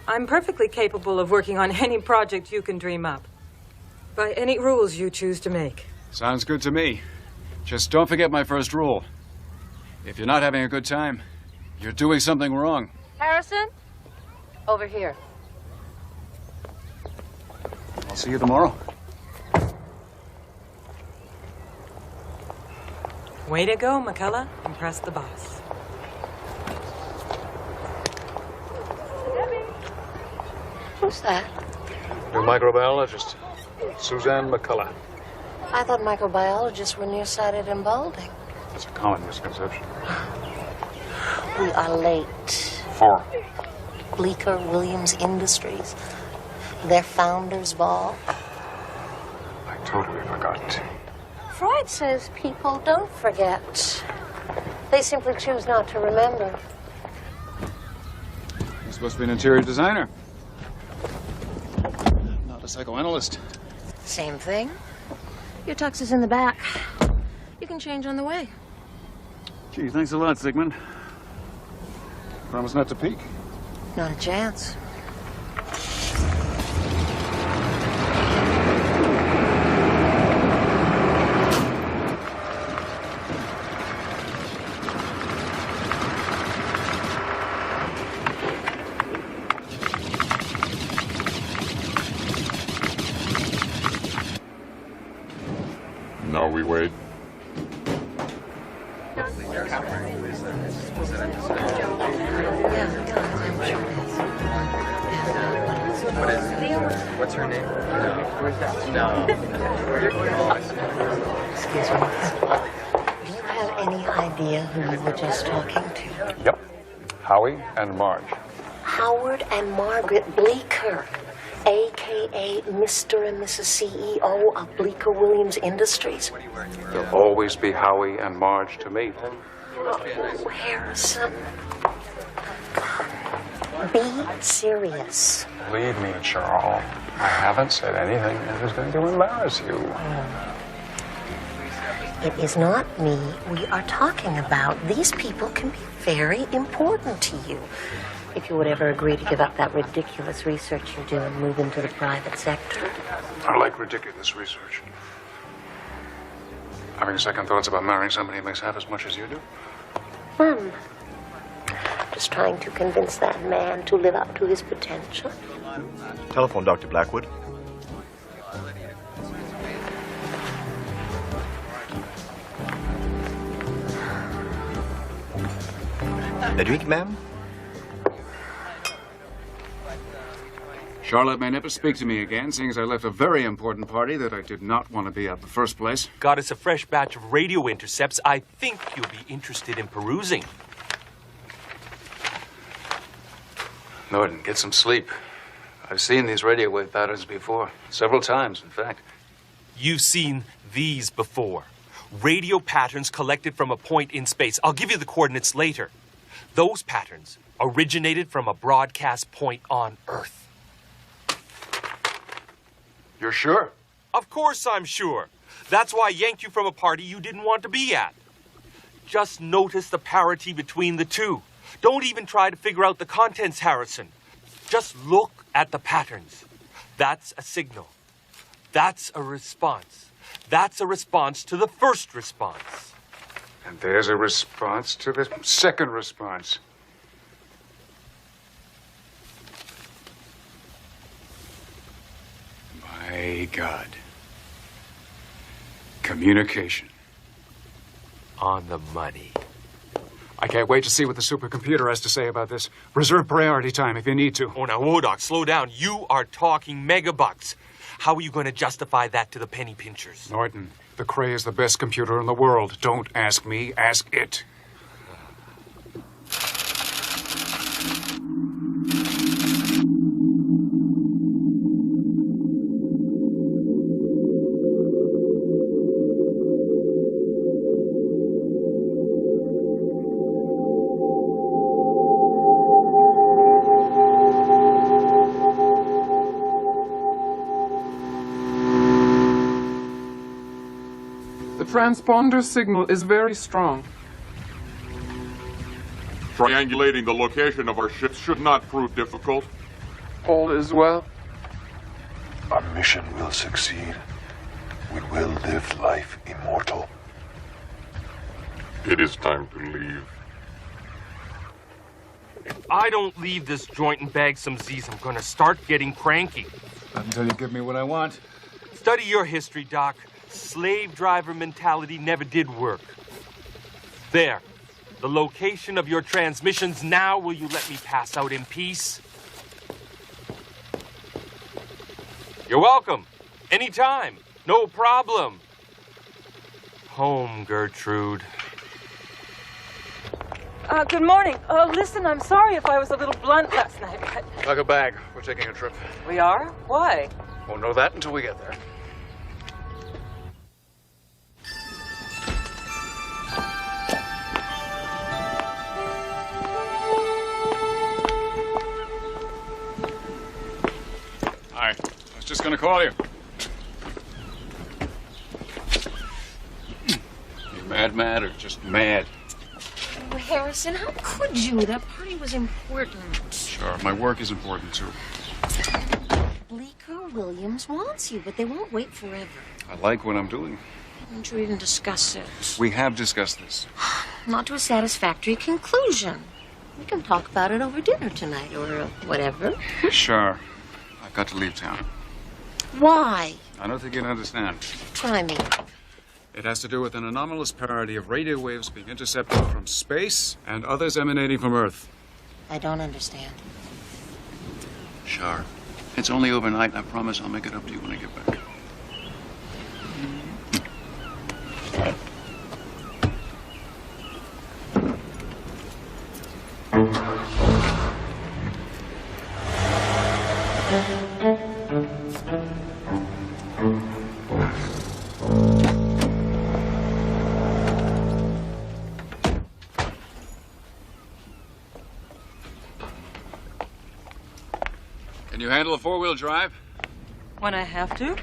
I'm perfectly capable of working on any project you can dream up. By any rules you choose to make. Sounds good to me. Just don't forget my first rule. If you're not having a good time, you're doing something wrong. Harrison? Over here. I'll see you tomorrow. Way to go, McCullough. Impress the boss. Who's that? New microbiologist, Suzanne McCullough. I thought microbiologists were nearsighted and balding. That's a common misconception. We are late. For? Bleecker Williams Industries. Their founder's ball. I totally forgot. Freud says people don't forget. They simply choose not to remember. You're supposed to be an interior designer. a psychoanalyst. Same thing. Your tux is in the back. You can change on the way. Gee, thanks a lot, Sigmund. Promise not to peek. Not a chance. Now we wait. What's her name? No. Excuse me. Do you have any idea who you were just talking to? Yep. Howie and Marge. Howard and Margaret Bleeker, a.k.a. Mr. and Mrs. CEO of Bleeker Williams Industries. There'll always be Howie and Marge to meet. Oh, Harrison. Be serious. Believe me, Charles, I haven't said anything that is going to embarrass you. It is not me we are talking about. These people can be very important to you. If you would ever agree to give up that ridiculous research you do and move into the private sector. I like ridiculous research. Having second thoughts about marrying somebody who makes half as much as you do? Just trying to convince that man to live up to his potential. Telephone Dr. Blackwood. A drink, ma'am? Charlotte may never speak to me again, seeing as I left a very important party that I did not want to be at in the first place. Got us a fresh batch of radio intercepts I think you'll be interested in perusing. Norton, get some sleep. I've seen these radio wave patterns before. Several times, in fact. You've seen these before. Radio patterns collected from a point in space. I'll give you the coordinates later. Those patterns originated from a broadcast point on Earth. You're sure? Of course I'm sure. That's why I yanked you from a party you didn't want to be at. Just notice the parity between the two. Don't even try to figure out the contents, Harrison. Just look at the patterns. That's a signal. That's a response. That's a response to the first response. And there's a response to the second response. My God. Communication. On the money. I can't wait to see what the supercomputer has to say about this. Reserve priority time if you need to. Oh, now, Wodoc, slow down. You are talking megabucks. How are you going to justify that to the penny pinchers? Norton, the Cray is the best computer in the world. Don't ask me, ask it. Transponder signal is very strong. Triangulating the location of our ships should not prove difficult. All is well. Our mission will succeed. We will live life immortal. It is time to leave. If I don't leave this joint and bag some Z's, I'm gonna start getting cranky. Not until you give me what I want. Study your history, Doc. Slave driver mentality never did work. There. The location of your transmissions. Now will you let me pass out in peace? You're welcome. Anytime. No problem. Home, Gertrude. Good morning. Listen, I'm sorry if I was a little blunt last night, but... Pack a bag. We're taking a trip. We are? Why? Won't know that until we get there. just gonna call you. You mad or just mad? Oh, Harrison, how could you? That party was important. Sure, my work is important too. Bleecker Williams wants you, but they won't wait forever. I like what I'm doing. Why don't you even discuss it? We have discussed this. Not to a satisfactory conclusion. We can talk about it over dinner tonight or whatever. Sure. I've got to leave town. Why? I don't think you'd understand. Try me. It has to do with an anomalous parity of radio waves being intercepted from space and others emanating from Earth. I don't understand. Sure. It's only overnight. I promise I'll make it up to you when I get back. Can you handle a four-wheel drive? When I have to?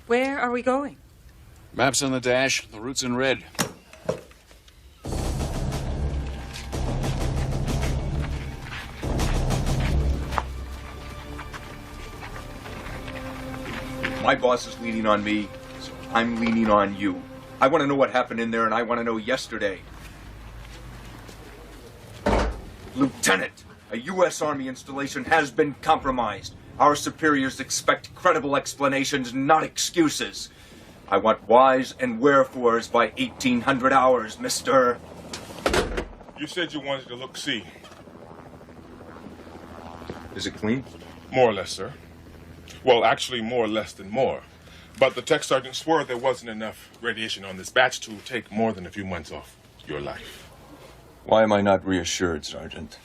Where are we going? Maps on the dash, the route's in red. My boss is leaning on me, so I'm leaning on you. I want to know what happened in there, and I want to know yesterday. Lieutenant, a U.S. Army installation has been compromised. Our superiors expect credible explanations, not excuses. I want whys and wherefores by 1800 hours, mister. You said you wanted to look-see. Is it clean? More or less, sir. Well, actually, more or less than more. But the tech sergeant swore there wasn't enough radiation on this batch to take more than a few months off your life. Why am I not reassured, Sergeant?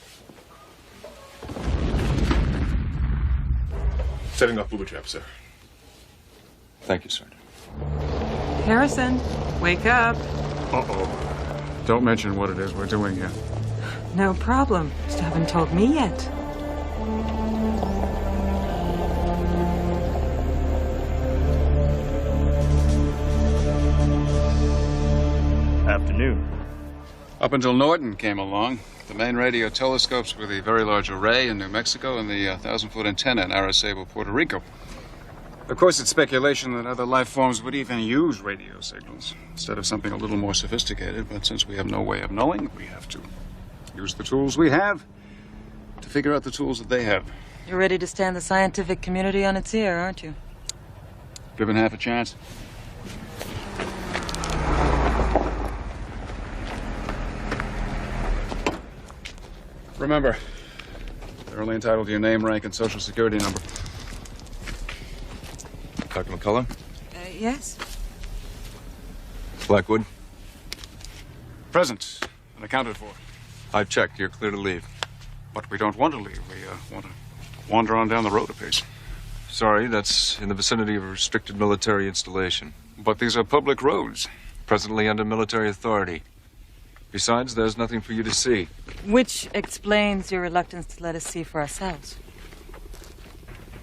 Setting up booby trap, sir. Thank you, Sergeant. Harrison, wake up. Uh-oh. Don't mention what it is we're doing here. No problem. Just haven't told me yet. Afternoon. Up until Norton came along, the main radio telescopes were the Very Large Array in New Mexico and the 1,000-foot antenna in Arecibo, Puerto Rico. Of course, it's speculation that other life forms would even use radio signals instead of something a little more sophisticated, but since we have no way of knowing, we have to use the tools we have to figure out the tools that they have. You're ready to stand the scientific community on its ear, aren't you? Given half a chance. Remember, they're only entitled to your name, rank, and social security number. Dr. McCullough? Yes. Blackwood? Present and accounted for. I've checked. You're clear to leave. But we don't want to leave. We want to wander on down the road a pace. Sorry, that's in the vicinity of a restricted military installation. But these are public roads. Presently under military authority. Besides, there's nothing for you to see. Which explains your reluctance to let us see for ourselves.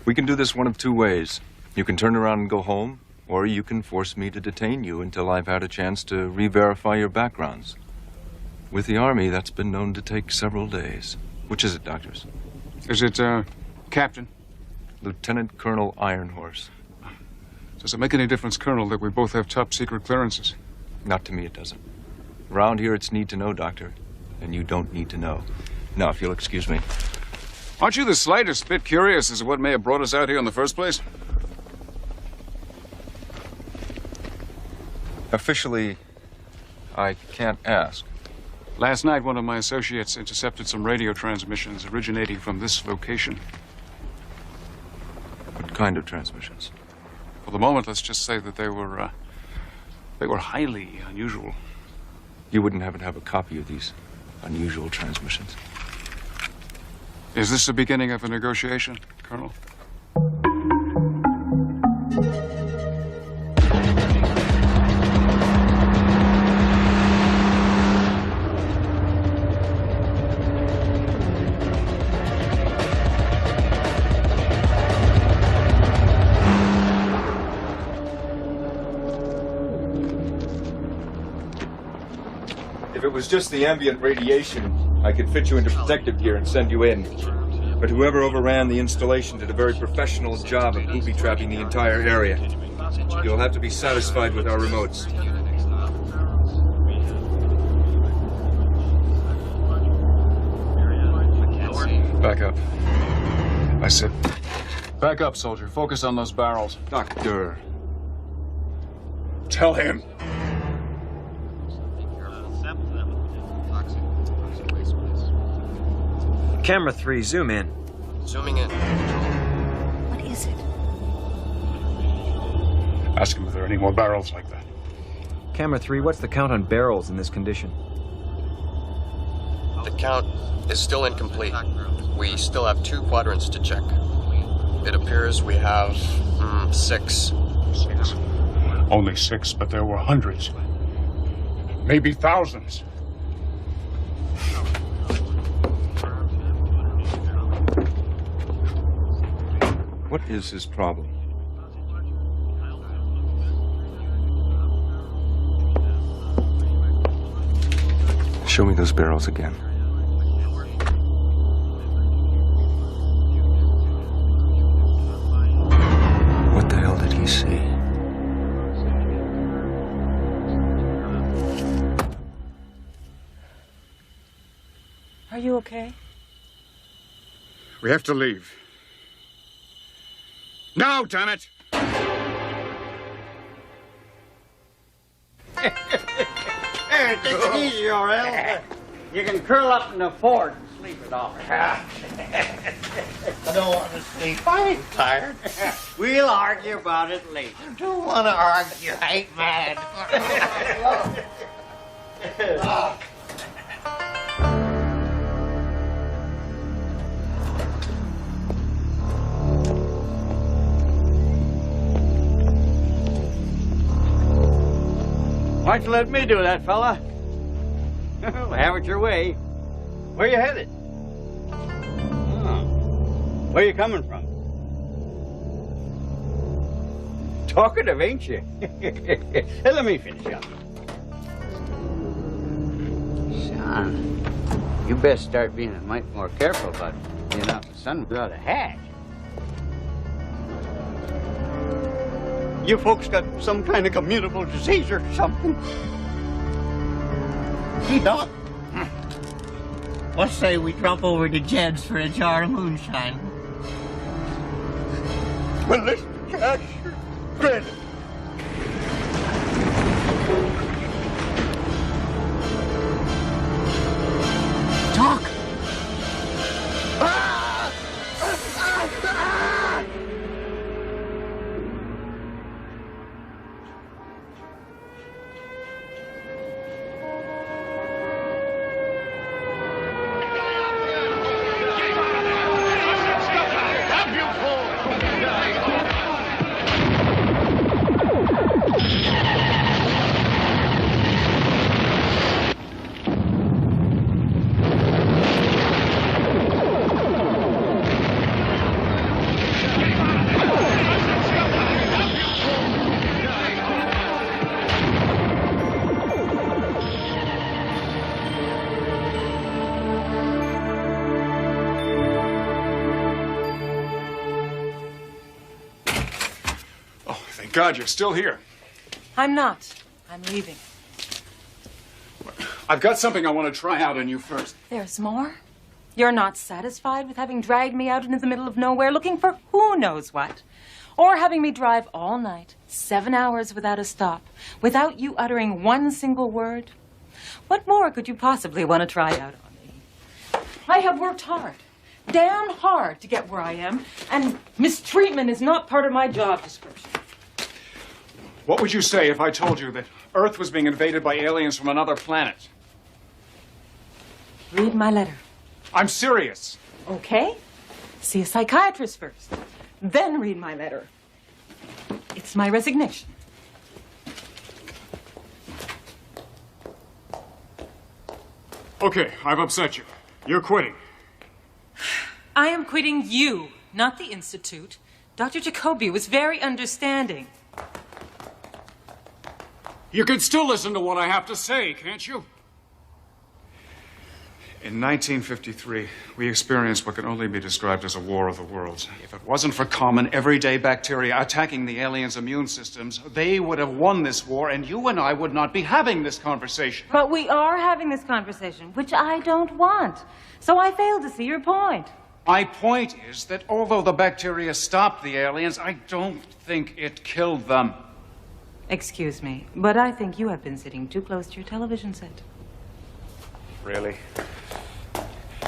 We can do this one of two ways. You can turn around and go home, or you can force me to detain you until I've had a chance to re-verify your backgrounds. With the Army, that's been known to take several days. Which is it, doctors? Is it, Captain? Lieutenant Colonel Ironhorse. Does it make any difference, Colonel, that we both have top-secret clearances? Not to me, it doesn't. Around here, it's need to know, Doctor. And you don't need to know. Now, if you'll excuse me. Aren't you the slightest bit curious as to what may have brought us out here in the first place? Officially, I can't ask. Last night, one of my associates intercepted some radio transmissions originating from this location. What kind of transmissions? For the moment, let's just say that they were highly unusual. You wouldn't happen to have a copy of these unusual transmissions? Is this the beginning of a negotiation, Colonel? it was just the ambient radiation, I could fit you into protective gear and send you in. But whoever overran the installation did a very professional job of booby-trapping the entire area. You'll have to be satisfied with our remotes. Back up. I said, back up, soldier. Focus on those barrels. Doctor. Tell him. Camera 3, zoom in. Zooming in. What is it? Ask him if there are any more barrels like that. Camera 3, what's the count on barrels in this condition? The count is still incomplete. We still have 2 quadrants to check. It appears we have 6. 6. Only 6, but there were hundreds. Maybe thousands. What is his problem? Show me those barrels again. What the hell did he say? Are you okay? We have to leave. Now, damn it! Here, take it easy, Orel. You can curl up in the fort and sleep it off. I don't want to sleep. I ain't tired. We'll argue about it later. I don't want to argue. I ain't mad. Why don't you let me do that, fella? Have it your way. Where you headed? Oh. Where you coming from? Talkative, ain't you? Hey, let me finish up. Son, you best start being a mite more careful about being out in the sun without a hat. You folks got some kind of communicable disease or something? Hey, Doc. Let's say we drop over to Jed's for a jar of moonshine. Well, let's cash your credit. Doc! God, you're still here. I'm not. I'm leaving. I've got something I want to try out on you first. There's more? You're not satisfied with having dragged me out into the middle of nowhere looking for who knows what? Or having me drive all night, 7 hours without a stop, without you uttering one single word? What more could you possibly want to try out on me? I have worked hard, damn hard to get where I am, and mistreatment is not part of my job description. What would you say if I told you that Earth was being invaded by aliens from another planet? Read my letter. I'm serious. Okay. See a psychiatrist first. Then read my letter. It's my resignation. Okay, I've upset you. You're quitting. I am quitting you, not the Institute. Dr. Jacoby was very understanding. You can still listen to what I have to say, can't you? In 1953, we experienced what can only be described as a war of the worlds. If it wasn't for common, everyday bacteria attacking the aliens' immune systems, they would have won this war, and you and I would not be having this conversation. But we are having this conversation, which I don't want. So I fail to see your point. My point is that although the bacteria stopped the aliens, I don't think it killed them. Excuse me, but I think you have been sitting too close to your television set. Really?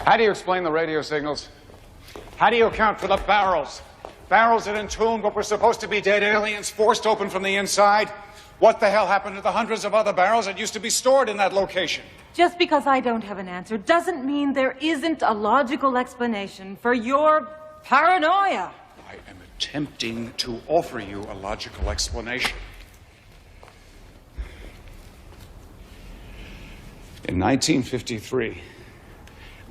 How do you explain the radio signals? How do you account for the barrels? Barrels that entombed what were supposed to be dead aliens, forced open from the inside? What the hell happened to the hundreds of other barrels that used to be stored in that location? Just because I don't have an answer doesn't mean there isn't a logical explanation for your paranoia. I am attempting to offer you a logical explanation. In 1953,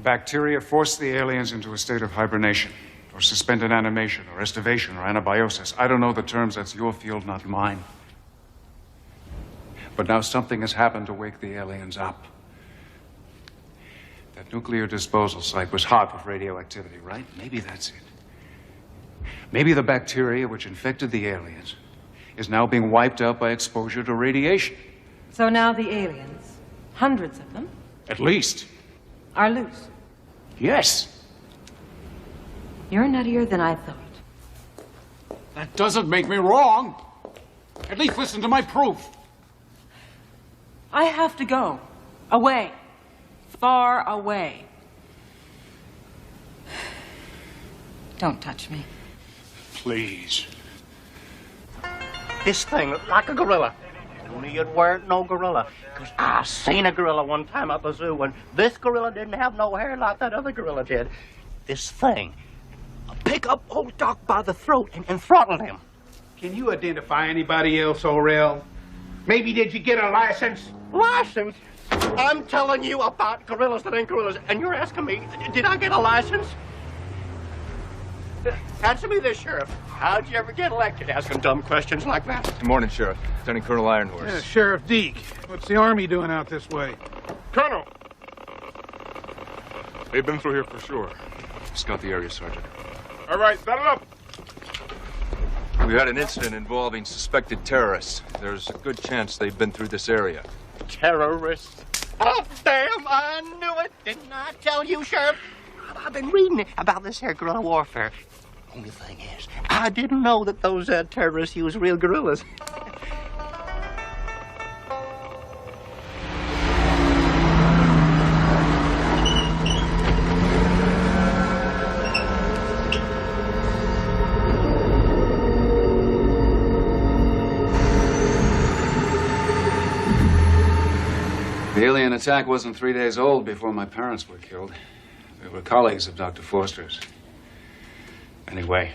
bacteria forced the aliens into a state of hibernation, or suspended animation, or estivation, or anabiosis. I don't know the terms, that's your field, not mine. But now something has happened to wake the aliens up. That nuclear disposal site was hot with radioactivity, right? Maybe that's it. Maybe the bacteria which infected the aliens is now being wiped out by exposure to radiation. So now the aliens, hundreds of them, At least. are loose. Yes. You're nuttier than I thought. That doesn't make me wrong. At least listen to my proof. I have to go. Away. Far away. Don't touch me. Please. This thing looked like a gorilla. Only it weren't no gorilla. Because I seen a gorilla one time at the zoo, and this gorilla didn't have no hair like that other gorilla did. This thing pick up old Doc by the throat and throttled him. Can you identify anybody else, Orel? Maybe did you get a license? License? I'm telling you about gorillas that ain't gorillas, and you're asking me, did I get a license? Answer me this, Sheriff. How'd you ever get elected asking dumb questions like that? Good morning, Sheriff. Lieutenant Colonel Ironhorse. Yeah, Sheriff Deke. What's the Army doing out this way? Colonel! They've been through here for sure. Scout the area, Sergeant. All right, saddle up. We had an incident involving suspected terrorists. There's a good chance they've been through this area. Terrorists? Oh, damn, I knew it. Didn't I tell you, Sheriff? I've been reading about this here guerrilla warfare. Only thing is, I didn't know that those terrorists use real gorillas. The alien attack wasn't 3 days old before my parents were killed. They were colleagues of Dr. Forster's. Anyway,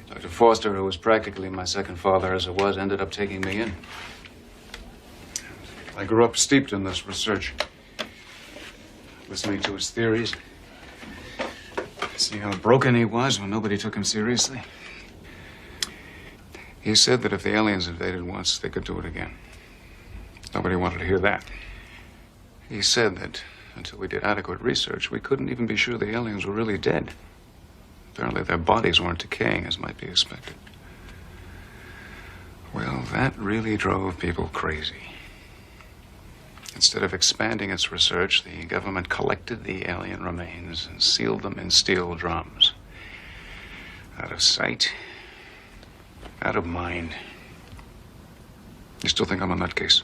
Dr. Forster, who was practically my second father as it was, ended up taking me in. I grew up steeped in this research, listening to his theories, see how broken he was when nobody took him seriously. He said that if the aliens invaded once, they could do it again. Nobody wanted to hear that. He said that until we did adequate research, we couldn't even be sure the aliens were really dead. Apparently their bodies weren't decaying as might be expected. Well, that really drove people crazy. Instead of expanding its research, the government collected the alien remains and sealed them in steel drums. Out of sight, out of mind. You still think I'm a nutcase?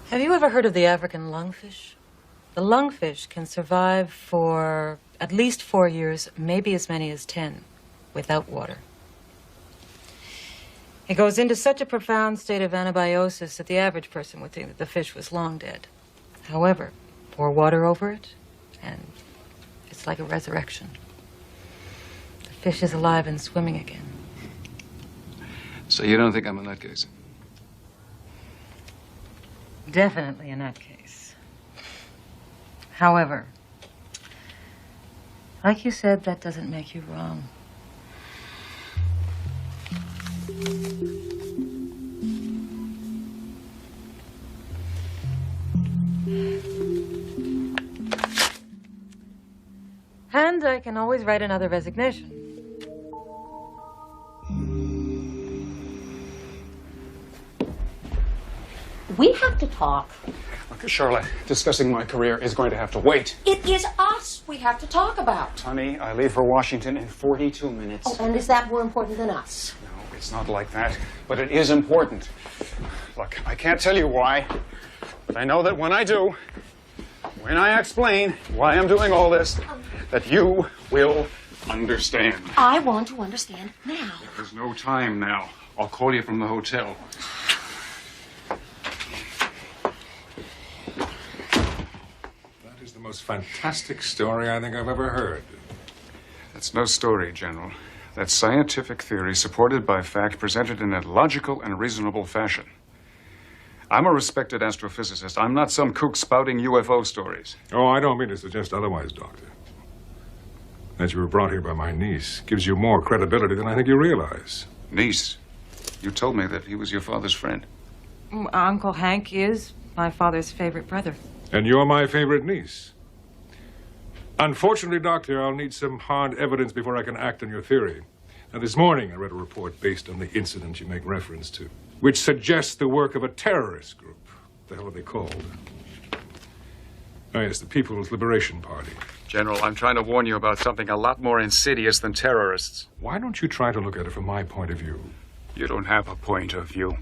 Have you ever heard of the African lungfish? The lungfish can survive for at least 4 years, maybe as many as 10, without water. It goes into such a profound state of anabiosis that the average person would think that the fish was long dead. However, pour water over it, and it's like a resurrection. The fish is alive and swimming again. So you don't think I'm a nutcase? Definitely a nutcase. However, like you said, that doesn't make you wrong. And I can always write another resignation. We have to talk. Look, Charlotte, discussing my career is going to have to wait. It is us we have to talk about. Honey, I leave for Washington in 42 minutes. Oh, and is that more important than us? No, it's not like that, but it is important. Look, I can't tell you why, but I know that when I do, when I explain why I'm doing all this, that you will understand. I want to understand now. There's no time now. I'll call you from the hotel. That is the most fantastic story I think I've ever heard. That's no story, General. That's scientific theory supported by fact presented in a logical and reasonable fashion. I'm a respected astrophysicist. I'm not some kook spouting UFO stories. Oh, I don't mean to suggest otherwise, Doctor. That you were brought here by my niece gives you more credibility than I think you realize. Niece? You told me that he was your father's friend. Uncle Hank is my father's favorite brother. And you're my favorite niece. Unfortunately, Doctor, I'll need some hard evidence before I can act on your theory. Now, this morning I read a report based on the incident you make reference to, which suggests the work of a terrorist group. What the hell are they called? Oh, yes, the People's Liberation Party. General, I'm trying to warn you about something a lot more insidious than terrorists. Why don't you try to look at it from my point of view? You don't have a point of view.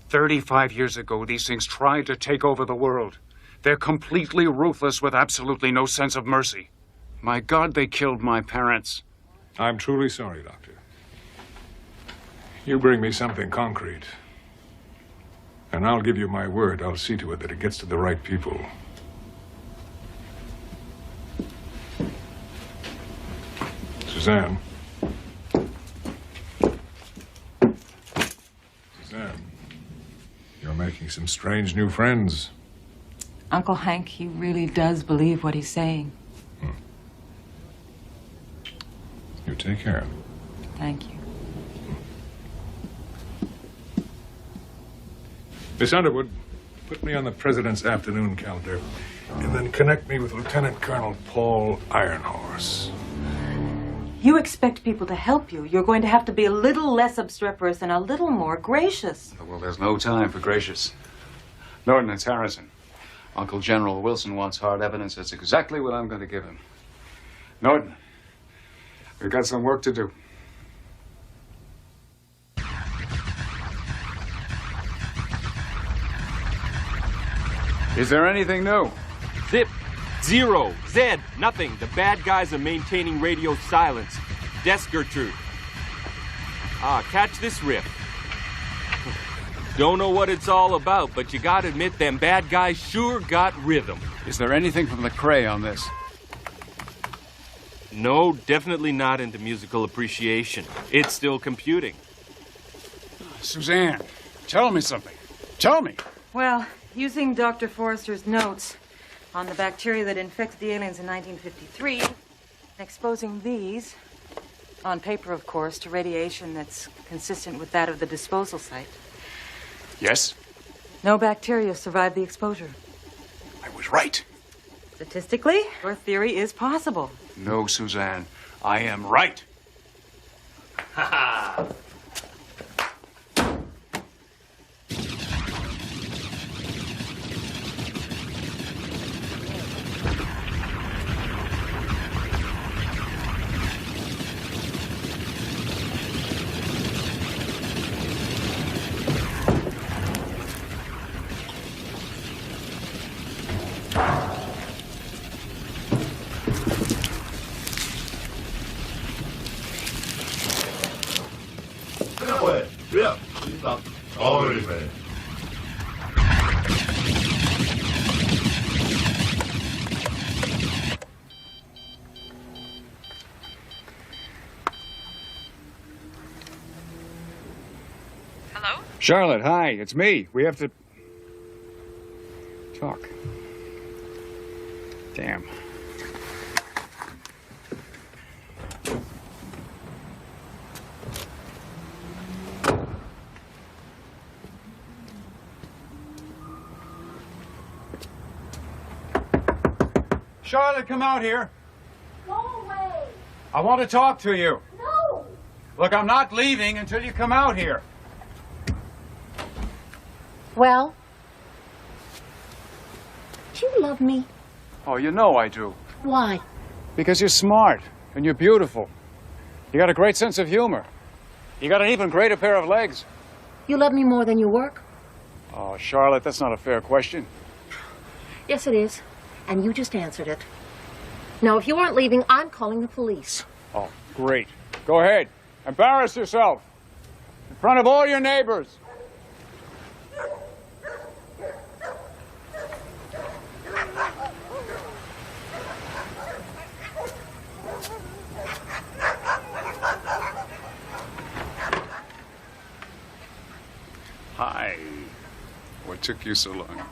35 years ago, these things tried to take over the world. They're completely ruthless with absolutely no sense of mercy. My God, they killed my parents. I'm truly sorry, Doctor. You bring me something concrete, and I'll give you my word I'll see to it that it gets to the right people. Suzanne. Suzanne, you're making some strange new friends. Uncle Hank, he really does believe what he's saying. You take care. Thank you. Miss Underwood, put me on the President's afternoon calendar, and then connect me with Lieutenant Colonel Paul Ironhorse. You expect people to help you. You're going to have to be a little less obstreperous and a little more gracious. Well, there's no time for gracious. Norton, it's Harrison. Uncle General Wilson wants hard evidence. That's exactly what I'm going to give him. Norton, we've got some work to do. Is there anything new? Zip, zero, Zed, nothing. The bad guys are maintaining radio silence. Desk Gertrude. Catch this riff. Don't know what it's all about, but you gotta admit them bad guys sure got rhythm. Is there anything from the Cray on this? No, definitely not into musical appreciation. It's still computing. Suzanne, tell me something. Tell me. Well, using Dr. Forrester's notes on the bacteria that infected the aliens in 1953, and exposing these, on paper, of course, to radiation that's consistent with that of the disposal site. Yes? No bacteria survived the exposure. I was right. Statistically, your theory is possible. No, Suzanne. I am right. Ha ha! Charlotte, hi, it's me. We have to talk. Damn. Charlotte, come out here. No, I want to talk to you. No! Look, I'm not leaving until you come out here. Well? Do you love me? Oh, you know I do. Why? Because you're smart and you're beautiful. You got a great sense of humor. You got an even greater pair of legs. You love me more than you work? Oh, Charlotte, that's not a fair question. Yes, it is. And you just answered it. Now, if you aren't leaving, I'm calling the police. Oh, great. Go ahead. Embarrass yourself. In front of all your neighbors. Hi. What took you so long?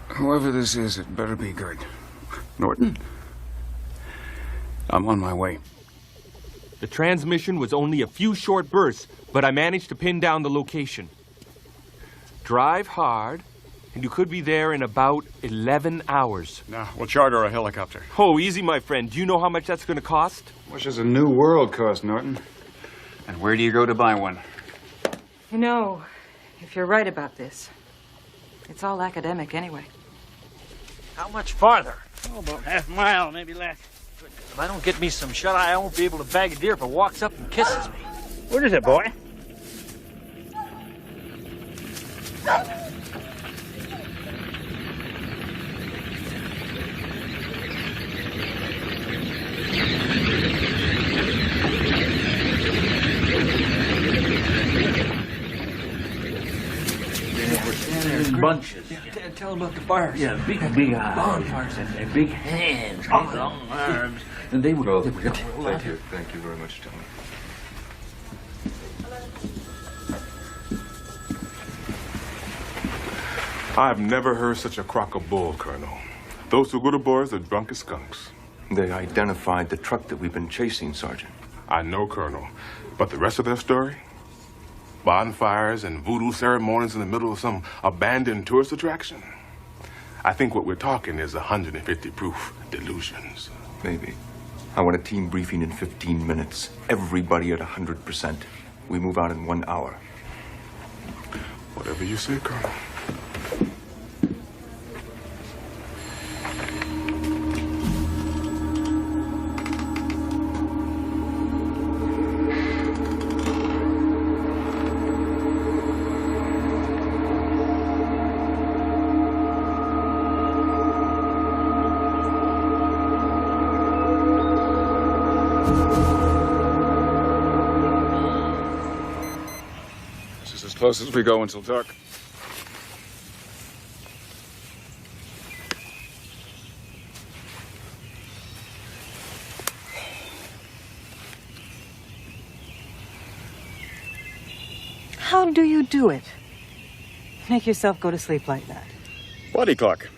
Whoever this is, it better be good. Norton? I'm on my way. The transmission was only a few short bursts, but I managed to pin down the location. Drive hard, and you could be there in about 11 hours. Now, we'll charter a helicopter. Oh, easy, my friend. Do you know how much that's going to cost? What does a new world cost, Norton? And where do you go to buy one? You know, if you're right about this, it's all academic anyway. How much farther? Oh, about half a mile, maybe less. If I don't get me some shut-eye, I won't be able to bag a deer if it walks up and kisses me. What is it, boy? In bunches. Yeah, tell them about the fires. Yeah, big eyes. Bonfires and big hands, long arms. And they would. Thank you very much, Tony. I've never heard such a crock of bull, Colonel. Those two good boys are drunk as skunks. They identified the truck that we've been chasing, Sergeant. I know, Colonel. But the rest of their story? Bonfires and voodoo ceremonies in the middle of some abandoned tourist attraction? I think what we're talking is 150 proof delusions. Maybe. I want a team briefing in 15 minutes. Everybody at 100%. We move out in 1 hour. Whatever you say, Colonel. Close as we go until dark. How do you do it? Make yourself go to sleep like that. Body clock.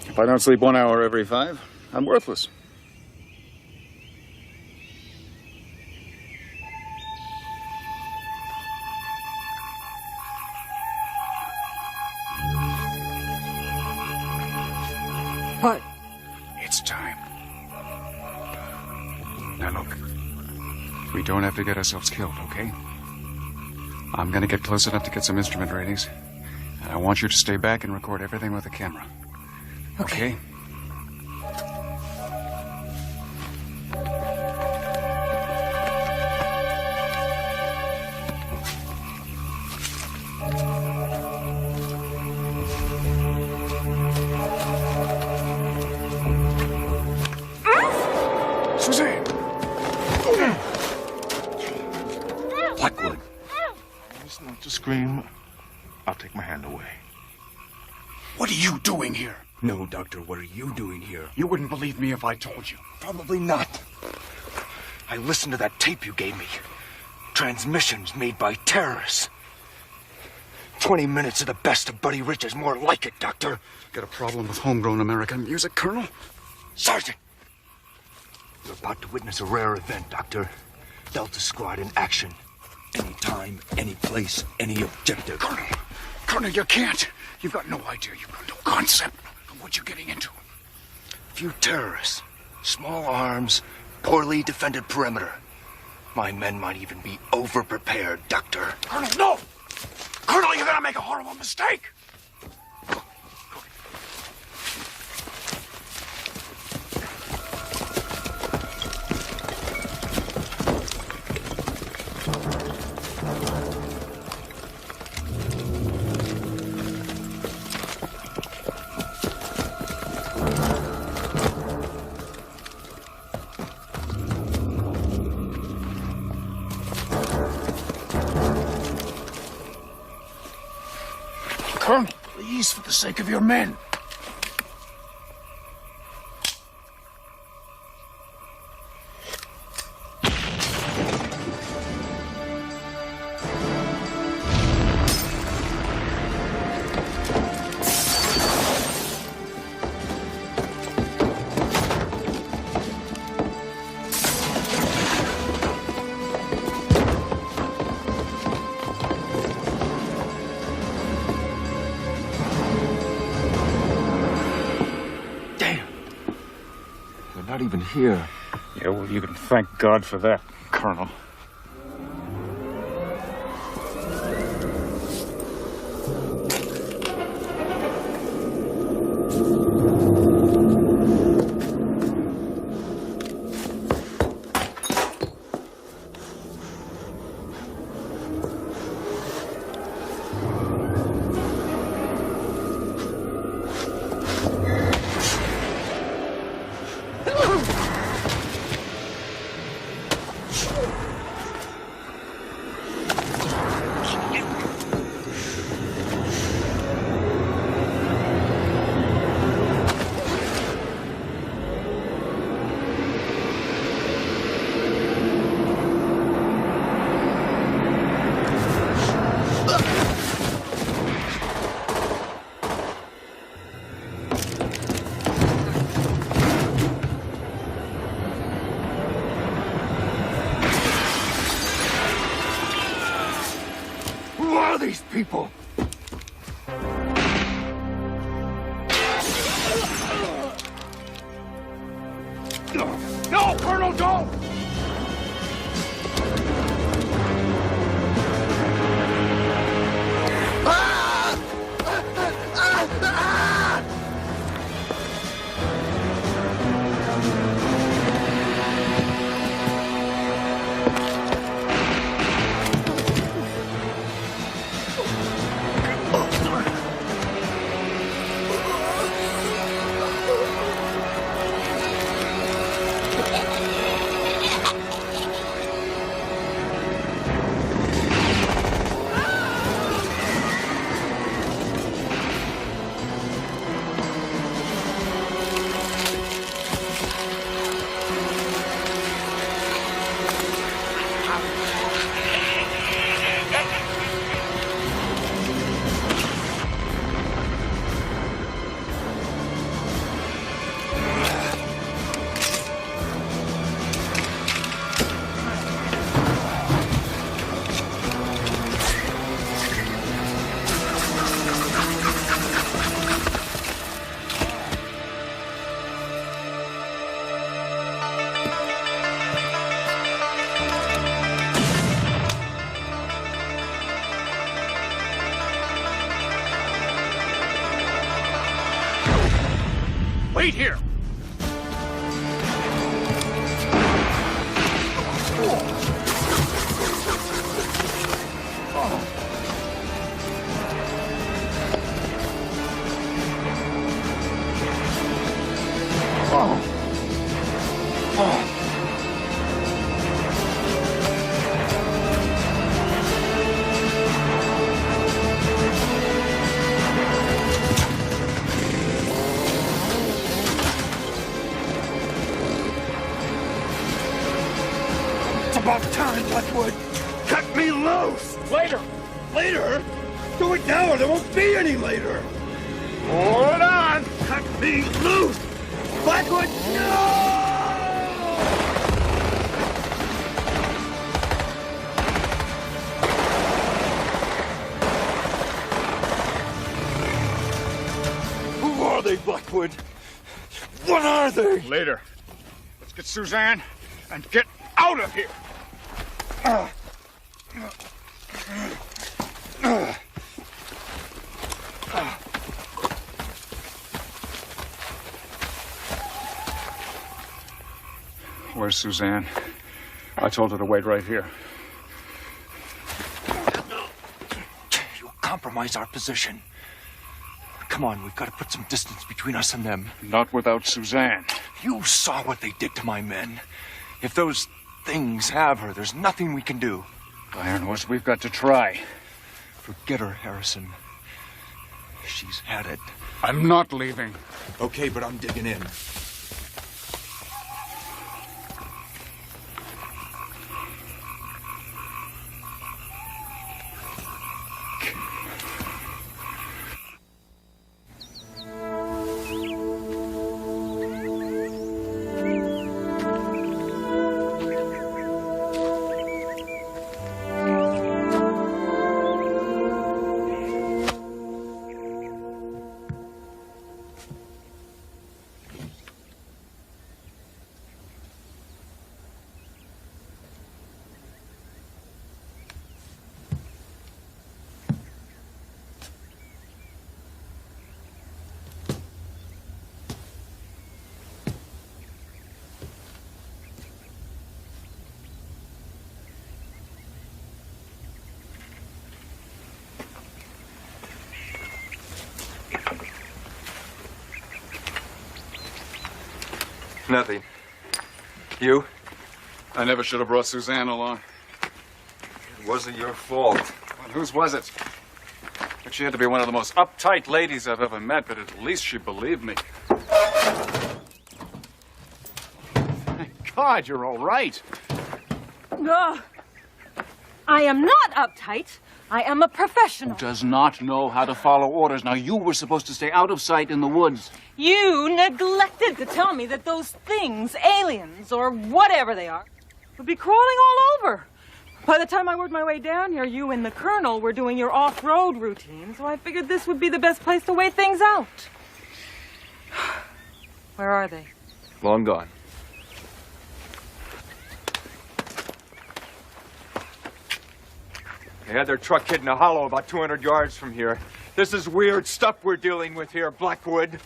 If I don't sleep 1 hour every 5, I'm worthless. What? It's time. Now look, we don't have to get ourselves killed, okay? I'm gonna get close enough to get some instrument readings, and I want you to stay back and record everything with a camera. Okay? Suzanne! Blackwood. Listen, not to scream. I'll take my hand away. What are you doing here? No, Doctor, what are you doing here? You wouldn't believe me if I told you. Probably not. I listened to that tape you gave me. Transmissions made by terrorists. 20 minutes of the best of Buddy Rich is more like it, Doctor. Got a problem with homegrown American music, Colonel? Sergeant! You're about to witness a rare event, Doctor. Delta Squad in action. Anytime, any place, any objective. Colonel, you can't. You've got no idea. You've got no concept of what you're getting into. Few terrorists, small arms, poorly defended perimeter. My men might even be over-prepared, Doctor. Colonel, no! Colonel, you're gonna make a horrible mistake! Colonel, please, for the sake of your men. Not even here. Yeah, well, you can thank God for that, Colonel. Who are these people? No, Colonel, don't! Wait here! It's about time, Blackwood. Cut me loose! Later! Do it now or there won't be any later! Hold on! Cut me loose! Blackwood, no! Who are they, Blackwood? What are they? Later. Let's get Suzanne and get out of here. Where's Suzanne? I told her to wait right here. You'll compromise our position. Come on, we've got to put some distance between us and them. Not without Suzanne. You saw what they did to my men. If those things have her, there's nothing we can do. Iron Horse, we've got to try. Forget her, Harrison. She's had it. I'm not leaving. Okay, but I'm digging in. Nothing. You? I never should have brought Suzanne along. It wasn't your fault. Well, whose was it? But she had to be one of the most uptight ladies I've ever met, but at least she believed me. Thank God, you're all right. Ugh. I am not uptight. I am a professional. Does not know how to follow orders. Now, you were supposed to stay out of sight in the woods. You neglected to tell me that those things, aliens or whatever they are, would be crawling all over. By the time I worked my way down here, you and the Colonel were doing your off-road routine, so I figured this would be the best place to wait things out. Where are they? Long gone. They had their truck hid in a hollow about 200 yards from here. This is weird stuff we're dealing with here, Blackwood.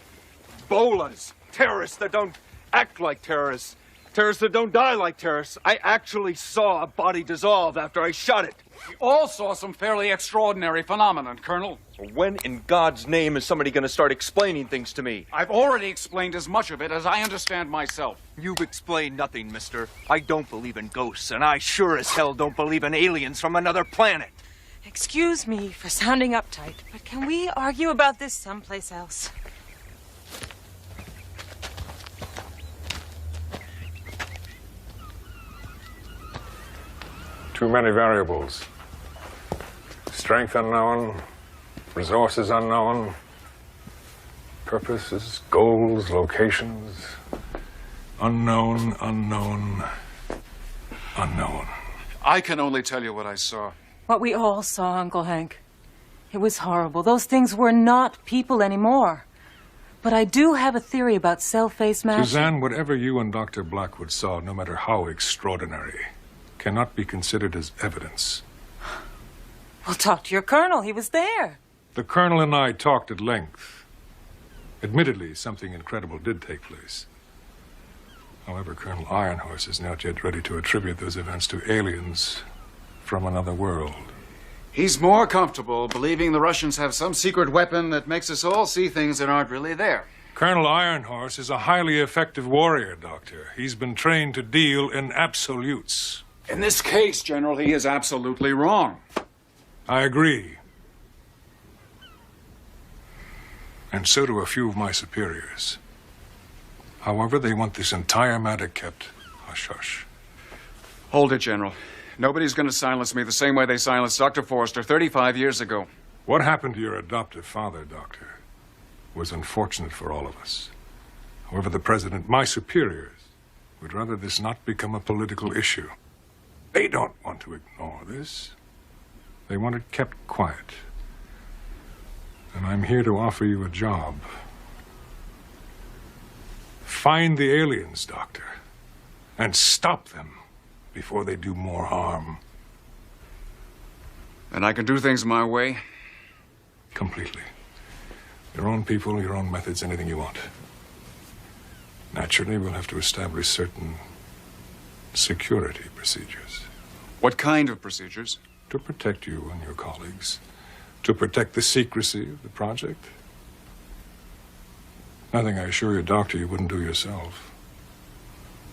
Bolas. Terrorists that don't act like terrorists. Terrorists that don't die like terrorists. I actually saw a body dissolve after I shot it. We all saw some fairly extraordinary phenomenon, Colonel. When in God's name is somebody going to start explaining things to me? I've already explained as much of it as I understand myself. You've explained nothing, mister. I don't believe in ghosts, and I sure as hell don't believe in aliens from another planet. Excuse me for sounding uptight, but can we argue about this someplace else? Too many variables. Strength unknown, resources unknown, purposes, goals, locations. Unknown, unknown, unknown. I can only tell you what I saw. What we all saw, Uncle Hank. It was horrible. Those things were not people anymore. But I do have a theory about cell-face mashing. Suzanne, whatever you and Dr. Blackwood saw, no matter how extraordinary, cannot be considered as evidence. Well, talk to your colonel. He was there. The colonel and I talked at length. Admittedly, something incredible did take place. However, Colonel Ironhorse is not yet ready to attribute those events to aliens from another world. He's more comfortable believing the Russians have some secret weapon that makes us all see things that aren't really there. Colonel Ironhorse is a highly effective warrior, Doctor. He's been trained to deal in absolutes. In this case, General, he is absolutely wrong. I agree. And so do a few of my superiors. However, they want this entire matter kept hush-hush. Hold it, General. Nobody's going to silence me the same way they silenced Dr. Forrester 35 years ago. What happened to your adoptive father, Doctor, was unfortunate for all of us. However, the President, my superiors, would rather this not become a political issue. They don't want to ignore this. They want it kept quiet. And I'm here to offer you a job. Find the aliens, Doctor, and stop them before they do more harm. And I can do things my way? Completely. Your own people, your own methods, anything you want. Naturally, we'll have to establish certain security procedures. What kind of procedures? To protect you and your colleagues. To protect the secrecy of the project. Nothing, I assure you, Doctor, you wouldn't do yourself.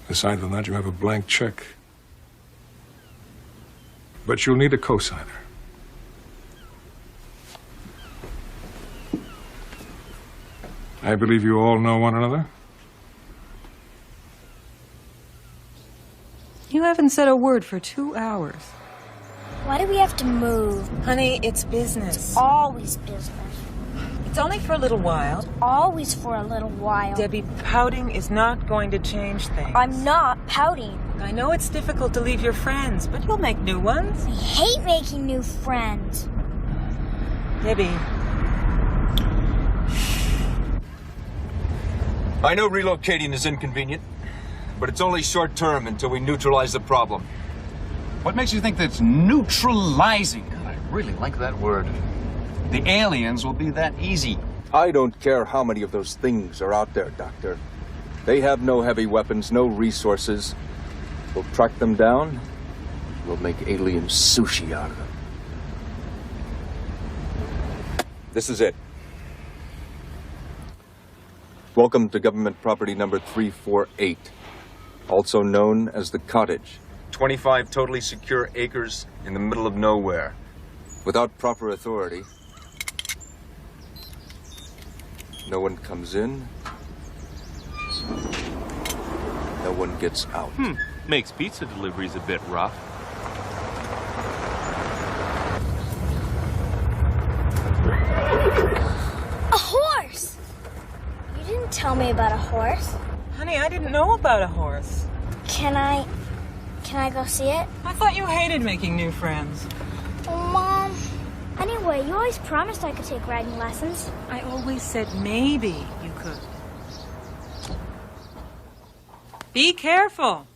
Aside from that, you have a blank check. But you'll need a cosigner. I believe you all know one another? You haven't said a word for 2 hours. Why do we have to move? Honey, it's business. It's always business. It's only for a little while. Always for a little while. Debbie, pouting is not going to change things. I'm not pouting. I know it's difficult to leave your friends, but you'll make new ones. I hate making new friends. Debbie. I know relocating is inconvenient, but it's only short term until we neutralize the problem. What makes you think that's neutralizing? I really like that word. The aliens will be that easy. I don't care how many of those things are out there, Doctor. They have no heavy weapons, no resources. We'll track them down. We'll make alien sushi out of them. This is it. Welcome to government property number 348, also known as the Cottage. 25 totally secure acres in the middle of nowhere. Without proper authority, no one comes in, no one gets out. Makes pizza deliveries a bit rough. A horse! You didn't tell me about a horse. Honey, I didn't know about a horse. Can I go see it? I thought you hated making new friends. Oh, Mom. Anyway, you always promised I could take riding lessons. I always said maybe you could. Be careful.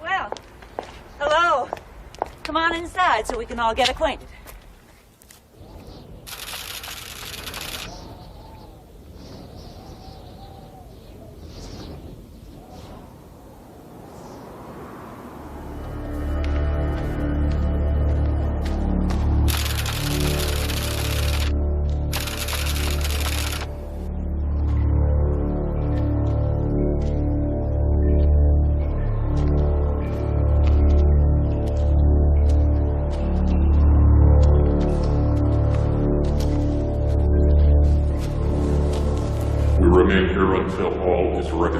Well, hello. Come on inside so we can all get acquainted. We remain here until all is ready.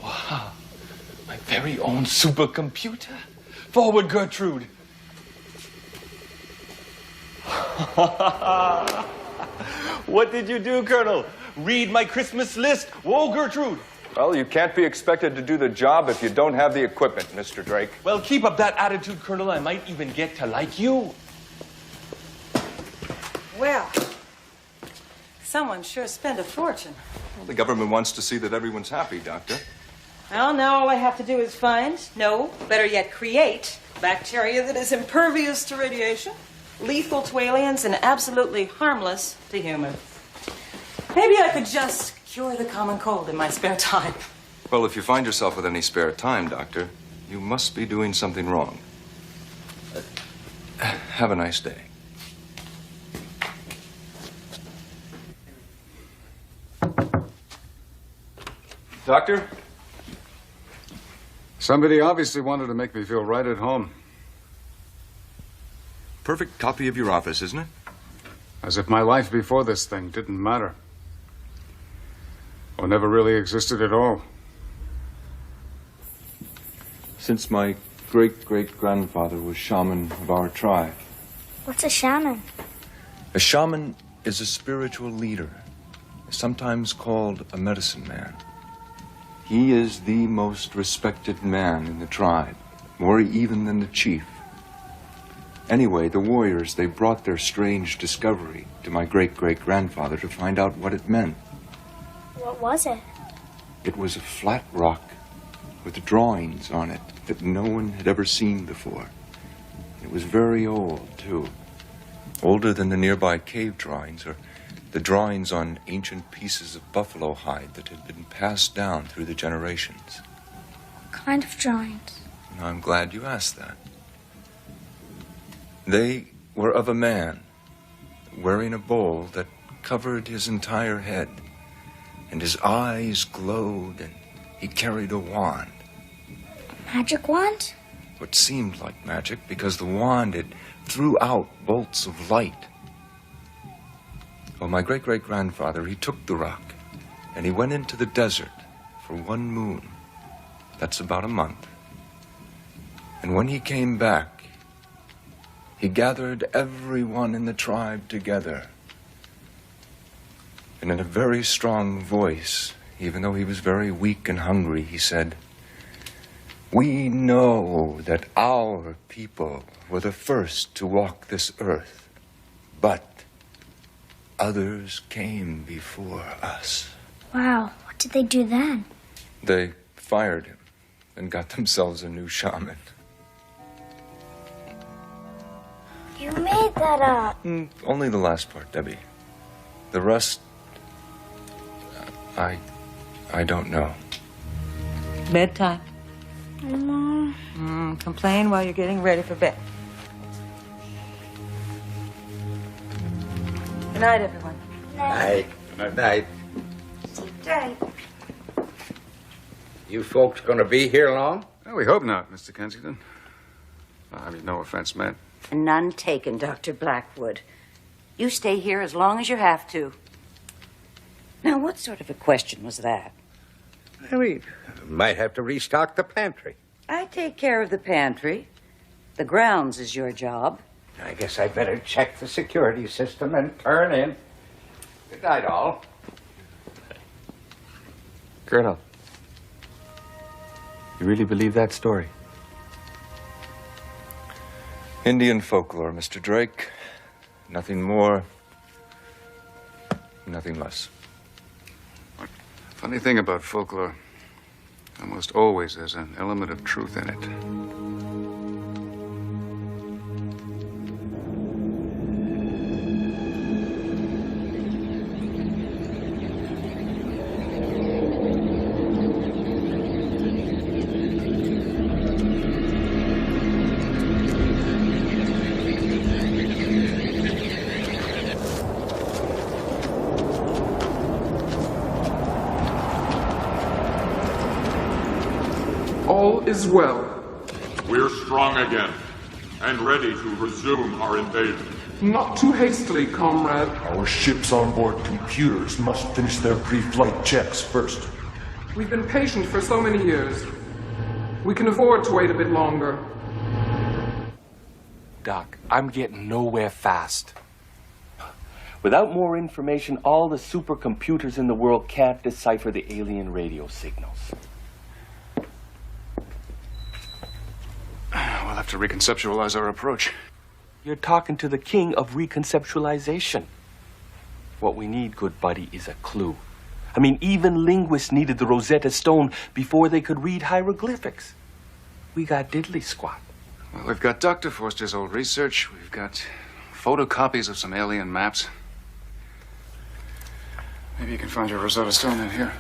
Wow. My very own supercomputer. Forward, Gertrude. What did you do, Colonel? Read my Christmas list. Whoa, Gertrude. Well, you can't be expected to do the job if you don't have the equipment, Mr. Drake. Well, keep up that attitude, Colonel. I might even get to like you. Well, someone sure spent a fortune. Well, the government wants to see that everyone's happy, Doctor. Well, now all I have to do is find, no, better yet, create bacteria that is impervious to radiation, lethal to aliens, and absolutely harmless to humans. Maybe I could just cure the common cold in my spare time. Well, if you find yourself with any spare time, Doctor, you must be doing something wrong. Have a nice day. Doctor? Somebody obviously wanted to make me feel right at home. Perfect copy of your office, isn't it? As if my life before this thing didn't matter. Or never really existed at all. Since my great-great-grandfather was shaman of our tribe. What's a shaman? A shaman is a spiritual leader, sometimes called a medicine man. He is the most respected man in the tribe, more even than the chief. Anyway, the warriors, they brought their strange discovery to my great-great-grandfather to find out what it meant. What was it? It was a flat rock with drawings on it that no one had ever seen before. It was very old, too. Older than the nearby cave drawings or the drawings on ancient pieces of buffalo hide that had been passed down through the generations. What kind of drawings? I'm glad you asked that. They were of a man wearing a bowl that covered his entire head, and his eyes glowed, and he carried a wand. Magic wand? What seemed like magic because the wand, it threw out bolts of light. Well, my great-great-grandfather, he took the rock, and he went into the desert for 1 moon. That's about a month. And when he came back, he gathered everyone in the tribe together. And in a very strong voice, even though he was very weak and hungry, he said, "We know that our people were the first to walk this earth, but others came before us." Wow, what did they do then? They fired him and got themselves a new shaman. You made that up. Only the last part, Debbie. The rest, I don't know. Bedtime. Mom. Complain while you're getting ready for bed. Good night, everyone. Night. Night. Sleep tight. You folks gonna be here long? Well, we hope not, Mr. Kensington. I mean, no offense meant. None taken, Dr. Blackwood. You stay here as long as you have to. Now, what sort of a question was that? We might have to restock the pantry. I take care of the pantry. The grounds is your job. I guess I better check the security system and turn in. Good night, all. Colonel, you really believe that story? Indian folklore, Mr. Drake. Nothing more, nothing less. Funny thing about folklore, almost always there's an element of truth in it. All is well. We're strong again, and ready to resume our invasion. Not too hastily, comrade. Our ship's onboard computers must finish their pre-flight checks first. We've been patient for so many years. We can afford to wait a bit longer. Doc, I'm getting nowhere fast. Without more information, all the supercomputers in the world can't decipher the alien radio signals. We'll have to reconceptualize our approach. You're talking to the king of reconceptualization. What we need, good buddy, is a clue. I mean, even linguists needed the Rosetta Stone before they could read hieroglyphics. We got diddly squat. Well, we've got Dr. Forster's old research. We've got photocopies of some alien maps. Maybe you can find your Rosetta Stone in here.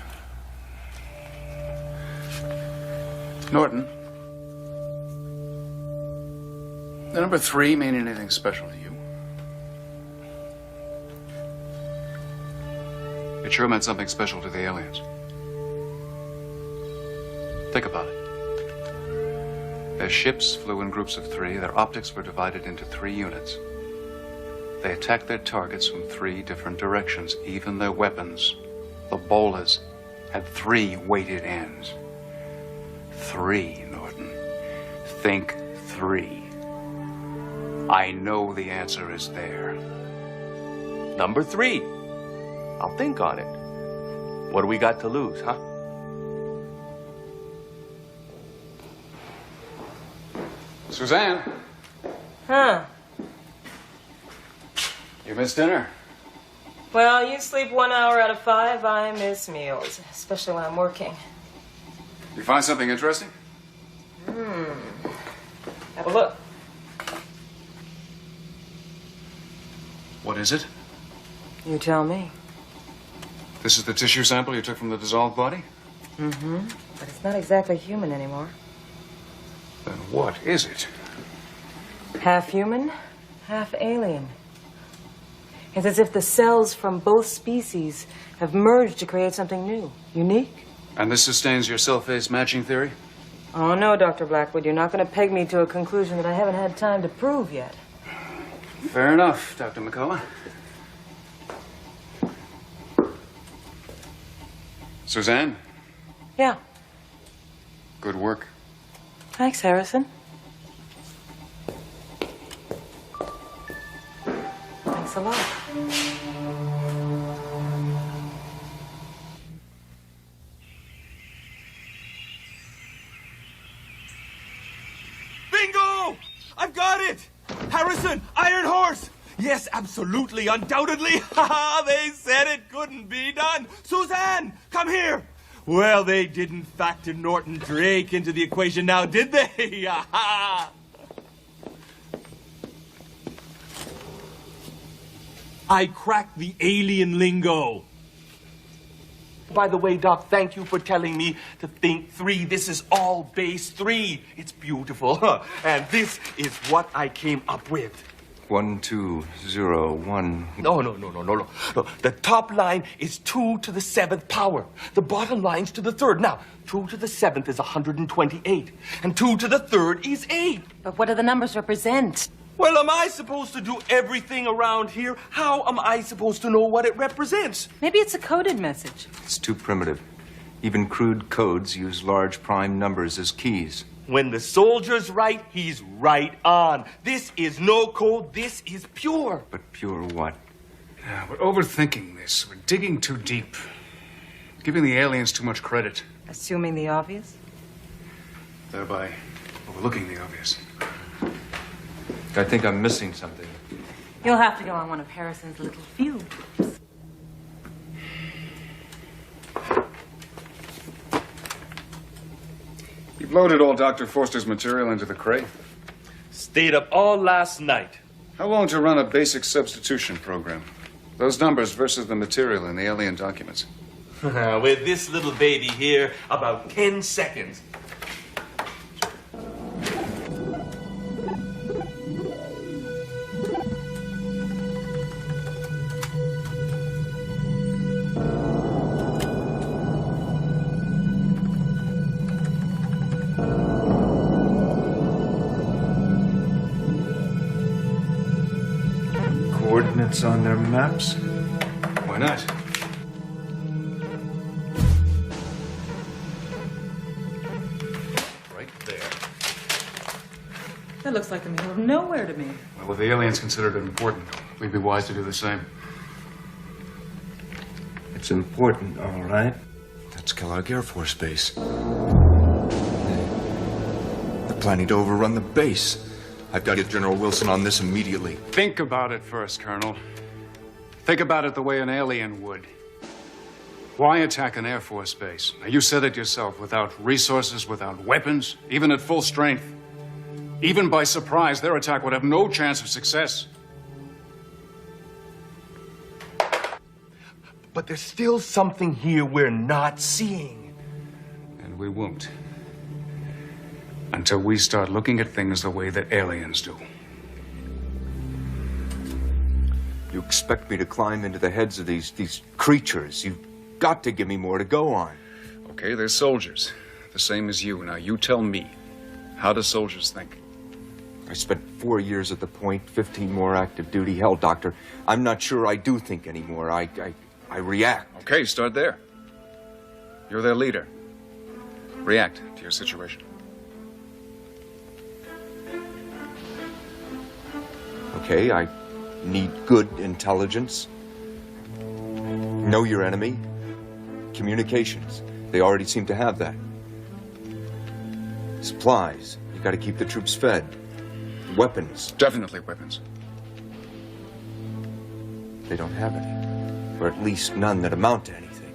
Norton. The number 3 mean anything special to you? It sure meant something special to the aliens. Think about it. Their ships flew in groups of 3. Their optics were divided into 3 units. They attacked their targets from 3 different directions. Even their weapons, the bolas, had 3 weighted ends. 3, Norton. Think 3. I know the answer is there. Number 3. I'll think on it. What do we got to lose, huh? Suzanne, Huh. you missed dinner. Well, you sleep 1 hour out of 5. I miss meals, especially when I'm working. You find something interesting? Have a look. What is it? You tell me. This is the tissue sample you took from the dissolved body? Mm-hmm. But it's not exactly human anymore. Then what is it? Half human, half alien. It's as if the cells from both species have merged to create something new, unique. And this sustains your cell-phase matching theory? Oh, no, Dr. Blackwood. You're not going to peg me to a conclusion that I haven't had time to prove yet. Fair enough, Dr. McCullough. Suzanne, Yeah. good work. Thanks, Harrison. Thanks a lot. Bingo! I've got it! Harrison, Iron Horse! Yes, absolutely, undoubtedly. Ha! They said it couldn't be done. Suzanne, come here. Well, they didn't factor Norton Drake into the equation now, did they? Ha! I cracked the alien lingo. By the way, Doc, thank you for telling me to think 3. This is all base 3. It's beautiful. And this is what I came up with. 1, 2, 0, 1. No. The top line is 2 to the 7th power. The bottom line's to the 3rd. Now, 2 to the 7th is 128. And 2 to the 3rd is 8. But what do the numbers represent? Well, am I supposed to do everything around here? How am I supposed to know what it represents? Maybe it's a coded message. It's too primitive. Even crude codes use large prime numbers as keys. When the soldier's right, he's right on. This is no code. This is pure. But pure what? Yeah, we're overthinking this. We're digging too deep. Giving the aliens too much credit. Assuming the obvious? Thereby overlooking the obvious. I think I'm missing something. You'll have to go on one of Harrison's little field trips. You've loaded all Dr. Forster's material into the crate. Stayed up all last night. How long to run a basic substitution program? Those numbers versus the material in the alien documents. With this little baby here, about 10 seconds. Coordinates on their maps? Why not? Right there. That looks like the middle of nowhere to me. Well, if the aliens considered it important, we'd be wise to do the same. It's important, all right. That's Kellogg Air Force Base. They're planning to overrun the base. I've got to get General Wilson on this immediately. Think about it first, Colonel. Think about it the way an alien would. Why attack an Air Force base? Now, you said it yourself, without resources, without weapons, even at full strength. Even by surprise, their attack would have no chance of success. But there's still something here we're not seeing. And we won't. Until we start looking at things the way that aliens do. You expect me to climb into the heads of these creatures? You've got to give me more to go on. Okay, they're soldiers. The same as you. Now, you tell me. How do soldiers think? I spent 4 years at the point, 15 more active duty. Hell, Doctor, I'm not sure I do think anymore. I react. Okay, start there. You're their leader. React to your situation. Okay, I need good intelligence. Know your enemy. Communications. They already seem to have that. Supplies. You gotta keep the troops fed. Weapons. Definitely weapons. They don't have any. Or at least none that amount to anything.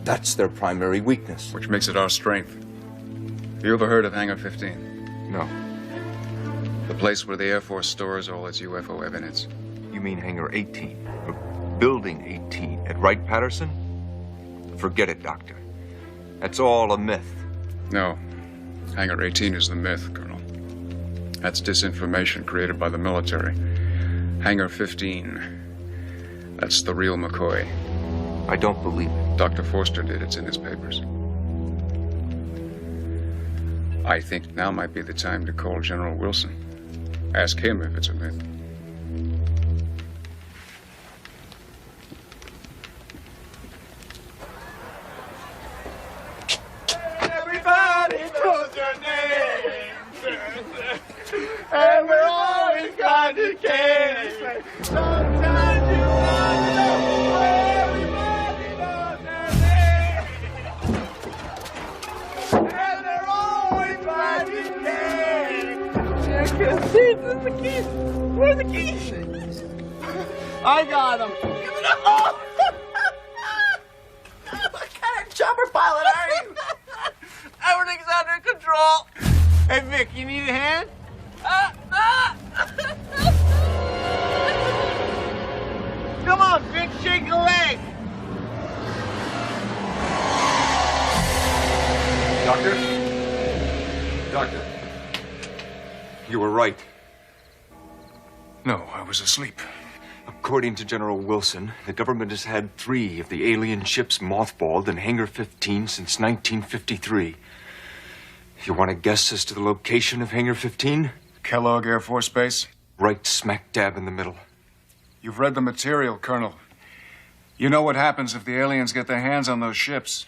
That's their primary weakness. Which makes it our strength. Have you ever heard of Hangar 15? No. The place where the Air Force stores all its UFO evidence. You mean Hangar 18? Or Building 18 at Wright-Patterson? Forget it, Doctor. That's all a myth. No. Hangar 18 is the myth, Colonel. That's disinformation created by the military. Hangar 15. That's the real McCoy. I don't believe it. Dr. Forster did. It's in his papers. I think now might be the time to call General Wilson. Ask him if it's a myth. Everybody knows your name. And we're always kind of kidding. Sometimes you wonder everybody knows their name. And they're always kind of kidding. Where's the keys? Where's the keys? I got them. Give it up. What kind of chopper pilot are you? Everything's under control. Hey, Vic, you need a hand? Come on, Vic, shake a leg. Doctor, you were right. No, I was asleep. According to General Wilson, the government has had 3 of the alien ships mothballed in Hangar 15 since 1953. You want to guess as to the location of Hangar 15? Kellogg Air Force Base? Right smack dab in the middle. You've read the material, Colonel. You know what happens if the aliens get their hands on those ships.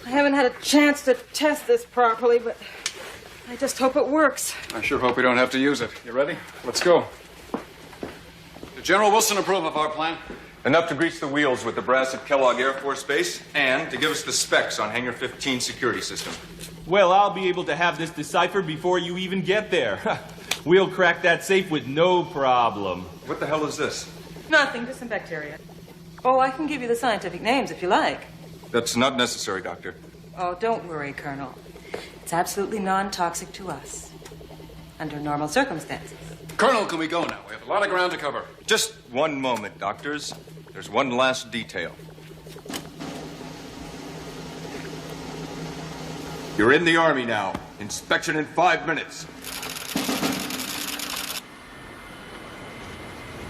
I haven't had a chance to test this properly, but I just hope it works. I sure hope we don't have to use it. You ready? Let's go. Did General Wilson approve of our plan? Enough to grease the wheels with the brass at Kellogg Air Force Base and to give us the specs on Hangar 15 security system. Well, I'll be able to have this deciphered before you even get there. We'll crack that safe with no problem. What the hell is this? Nothing, just some bacteria. Oh, I can give you the scientific names if you like. That's not necessary, Doctor. Oh, don't worry, Colonel. It's absolutely non-toxic to us. Under normal circumstances. Colonel, can we go now? We have a lot of ground to cover. Just one moment, doctors. There's one last detail. You're in the Army now. Inspection in 5 minutes.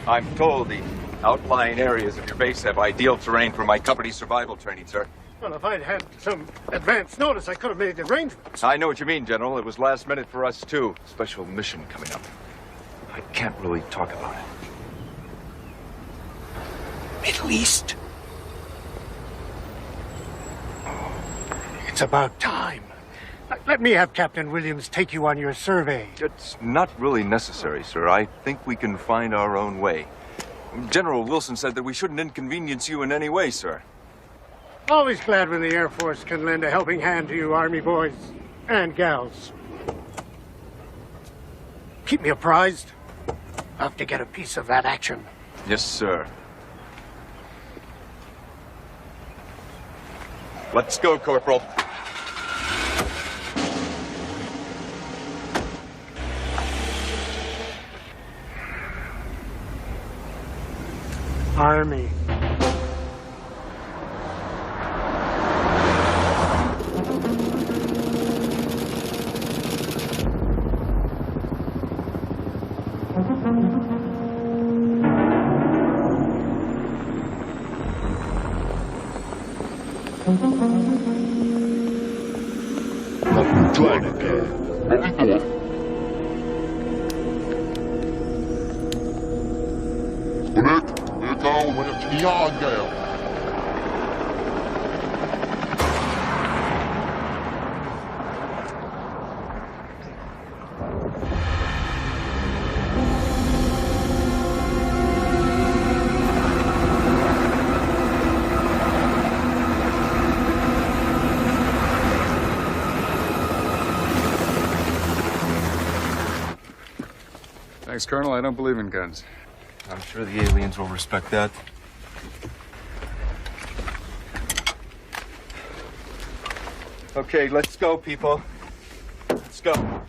I'm told the outlying areas of your base have ideal terrain for my company's survival training, sir. Well, if I'd had some advance notice, I could have made the arrangements. I know what you mean, General. It was last minute for us, too. Special mission coming up. I can't really talk about it. Middle East. It's about time. Let me have Captain Williams take you on your survey. It's not really necessary, sir. I think we can find our own way. General Wilson said that we shouldn't inconvenience you in any way, sir. Always glad when the Air Force can lend a helping hand to you Army boys and gals. Keep me apprised. Have to get a piece of that action. Yes, sir. Let's go, Corporal. Army. Thanks, Colonel. I don't believe in guns. I'm sure the aliens will respect that. Okay, let's go, people. Let's go.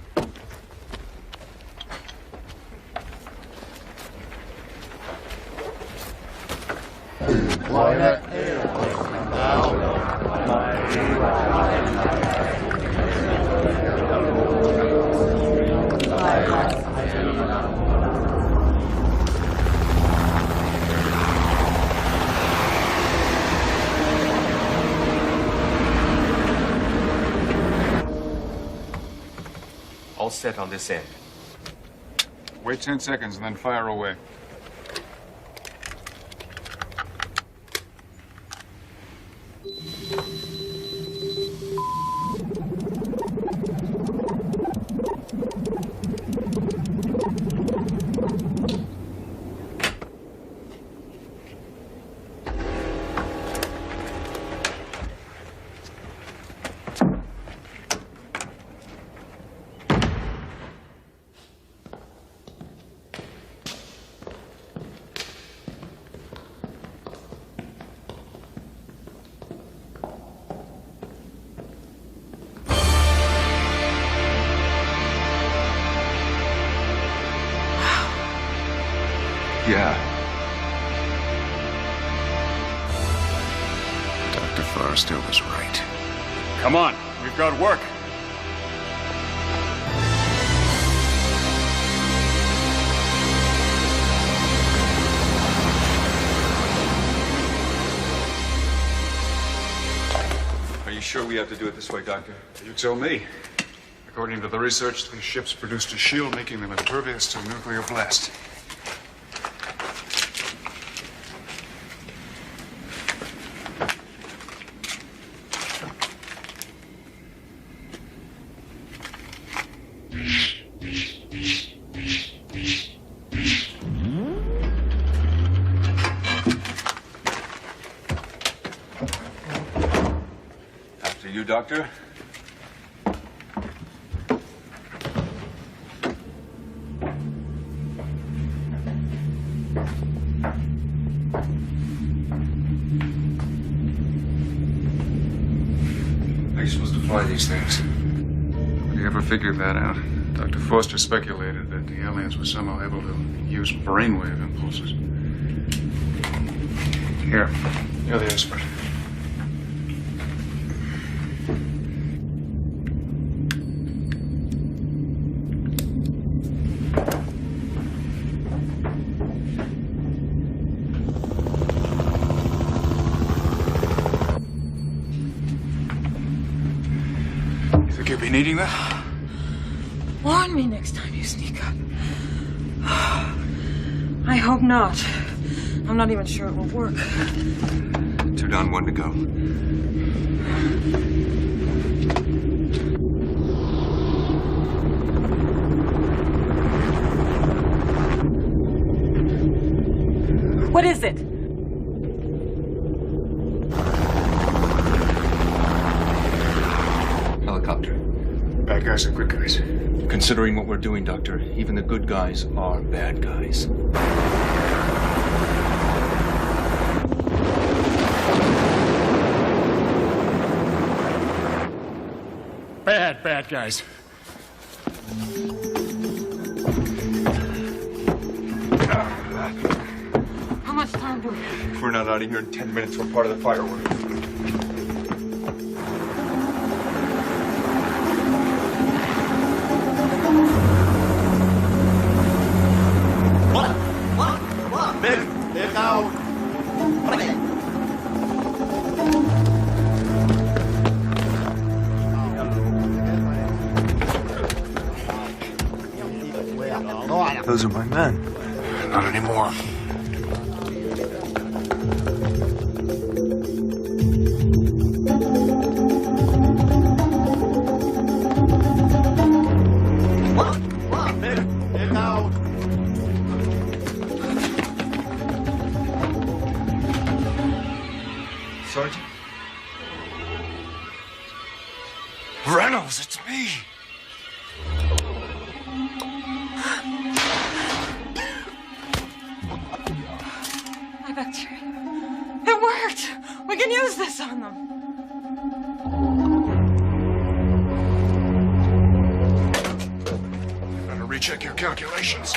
All set on this end. Wait 10 seconds and then fire away. Yeah. Dr. Forrester was right. Come on, we've got work. Are you sure we have to do it this way, Doctor? You tell me. According to the research, these ships produced a shield making them impervious to nuclear blast. After you, Doctor. How are you supposed to fly these things? Nobody ever figured that out. Dr. Foster speculated that the aliens were somehow able to use brainwave impulses. Here, you're the expert. You think you'll be needing that? Warn me next time you sneak up. I hope not. I'm not even sure it will work. 2 down, 1 to go. What is it? Helicopter. Bad guys are good guys. You can Considering what we're doing, Doctor, even the good guys are bad guys. Bad guys. How much time do we have? If we're not out of here in 10 minutes, we're part of the fireworks. Those are my men. Not anymore. Sergeant? Reynolds, it's me. My bacteria. It worked! We can use this on them. Better recheck your calculations.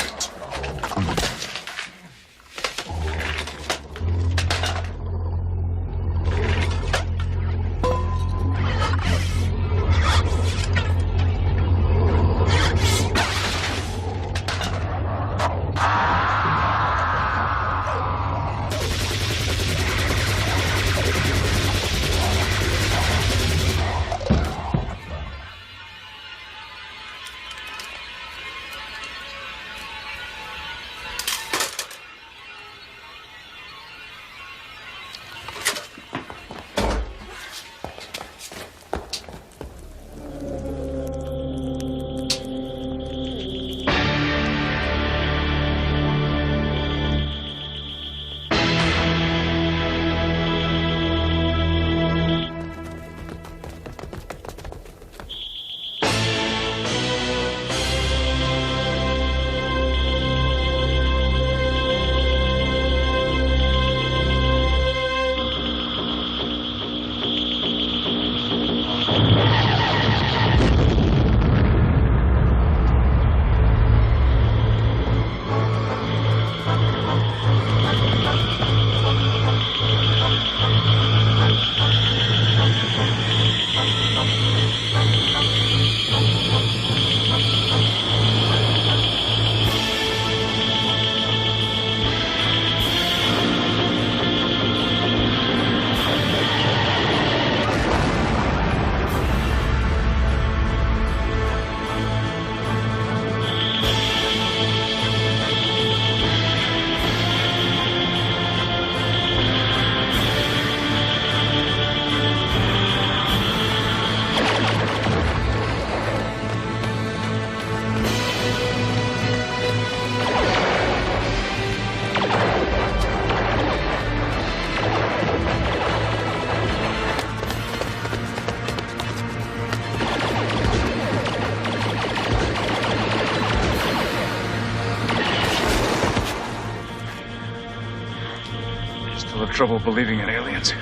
Still have trouble believing in aliens.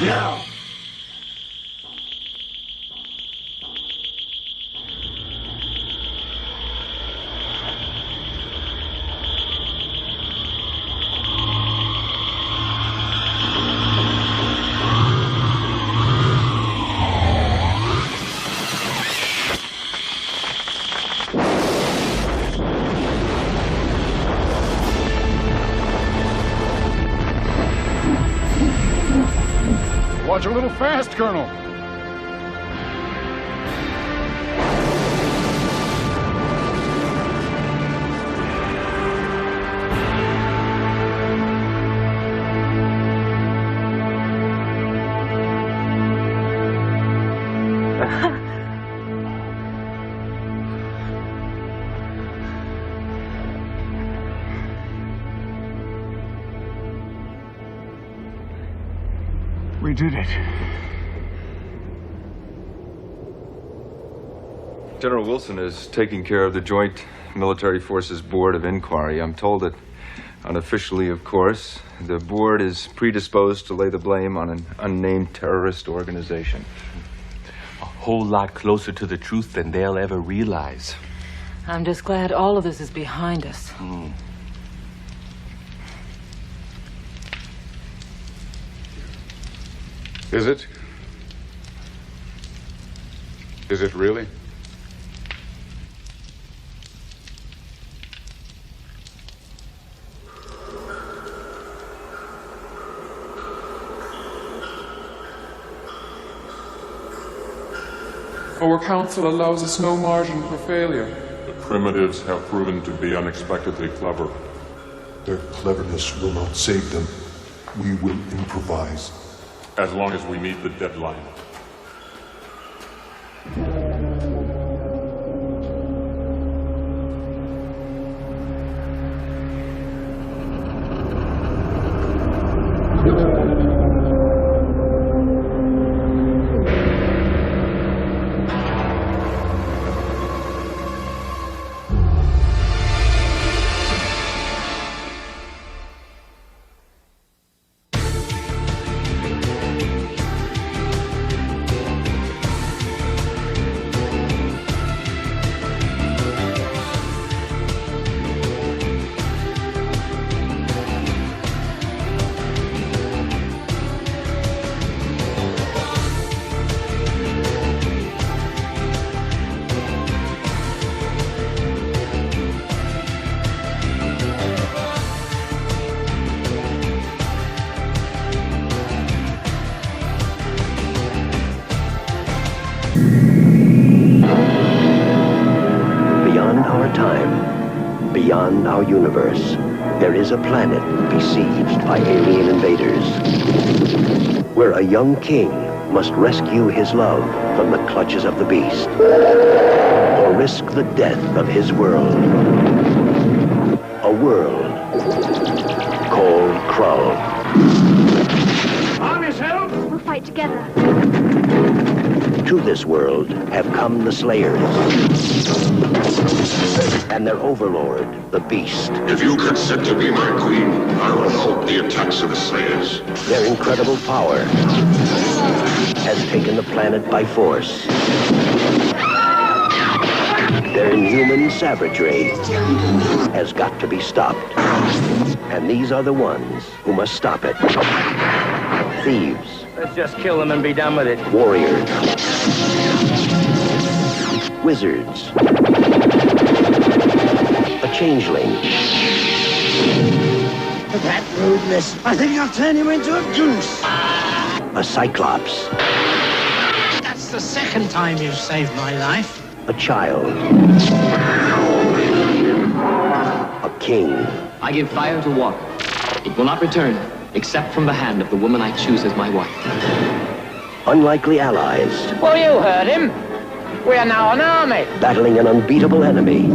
Now! Watch a little fast, Colonel. We did it. General Wilson is taking care of the Joint Military Forces Board of Inquiry. I'm told that, unofficially, of course, the board is predisposed to lay the blame on an unnamed terrorist organization. A whole lot closer to the truth than they'll ever realize. I'm just glad all of this is behind us. Is it? Is it really? Our council allows us no margin for failure. The primitives have proven to be unexpectedly clever. Their cleverness will not save them. We will improvise. As long as we meet the deadline. Beyond our universe, there is a planet besieged by alien invaders, where a young king must rescue his love from the clutches of the beast, or risk the death of his world. A world called Krull. Arm yourself! We'll fight together. To this world have come the Slayers and their overlord, the Beast. If you consent to be my queen, I will halt the attacks of the Slayers. Their incredible power has taken the planet by force. Their inhuman savagery has got to be stopped. And these are the ones who must stop it. Thieves. Let's just kill them and be done with it. Warriors. Wizards. A changeling. For that rudeness, I think I'll turn you into a goose. A cyclops. That's the second time you've saved my life. A child. A king. I give fire to water. It will not return, except from the hand of the woman I choose as my wife. Unlikely allies. Well, you heard him. We are now an army. Battling an unbeatable enemy.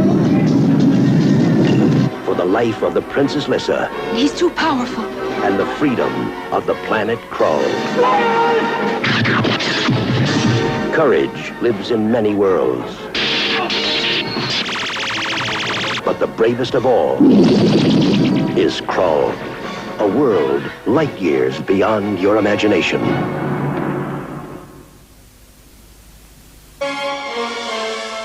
For the life of the Princess Lissa. He's too powerful. And the freedom of the planet Krull. Courage lives in many worlds. But the bravest of all is Krull. A world light years beyond your imagination.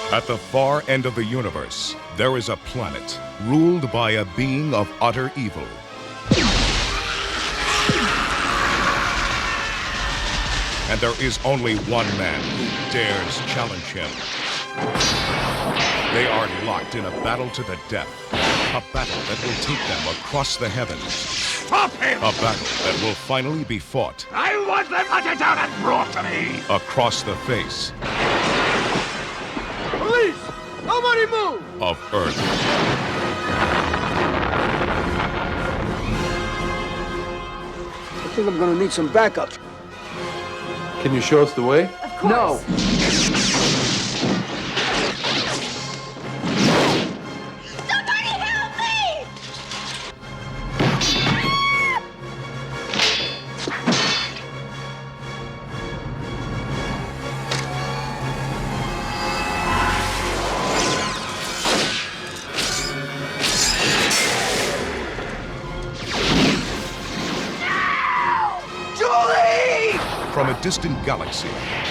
At the far end of the universe, there is a planet ruled by a being of utter evil. And there is only one man who dares challenge him. They are locked in a battle to the death. A battle that will take them across the heavens. Stop him! A battle that will finally be fought. I want them hunted down and brought to me! Across the face Police! Nobody move! of Earth. I think I'm gonna need some backup. Can you show us the way? Of course. No. from a distant galaxy,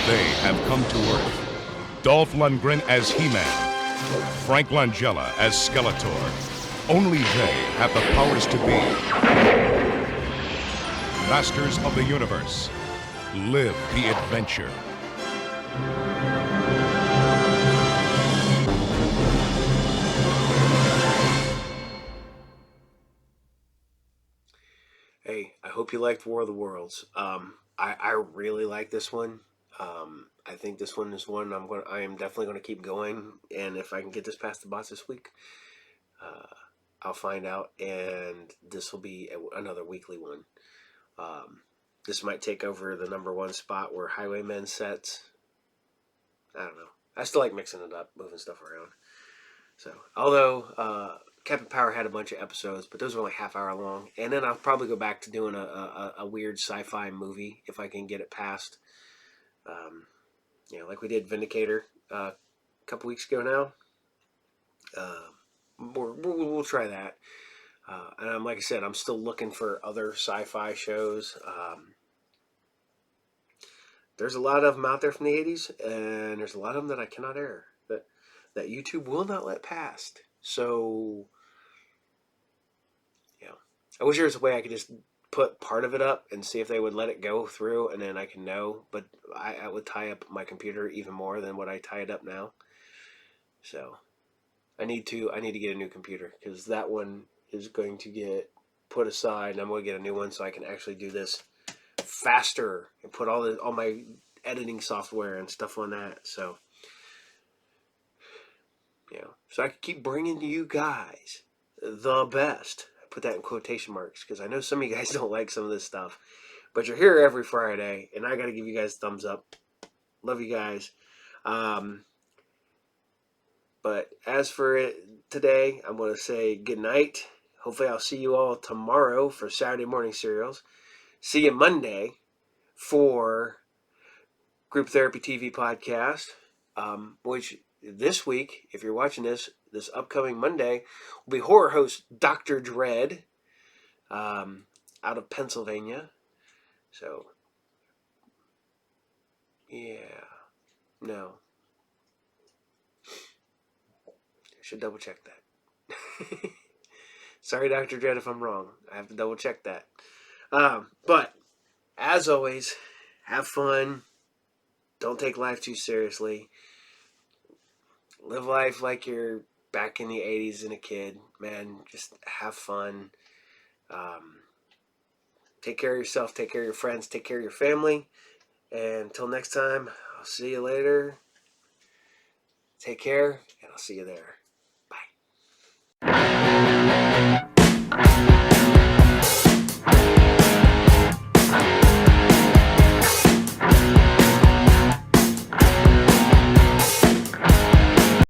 they have come to Earth. Dolph Lundgren as He-Man, Frank Langella as Skeletor. Only they have the powers to be masters of the universe. Live the adventure. Hey, I hope you liked War of the Worlds. I really like this one. I think this one is one I am definitely going to keep going, and if I can get this past the bots this week, I'll find out, and this will be another weekly one. This might take over the #1 spot where Highwayman sets. I don't know. I still like mixing it up, moving stuff around. So, although Captain Power had a bunch of episodes, but those were only half-hour long. And then I'll probably go back to doing a weird sci-fi movie if I can get it past. Like we did Vindicator a couple weeks ago now. We'll try that. And like I said, I'm still looking for other sci-fi shows. There's a lot of them out there from the 80s, and there's a lot of them that I cannot air, that YouTube will not let past. So, I wish there was a way I could just put part of it up and see if they would let it go through, and then I can know. But I would tie up my computer even more than what I tie it up now. So, I need to get a new computer, because that one is going to get put aside, and I'm going to get a new one so I can actually do this faster and put all my editing software and stuff on that. So, so I can keep bringing you guys the best. I put that in quotation marks because I know some of you guys don't like some of this stuff, but you're here every Friday, and I got to give you guys a thumbs up. Love you guys. But as for it today, I'm going to say good night. Hopefully I'll see you all tomorrow for Saturday morning serials. See you Monday for Group Therapy TV podcast, which this week, if you're watching this upcoming Monday, will be horror host Dr. Dread out of Pennsylvania. So, yeah. No. Should double check that. Sorry, Dr. Dread, if I'm wrong. I have to double check that. But, as always, have fun. Don't take life too seriously. Live life like you're back in the 80s and a kid. Man, just have fun. Take care of yourself. Take care of your friends. Take care of your family. And until next time, I'll see you later. Take care, and I'll see you there. Bye.